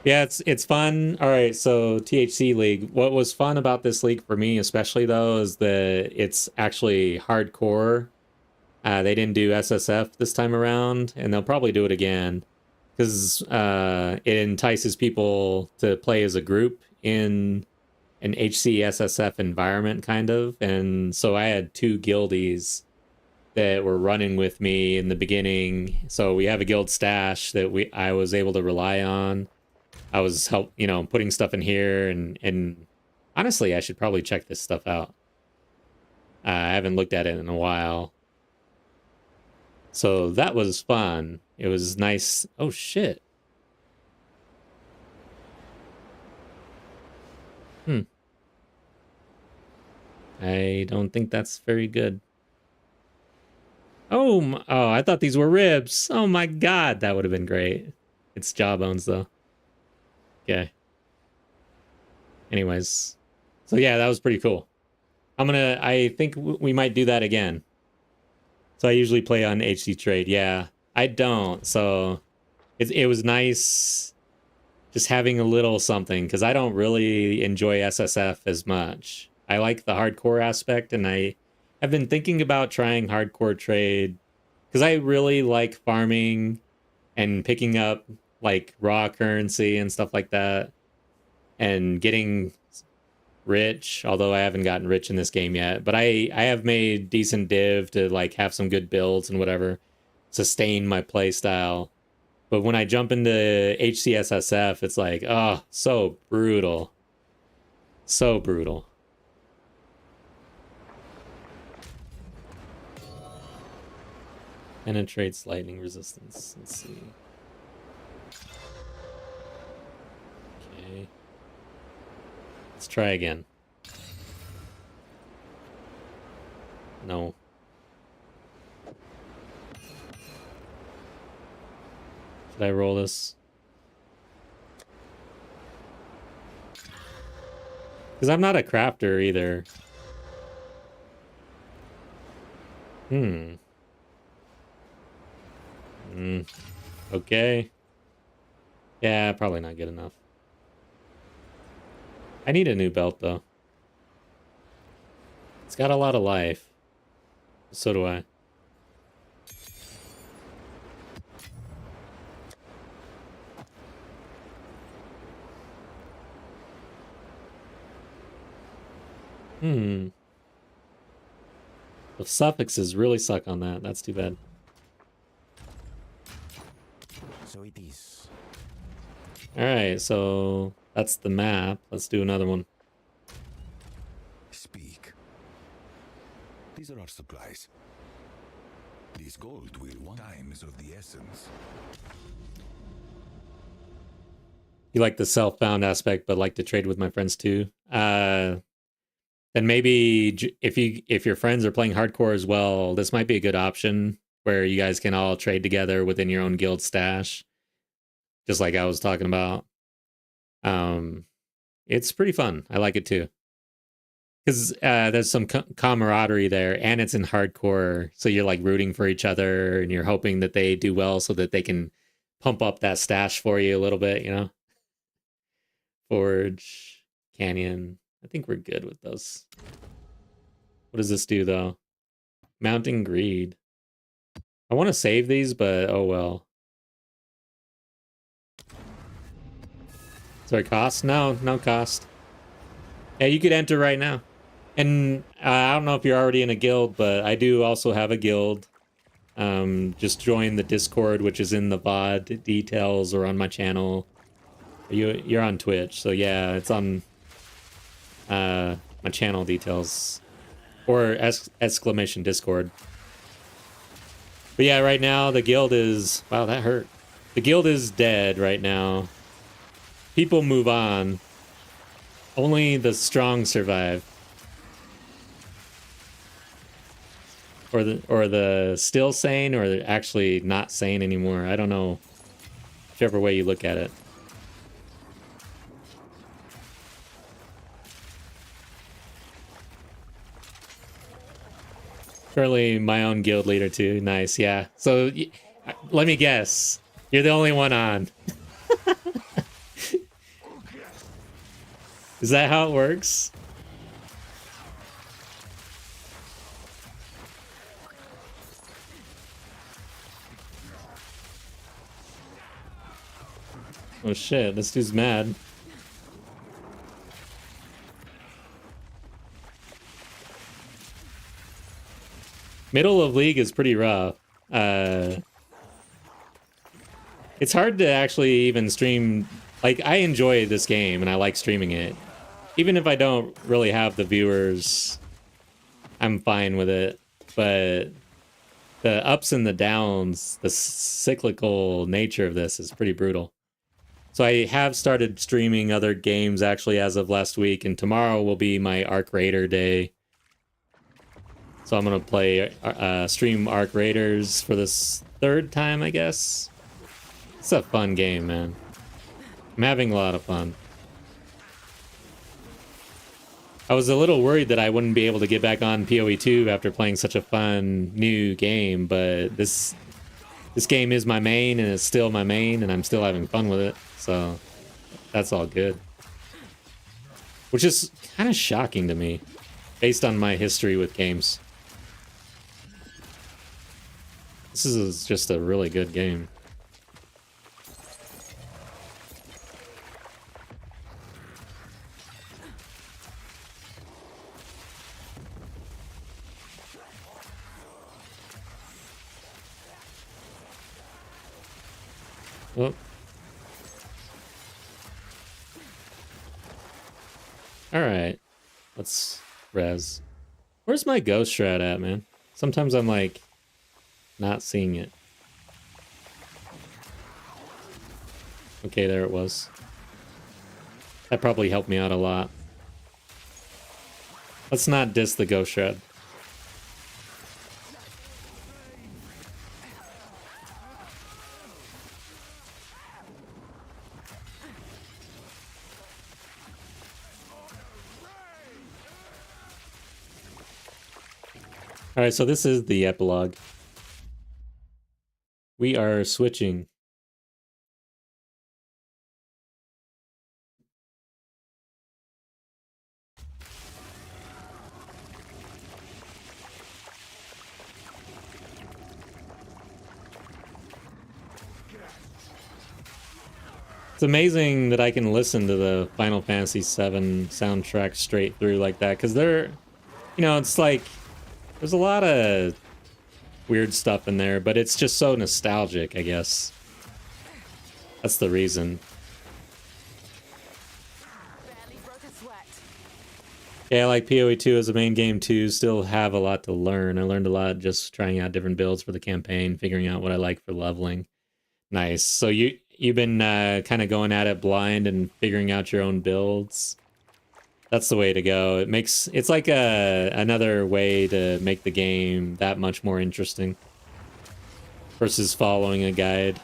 Yeah, it's fun. All right, so THC League. What was fun about this league for me, especially though, is that it's actually hardcore. They didn't do SSF this time around, and they'll probably do it again. because it entices people to play as a group in an HCSSF environment, kind of. And so I had two guildies that were running with me in the beginning. So we have a guild stash that I was able to rely on. I was putting stuff in here, and honestly, I should probably check this stuff out. I haven't looked at it in a while. So that was fun. It was nice. Oh shit. I don't think that's very good. Oh, I thought these were ribs. Oh my god, that would have been great. It's jawbones though. Okay. Anyways, so yeah, that was pretty cool. I think we might do that again. So I usually play on HC Trade. Yeah, I don't. So it was nice just having a little something, because I don't really enjoy SSF as much. I like the hardcore aspect, and I have been thinking about trying hardcore trade, because I really like farming and picking up like raw currency and stuff like that, and getting rich, although I haven't gotten rich in this game yet. But I have made decent div to like have some good builds and whatever, sustain my play style. But when I jump into HCSSF, it's like, oh, so brutal. So brutal. Penetrates lightning resistance. Let's see. Okay. Let's try again. No. Should I roll this? Because I'm not a crafter either. Okay. Yeah, probably not good enough. I need a new belt, though. It's got a lot of life. So do I. The suffixes really suck on that. That's too bad. So it is. Alright, so that's the map. Let's do another one. Speak. These are our supplies. This gold will want time is of the essence. You like the self-found aspect, but like to trade with my friends too. Then maybe if your friends are playing hardcore as well, this might be a good option where you guys can all trade together within your own guild stash, just like I was talking about. It's pretty fun. I like it too, because there's some camaraderie there, and it's in hardcore, so you're like rooting for each other, and you're hoping that they do well so that they can pump up that stash for you a little bit, you know. Forge, Canyon. I think we're good with those. What does this do, though? Mounting Greed. I want to save these, but oh well. Sorry, cost? No, no cost. Yeah, you could enter right now. And I don't know if you're already in a guild, but I do also have a guild. Just join the Discord, which is in the VOD details or on my channel. You're on Twitch, so yeah, it's on my channel details, or exclamation Discord. But yeah, right now the guild is, wow, that hurt. The guild is dead right now. People move on. Only the strong survive. Or the still sane, or actually not sane anymore. I don't know. Whichever way you look at it. Currently my own guild leader too. Nice, yeah. So let me guess. You're the only one on. Is that how it works? Oh shit, this dude's mad. Middle of league is pretty rough. It's hard to actually even stream. Like, I enjoy this game and I like streaming it. Even if I don't really have the viewers, I'm fine with it. But the ups and the downs, the cyclical nature of this is pretty brutal. So I have started streaming other games actually as of last week, and tomorrow will be my Arc Raider day. So I'm gonna play, stream Arc Raiders for this third time, I guess. It's a fun game, man. I'm having a lot of fun. I was a little worried that I wouldn't be able to get back on POE 2 after playing such a fun new game, but this game is my main, and it's still my main, and I'm still having fun with it, so that's all good. Which is kind of shocking to me, based on my history with games. This is just a really good game. Oh. Alright. Let's res. Where's my ghost shroud at, man? Sometimes I'm like not seeing it. Okay, there it was. That probably helped me out a lot. Let's not diss the ghost shroud. Alright, so this is the epilogue. We are switching. It's amazing that I can listen to the Final Fantasy VII soundtrack straight through like that, because they're, you know, it's like, there's a lot of weird stuff in there, but it's just so nostalgic, I guess. That's the reason. Barely broke a sweat. Yeah, like PoE 2 as a main game too, still have a lot to learn. I learned a lot just trying out different builds for the campaign, figuring out what I like for leveling. Nice. So you've been kind of going at it blind and figuring out your own builds. That's the way to go. It's like another way to make the game that much more interesting versus following a guide.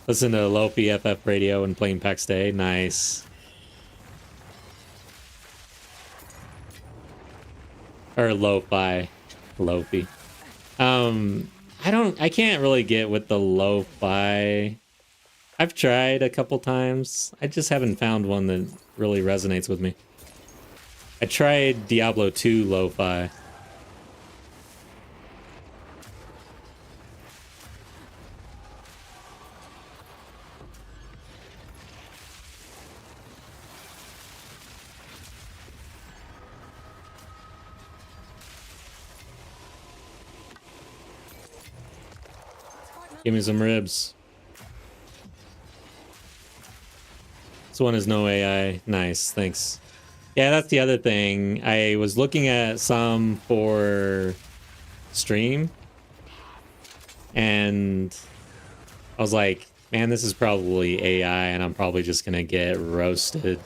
Listen to Lofi FF radio and playing PAX Day. Nice. Or lo-fi. Lofi. I can't really get with the lo-fi. I've tried a couple times. I just haven't found one that really resonates with me. I tried Diablo 2 lo-fi. Give me some ribs. This one is no AI. Nice, thanks. Yeah, that's the other thing. I was looking at some for stream, and I was like, man, this is probably AI, and I'm probably just gonna get roasted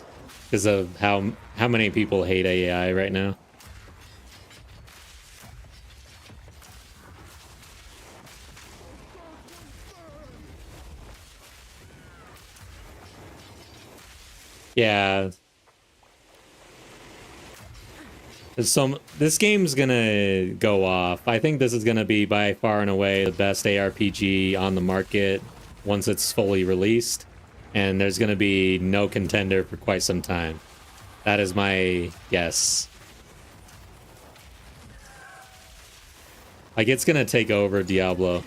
because of how many people hate AI right now. Yeah. This game's gonna go off. I think this is gonna be by far and away the best ARPG on the market once it's fully released. And there's gonna be no contender for quite some time. That is my guess. Like, it's gonna take over Diablo.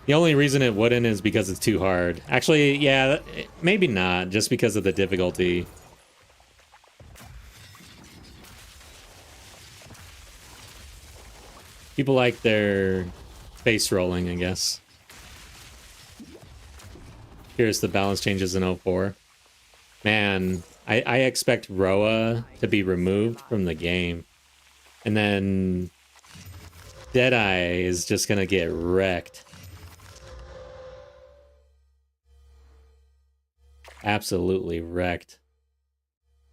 The only reason it wouldn't is because it's too hard. Actually, yeah, maybe not, just because of the difficulty. People like their face rolling, I guess. Here's the balance changes in 04. Man, I expect Roa to be removed from the game. And then Deadeye is just gonna get wrecked. Absolutely wrecked.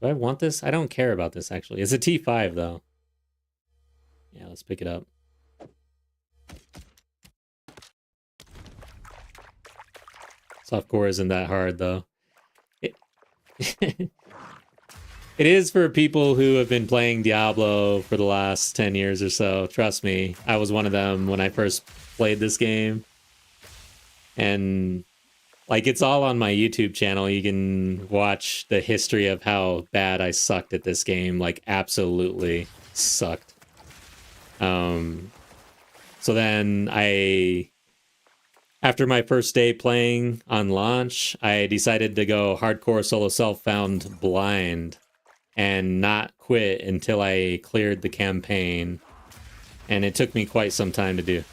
Do I want this? I don't care about this, actually. It's a T5, though. Yeah, let's pick it up. Softcore isn't that hard, though. It, it is for people who have been playing Diablo for the last 10 years or so. Trust me, I was one of them when I first played this game. And, like, it's all on my YouTube channel. You can watch the history of how bad I sucked at this game. Like, absolutely sucked. So then after my first day playing on launch, I decided to go hardcore solo self-found blind and not quit until I cleared the campaign. And it took me quite some time to do.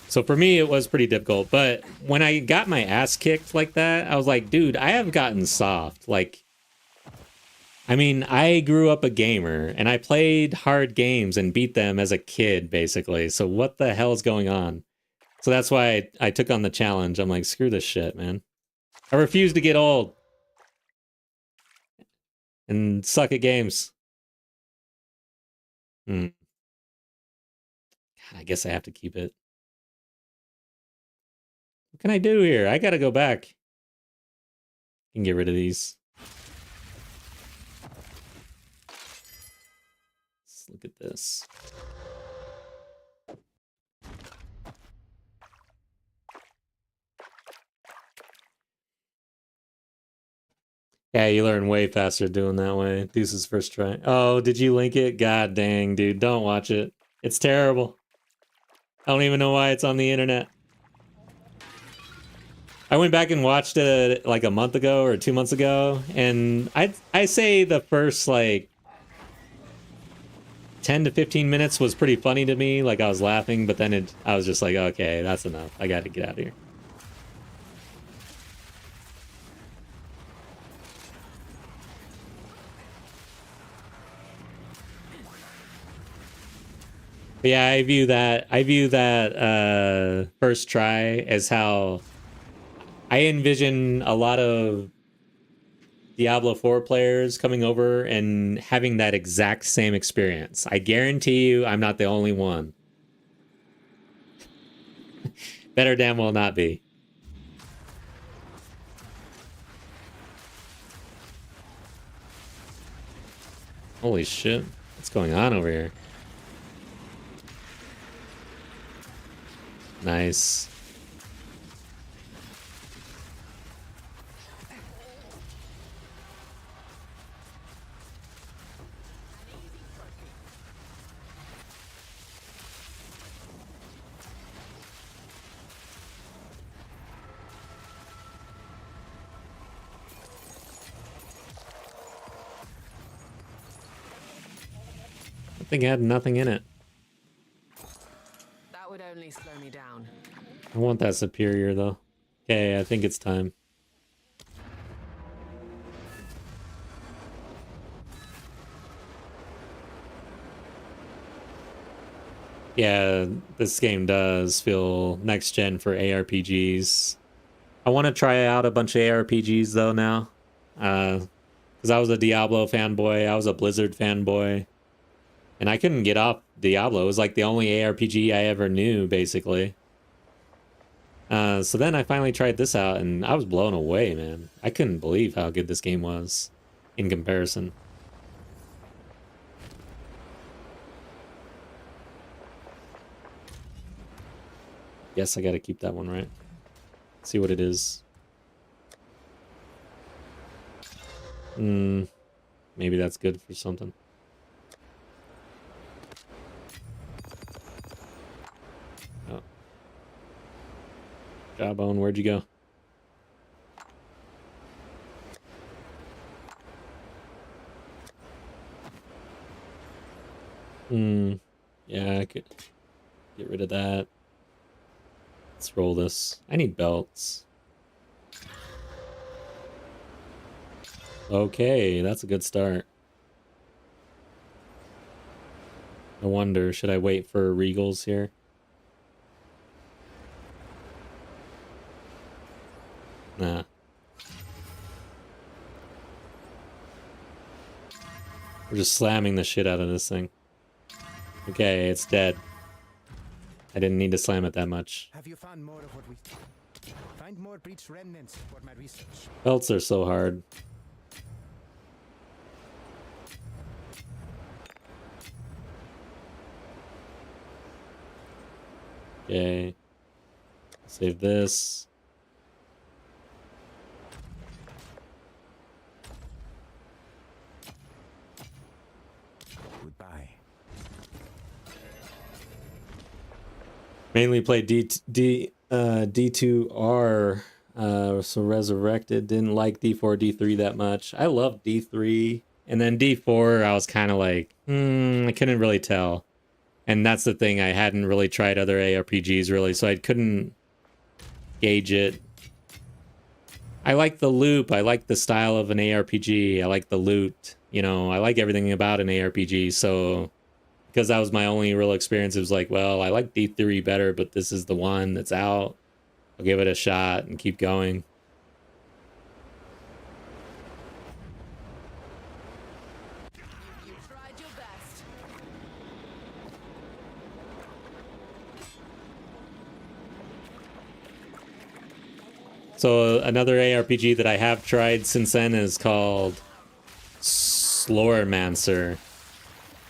So for me, it was pretty difficult. But when I got my ass kicked like that, I was like, dude, I have gotten soft. Like, I mean, I grew up a gamer, and I played hard games and beat them as a kid, basically. So what the hell is going on? So that's why I took on the challenge. I'm like, screw this shit, man. I refuse to get old and suck at games. God, I guess I have to keep it. What can I do here? I gotta go back. I can get rid of these. Let's look at this. Yeah, you learn way faster doing that way. Deuce's first try. Oh, did you link it? God dang, dude. Don't watch it. It's terrible. I don't even know why it's on the internet. I went back and watched it like a month ago or 2 months ago, and I say the first like 10 to 15 minutes was pretty funny to me. Like, I was laughing, but then I was just like, okay, that's enough. I got to get out of here. But yeah, I view that first try as how I envision a lot of Diablo 4 players coming over and having that exact same experience. I guarantee you I'm not the only one. Better damn well not be. Holy shit. What's going on over here? Nice. That thing had nothing in it. That would only slow me down. I want that superior, though. Okay, I think it's time. Yeah, this game does feel next gen for ARPGs. I want to try out a bunch of ARPGs, though, now. Because I was a Diablo fanboy, I was a Blizzard fanboy. And I couldn't get off Diablo. It was like the only ARPG I ever knew, basically. So then I finally tried this out, and I was blown away, man. I couldn't believe how good this game was in comparison. Yes, I gotta keep that one, right? See what it is. Maybe that's good for something. Oh. Jawbone, where'd you go? Yeah, I could get rid of that. Let's roll this. I need belts. Okay, that's a good start. No wonder. Should I wait for regals here? Nah. We're just slamming the shit out of this thing. Okay, it's dead. I didn't need to slam it that much. Have you found more of what we find more breach remnants for my research? Belts are so hard. Okay. Save this. Goodbye. Mainly played D2R, so Resurrected. Didn't like D4, D3 that much. I love D3. And then D4, I was kind of like, I couldn't really tell. And that's the thing, I hadn't really tried other ARPGs really, so I couldn't gauge it. I like the loop, I like the style of an ARPG, I like the loot, you know, I like everything about an ARPG, so because that was my only real experience, it was like, well, I like D3 better, but this is the one that's out. I'll give it a shot and keep going. You tried your best. So another ARPG that I have tried since then is called Slowermancer.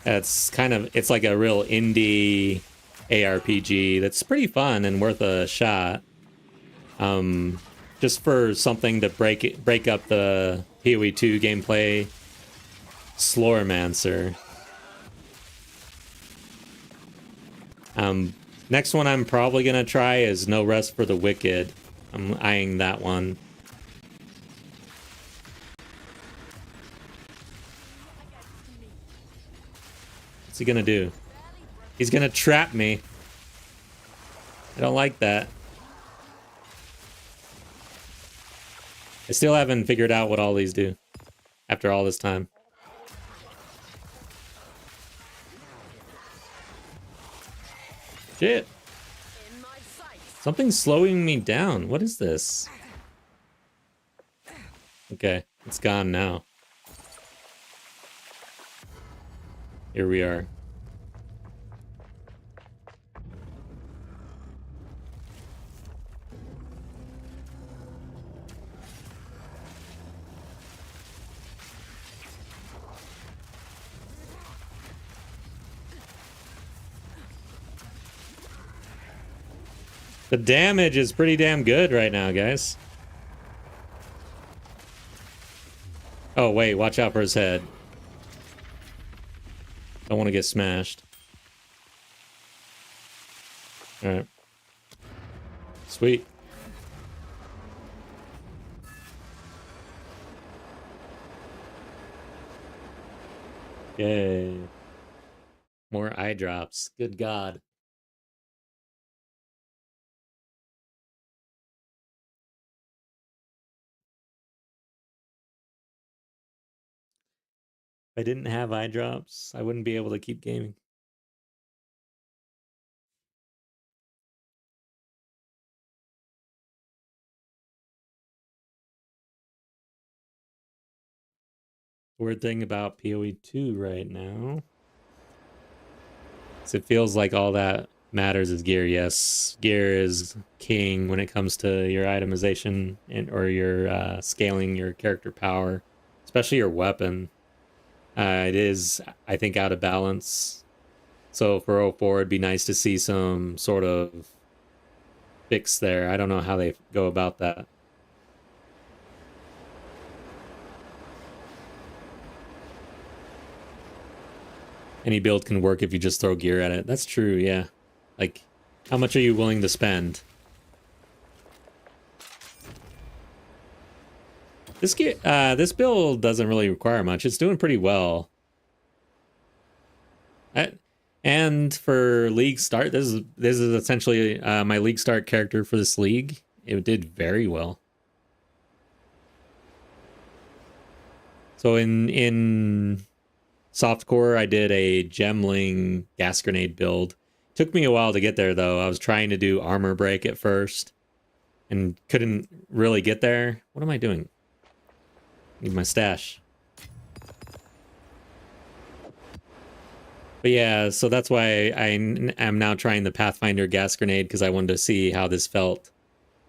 It's like a real indie ARPG that's pretty fun and worth a shot. Just for something to break up the POE 2 gameplay. Slowermancer. Next one I'm probably gonna try is No Rest for the Wicked. I'm eyeing that one. What's he gonna do? He's gonna trap me. I don't like that. I still haven't figured out what all these do after all this time. Shit. In my sights. Something's slowing me down. What is this? Okay, it's gone now. Here we are. The damage is pretty damn good right now, guys. Oh, wait, watch out for his head. Don't want to get smashed. Alright. Sweet. Yay. More eye drops. Good God. If I didn't have eye drops, I wouldn't be able to keep gaming. Weird thing about PoE 2 right now is it feels like all that matters is gear. Yes, gear is king when it comes to your itemization or your scaling your character power, especially your weapon. It is, I think, out of balance. So for O4, it'd be nice to see some sort of fix there. I don't know how they go about that. Any build can work if you just throw gear at it. That's true, yeah. Like, how much are you willing to spend? This build doesn't really require much. It's doing pretty well. And for league start, this is essentially my league start character for this league. It did very well. So in softcore, I did a gemling gas grenade build. Took me a while to get there though. I was trying to do armor break at first and couldn't really get there. What am I doing? Need my stash. But yeah, so that's why I am now trying the Pathfinder gas grenade, because I wanted to see how this felt.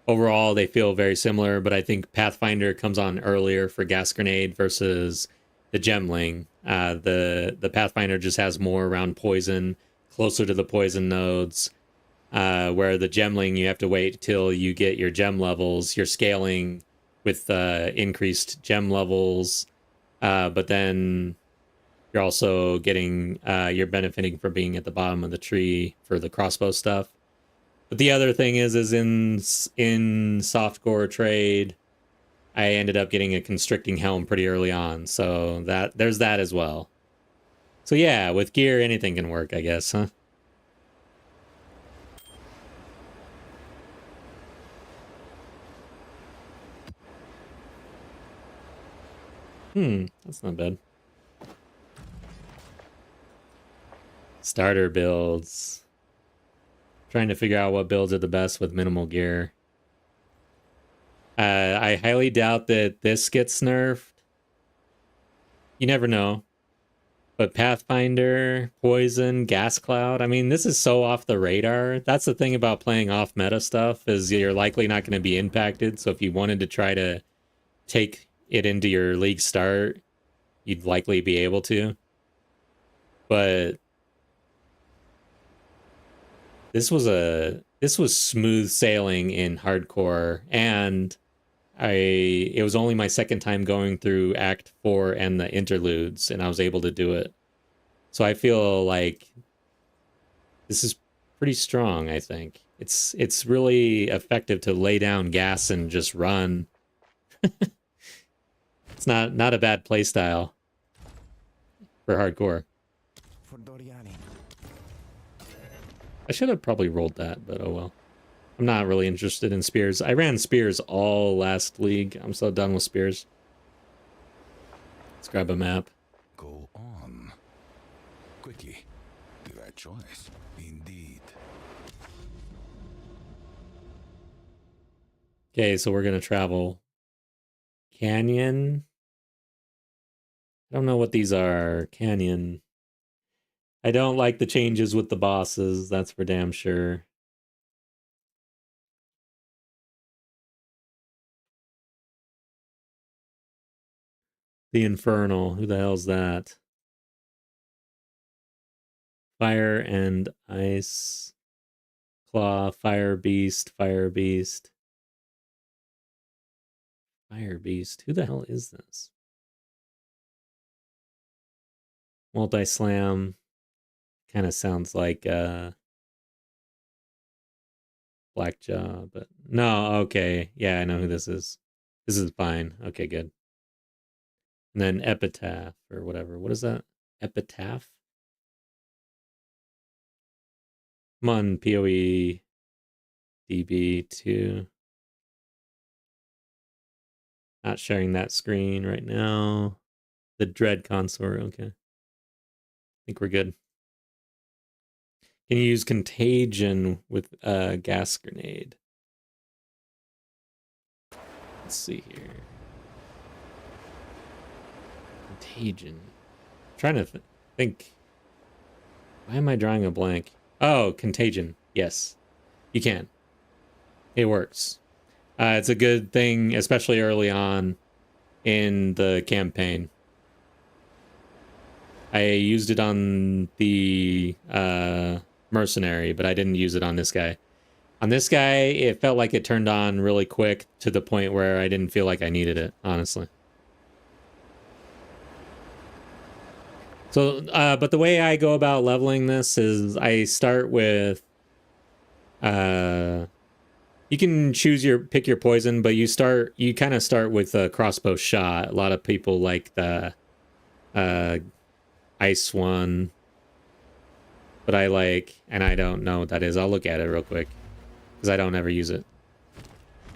Overall, they feel very similar, but I think Pathfinder comes on earlier for gas grenade versus the gemling. The Pathfinder just has more around poison, closer to the poison nodes, where the gemling, you have to wait till you get your gem levels. You're scaling with increased gem levels, but then you're also getting, you're benefiting from being at the bottom of the tree for the crossbow stuff. But the other thing is in softcore trade, I ended up getting a constricting helm pretty early on, so there's that as well. So yeah, with gear, anything can work, I guess, huh? That's not bad. Starter builds. Trying to figure out what builds are the best with minimal gear. I highly doubt that this gets nerfed. You never know. But Pathfinder, Poison, Gas Cloud, I mean, this is so off the radar. That's the thing about playing off meta stuff, is you're likely not going to be impacted. So if you wanted to try to take it into your league start, you'd likely be able to. But this was smooth sailing in hardcore, and it was only my second time going through Act 4 and the interludes, and I was able to do it. So I feel like this is pretty strong, I think. It's really effective to lay down gas and just run. It's not a bad playstyle for hardcore. For Doriani. I should have probably rolled that, but oh well. I'm not really interested in spears. I ran spears all last league. I'm so done with spears. Let's grab a map. Go on. Quickly. The right choice. Indeed. Okay, so we're going to travel. Canyon. I don't know what these are. Canyon. I don't like the changes with the bosses. That's for damn sure. The Infernal. Who the hell's that? Fire and Ice. Claw. Fire Beast. Fire Beast. Fire Beast. Who the hell is this? Multi-Slam. Kind of sounds like Blackjaw, but no, okay. Yeah, I know who this is. This is fine. Okay, good. And then Epitaph or whatever. What is that? Epitaph? Come on, POE DB2. Not sharing that screen right now. The Dread Consort, okay. I think we're good. Can you use Contagion with a gas grenade? Let's see here. Contagion. I'm trying to think. Why am I drawing a blank? Oh, Contagion. Yes, you can. It works. It's a good thing, especially early on in the campaign. I used it on the mercenary, but I didn't use it on this guy. On this guy, it felt like it turned on really quick to the point where I didn't feel like I needed it, honestly. So, but the way I go about leveling this is I start with, you can pick your poison, but you kind of start with a crossbow shot. A lot of people like the ice one, but I like, and I don't know what that is. I'll look at it real quick because I don't ever use it.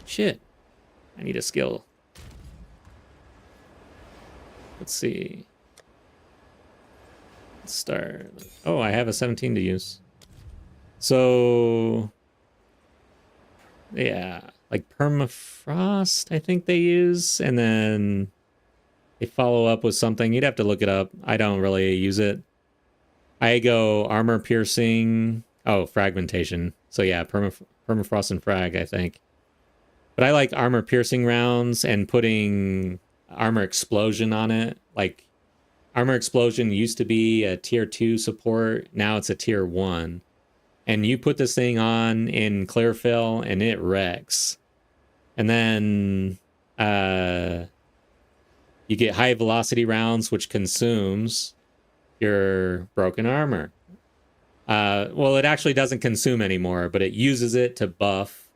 Shit, I need a skill. Let's see. Let's start. Oh, I have a 17 to use. So, yeah, like permafrost, I think they use, and then they follow up with something. You'd have to look it up. I don't really use it. I go armor piercing. Oh, fragmentation. So yeah, permafrost and frag, I think. But I like armor piercing rounds and putting armor explosion on it. Like armor explosion used to be a tier 2 support. Now it's a tier 1. And you put this thing on in Clearfill and it wrecks. And then you get high velocity rounds, which consumes your broken armor. Well, it actually doesn't consume anymore, but it uses it to buff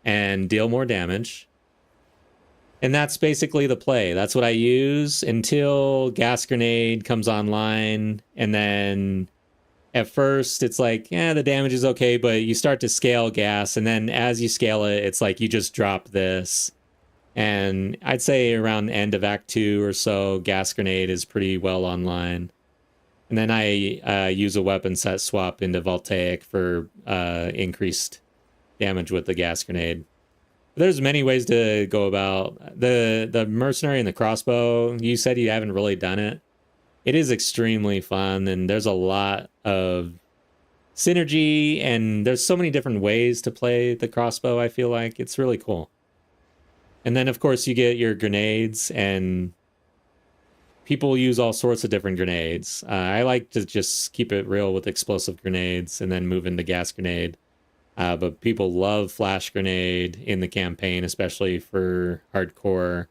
and deal more damage. And that's basically the play. That's what I use until Gas Grenade comes online. And then at first it's like, yeah, the damage is okay, but you start to scale gas. And then as you scale it, it's like you just drop this. And I'd say around end of Act 2 or so, Gas Grenade is pretty well online. And then I use a weapon set swap into Voltaic for increased damage with the Gas Grenade. There's many ways to go about the mercenary and the crossbow. You said you haven't really done it. It is extremely fun, and there's a lot of synergy, and there's so many different ways to play the crossbow. I feel like it's really cool. And then of course you get your grenades, and people use all sorts of different grenades. I like to just keep it real with explosive grenades and then move into gas grenade. But people love flash grenade in the campaign, especially for hardcore.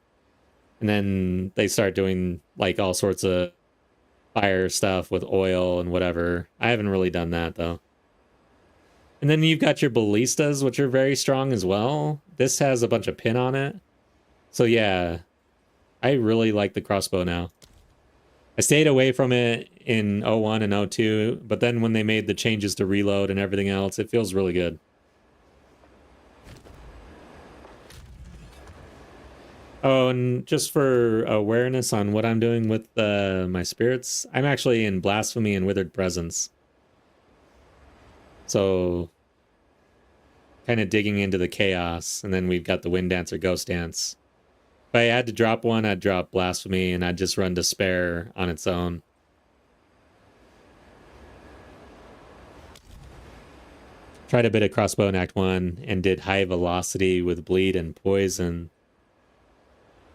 And then they start doing like all sorts of fire stuff with oil and whatever. I haven't really done that though. And then you've got your ballistas, which are very strong as well. This has a bunch of pin on it. So yeah, I really like the crossbow now. I stayed away from it in 01 and 02, but then when they made the changes to reload and everything else, it feels really good. Oh, and just for awareness on what I'm doing with my spirits, I'm actually in Blasphemy and Withered Presence. So, kind of digging into the chaos, and then we've got the Wind Dancer Ghost Dance. If I had to drop one, I'd drop Blasphemy, and I'd just run Despair on its own. Tried a bit of crossbow in Act 1, and did high velocity with bleed and poison.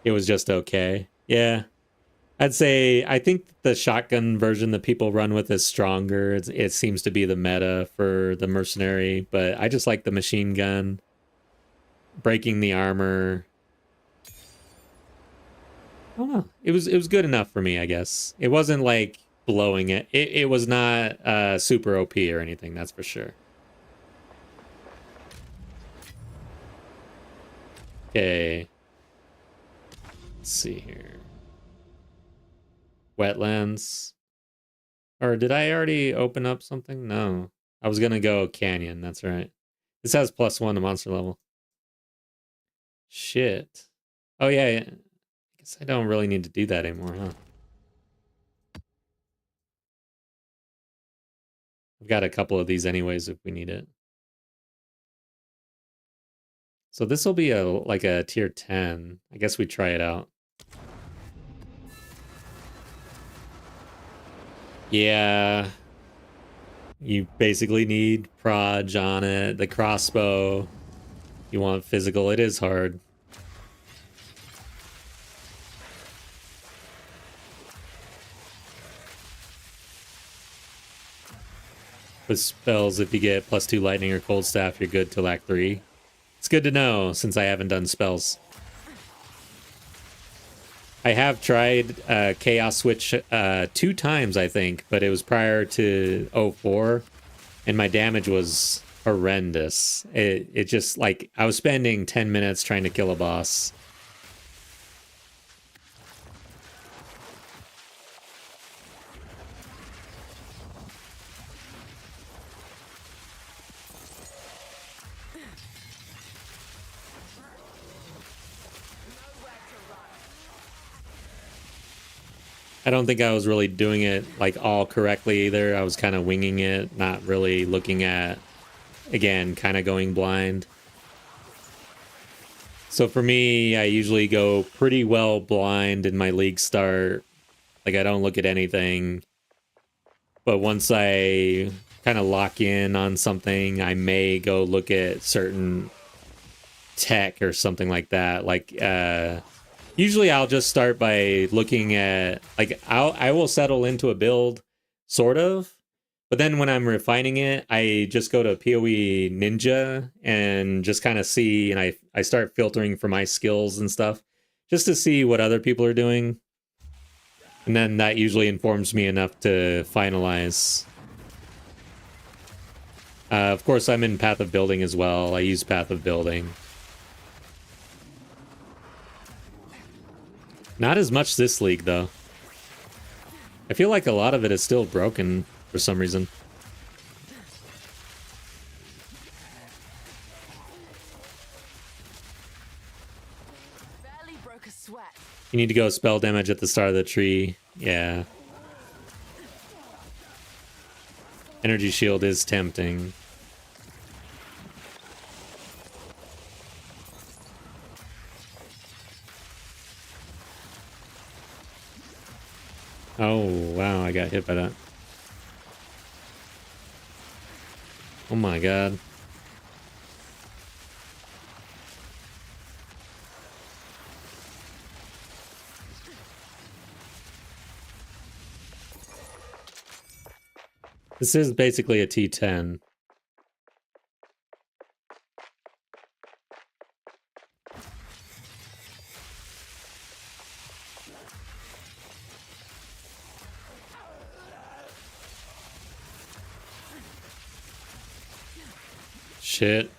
It was just okay. Yeah. I'd say, I think the shotgun version that people run with is stronger. It seems to be the meta for the mercenary, but I just like the machine gun. Breaking the armor. I don't know. It was good enough for me, I guess. It wasn't like blowing it. It was not super OP or anything, that's for sure. Okay. Let's see here. Wetlands. Or did I already open up something? No. I was gonna go Canyon, that's right. This has +1 to monster level. Shit. Oh yeah. I guess I don't really need to do that anymore, huh? I've got a couple of these anyways if we need it. So this will be like a tier 10. I guess we try it out. Yeah. You basically need proj on it. The crossbow. You want physical. It is hard. With spells, if you get +2 lightning or cold staff, you're good till Act 3. It's good to know since I haven't done spells. I have tried Chaos Switch 2 times, I think, but it was prior to 04, and my damage was horrendous. It just, like, I was spending 10 minutes trying to kill a boss. I don't think I was really doing it like all correctly either. I was kind of winging it, not really looking at, again, kind of going blind. So for me, I usually go pretty well blind in my league start. Like, I don't look at anything. But once I kind of lock in on something, I may go look at certain tech or something like that. Like, usually I'll just start by looking at, like, I will settle into a build, sort of. But then when I'm refining it, I just go to POE Ninja and just kind of see, and I start filtering for my skills and stuff, just to see what other people are doing. And then that usually informs me enough to finalize. Of course, I'm in Path of Building as well. I use Path of Building. Not as much this league, though. I feel like a lot of it is still broken for some reason. Barely broke a sweat. You need to go spell damage at the start of the tree. Yeah. Energy shield is tempting. Oh, wow, I got hit by that. Oh my god. This is basically a T10. Shit.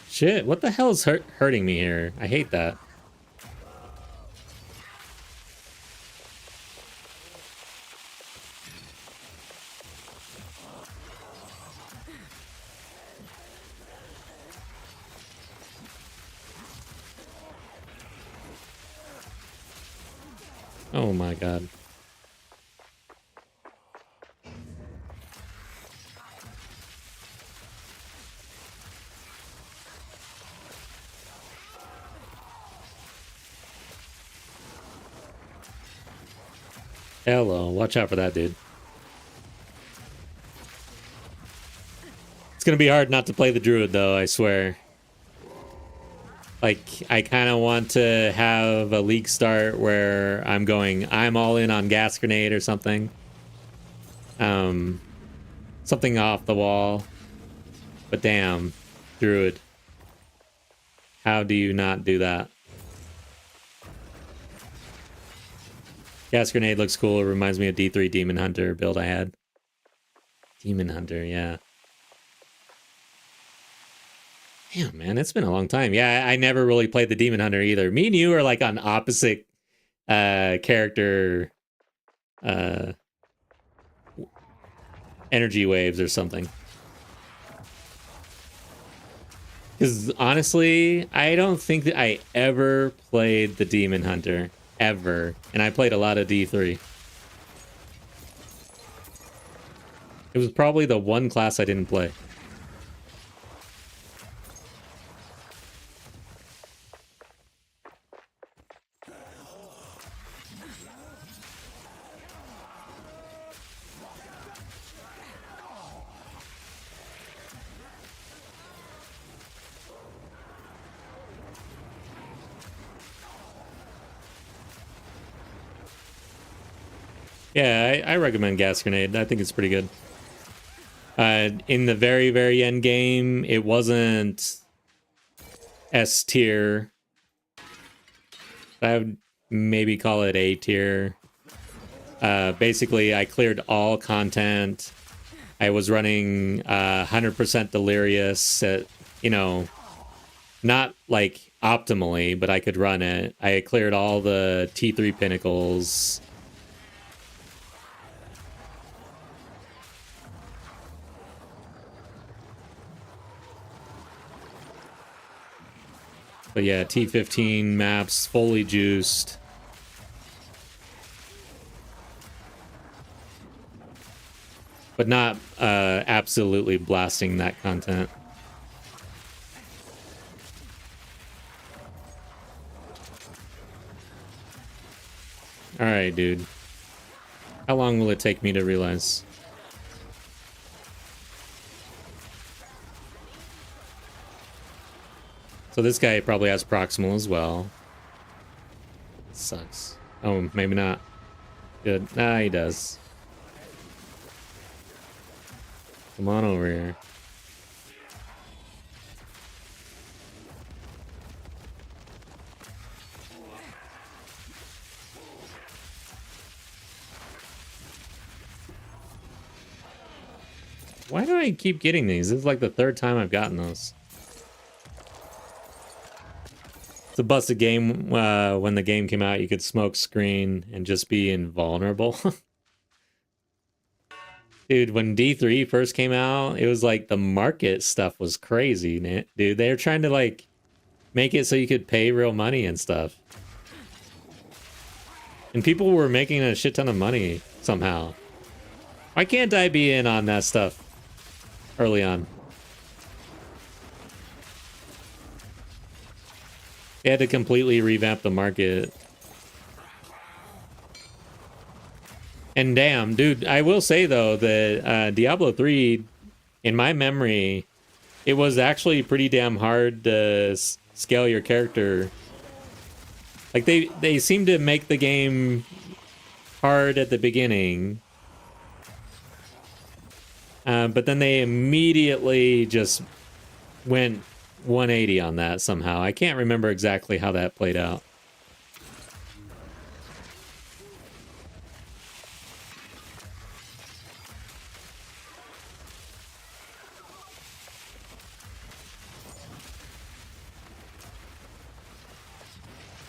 Shit, what the hell is hurting me here? I hate that. Oh my god. Hello, watch out for that dude. It's gonna be hard not to play the druid though, I swear. Like, I kind of want to have a league start where I'm all in on gas grenade or something. Something off the wall. But damn, druid. How do you not do that? Gas grenade looks cool. It reminds me of D3 Demon Hunter build I had. Demon Hunter, yeah. Damn, man, it's been a long time. Yeah, I never really played the Demon Hunter either. Me and you are like on opposite character energy waves or something. Because honestly, I don't think that I ever played the Demon Hunter. Ever. And I played a lot of D3. It was probably the one class I didn't play. Yeah, I recommend Gas Grenade. I think it's pretty good. In the very, very end game, it wasn't S tier. I would maybe call it A tier. Basically, I cleared all content. I was running 100% Delirious at, you know, not like optimally, but I could run it. I cleared all the T3 pinnacles. But yeah, T15 maps fully juiced. But not absolutely blasting that content. Alright, dude. How long will it take me to realize? So this guy probably has proximal as well. Sucks. Oh, maybe not. Good. Nah, he does. Come on over here. Why do I keep getting these? This is like the third time I've gotten those. It's a busted game. When the game came out, you could smoke screen and just be invulnerable. Dude, when D3 first came out, it was like the market stuff was crazy, dude. They were trying to like make it so you could pay real money and stuff. And people were making a shit ton of money somehow. Why can't I be in on that stuff early on? They had to completely revamp the market. And damn, dude, I will say though that Diablo 3, in my memory, it was actually pretty damn hard to scale your character. Like they seem to make the game hard at the beginning, but then they immediately just went 180 on that somehow. I can't remember exactly how that played out.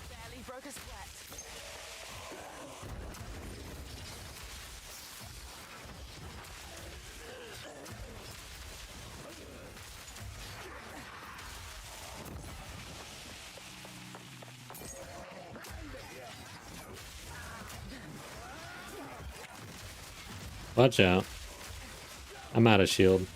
Barely broke a sweat. Watch out. I'm out of shield.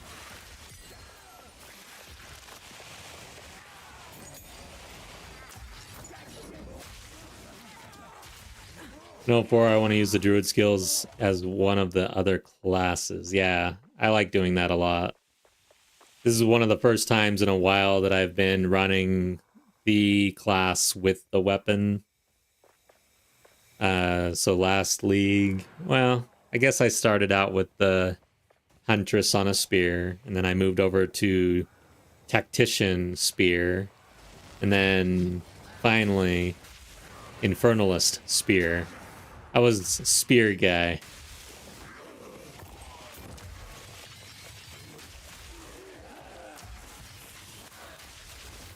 No, for I want to use the druid skills as one of the other classes. Yeah, I like doing that a lot. This is one of the first times in a while that I've been running the class with the weapon. So last league, well, I guess I started out with the Huntress on a spear, and then I moved over to Tactician spear, and then finally Infernalist spear. I was spear guy.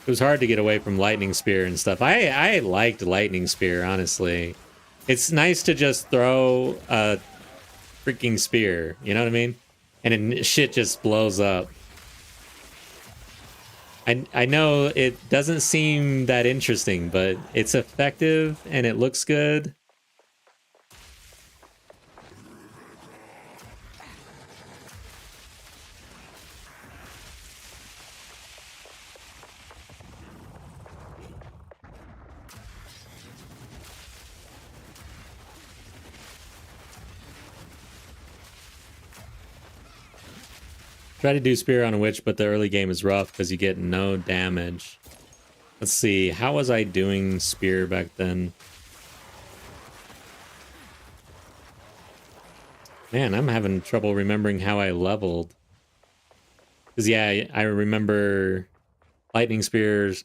It was hard to get away from lightning spear and stuff. I liked lightning spear, honestly. It's nice to just throw a freaking spear, you know what I mean? And it, shit just blows up. I know it doesn't seem that interesting, but it's effective and it looks good. Try to do spear on a witch, but the early game is rough because you get no damage. Let's see, how was I doing spear back then? Man, I'm having trouble remembering how I leveled. Because yeah, I remember lightning spears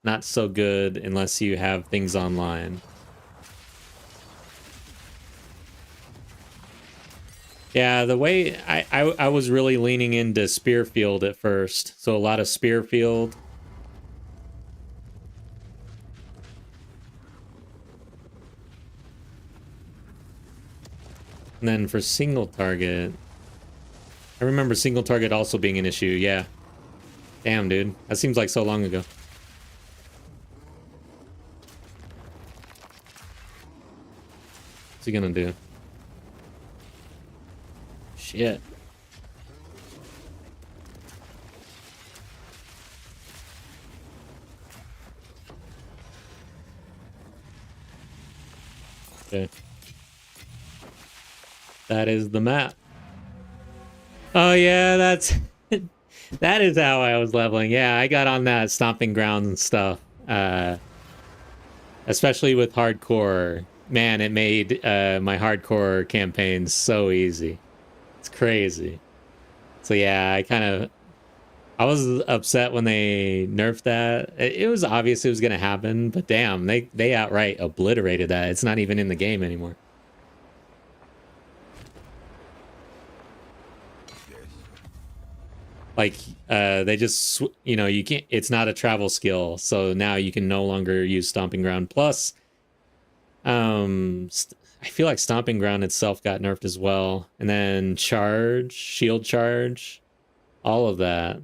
not so good unless you have things online. Yeah, the way I was really leaning into spear field at first, so a lot of spear field. And then for single target, I remember single target also being an issue. Yeah. Damn, dude. That seems like so long ago. What's he gonna do? Shit. Okay. That is the map. Oh yeah, that's that is how I was leveling. Yeah, I got on that stomping grounds and stuff. Especially with hardcore. Man, it made my hardcore campaigns so easy. It's crazy. So yeah, I was upset when they nerfed that. It was obvious it was gonna happen, but damn, they outright obliterated that. It's not even in the game anymore. Like, they just, you know, you can't, it's not a travel skill, so now you can no longer use Stomping Ground. Plus, I feel like Stomping Ground itself got nerfed as well. And then Charge, Shield Charge, all of that.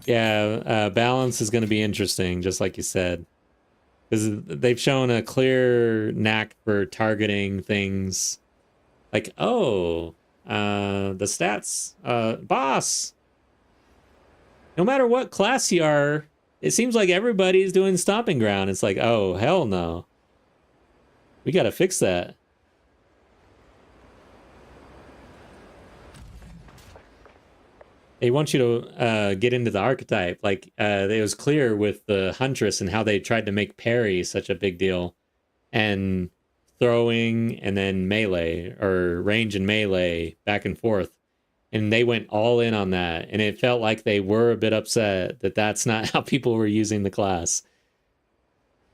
Yeah, balance is going to be interesting, just like you said. Because they've shown a clear knack for targeting things. Like, oh, the stats, boss. No matter what class you are, it seems like everybody's doing Stomping Ground. It's like, oh, hell no. We gotta fix that. They want you to get into the archetype. Like, it was clear with the Huntress and how they tried to make parry such a big deal. And throwing and then melee, or range and melee, back and forth. And they went all in on that. And it felt like they were a bit upset that that's not how people were using the class.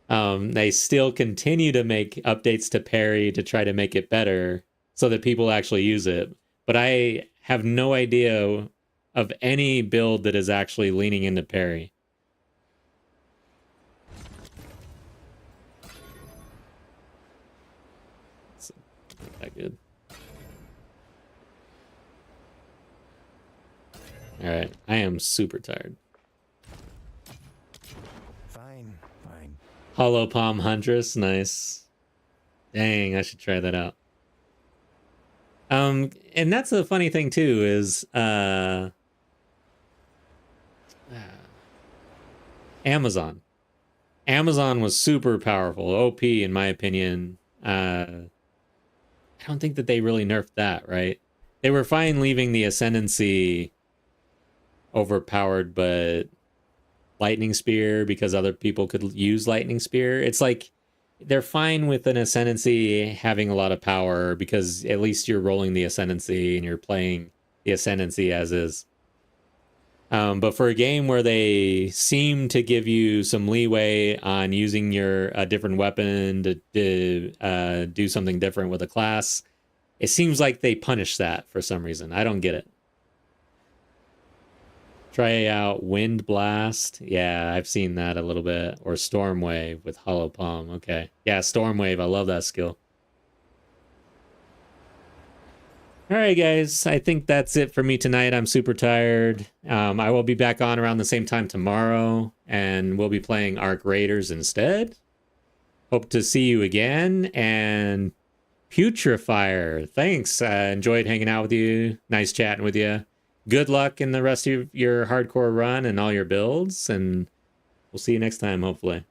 They still continue to make updates to parry to try to make it better so that people actually use it. But I have no idea of any build that is actually leaning into parry. It's not that good. All right, I am super tired. Fine. Hollow Palm Huntress, nice. Dang, I should try that out. And that's the funny thing too is Amazon. Amazon was super powerful, OP in my opinion. I don't think that they really nerfed that, right? They were fine leaving the Ascendancy overpowered, but Lightning Spear, because other people could use Lightning Spear. It's like they're fine with an Ascendancy having a lot of power because at least you're rolling the Ascendancy and you're playing the Ascendancy as is. But for a game where they seem to give you some leeway on using your different weapon to do something different with a class, it seems like they punish that for some reason. I don't get it. Try out Wind Blast. Yeah, I've seen that a little bit. Or Storm Wave with Hollow Palm. Okay. Yeah, Storm Wave. I love that skill. All right, guys. I think that's it for me tonight. I'm super tired. I will be back on around the same time tomorrow, and we'll be playing Arc Raiders instead. Hope to see you again. And Putrefier, thanks. Enjoyed hanging out with you. Nice chatting with you. Good luck in the rest of your hardcore run and all your builds, and we'll see you next time, hopefully.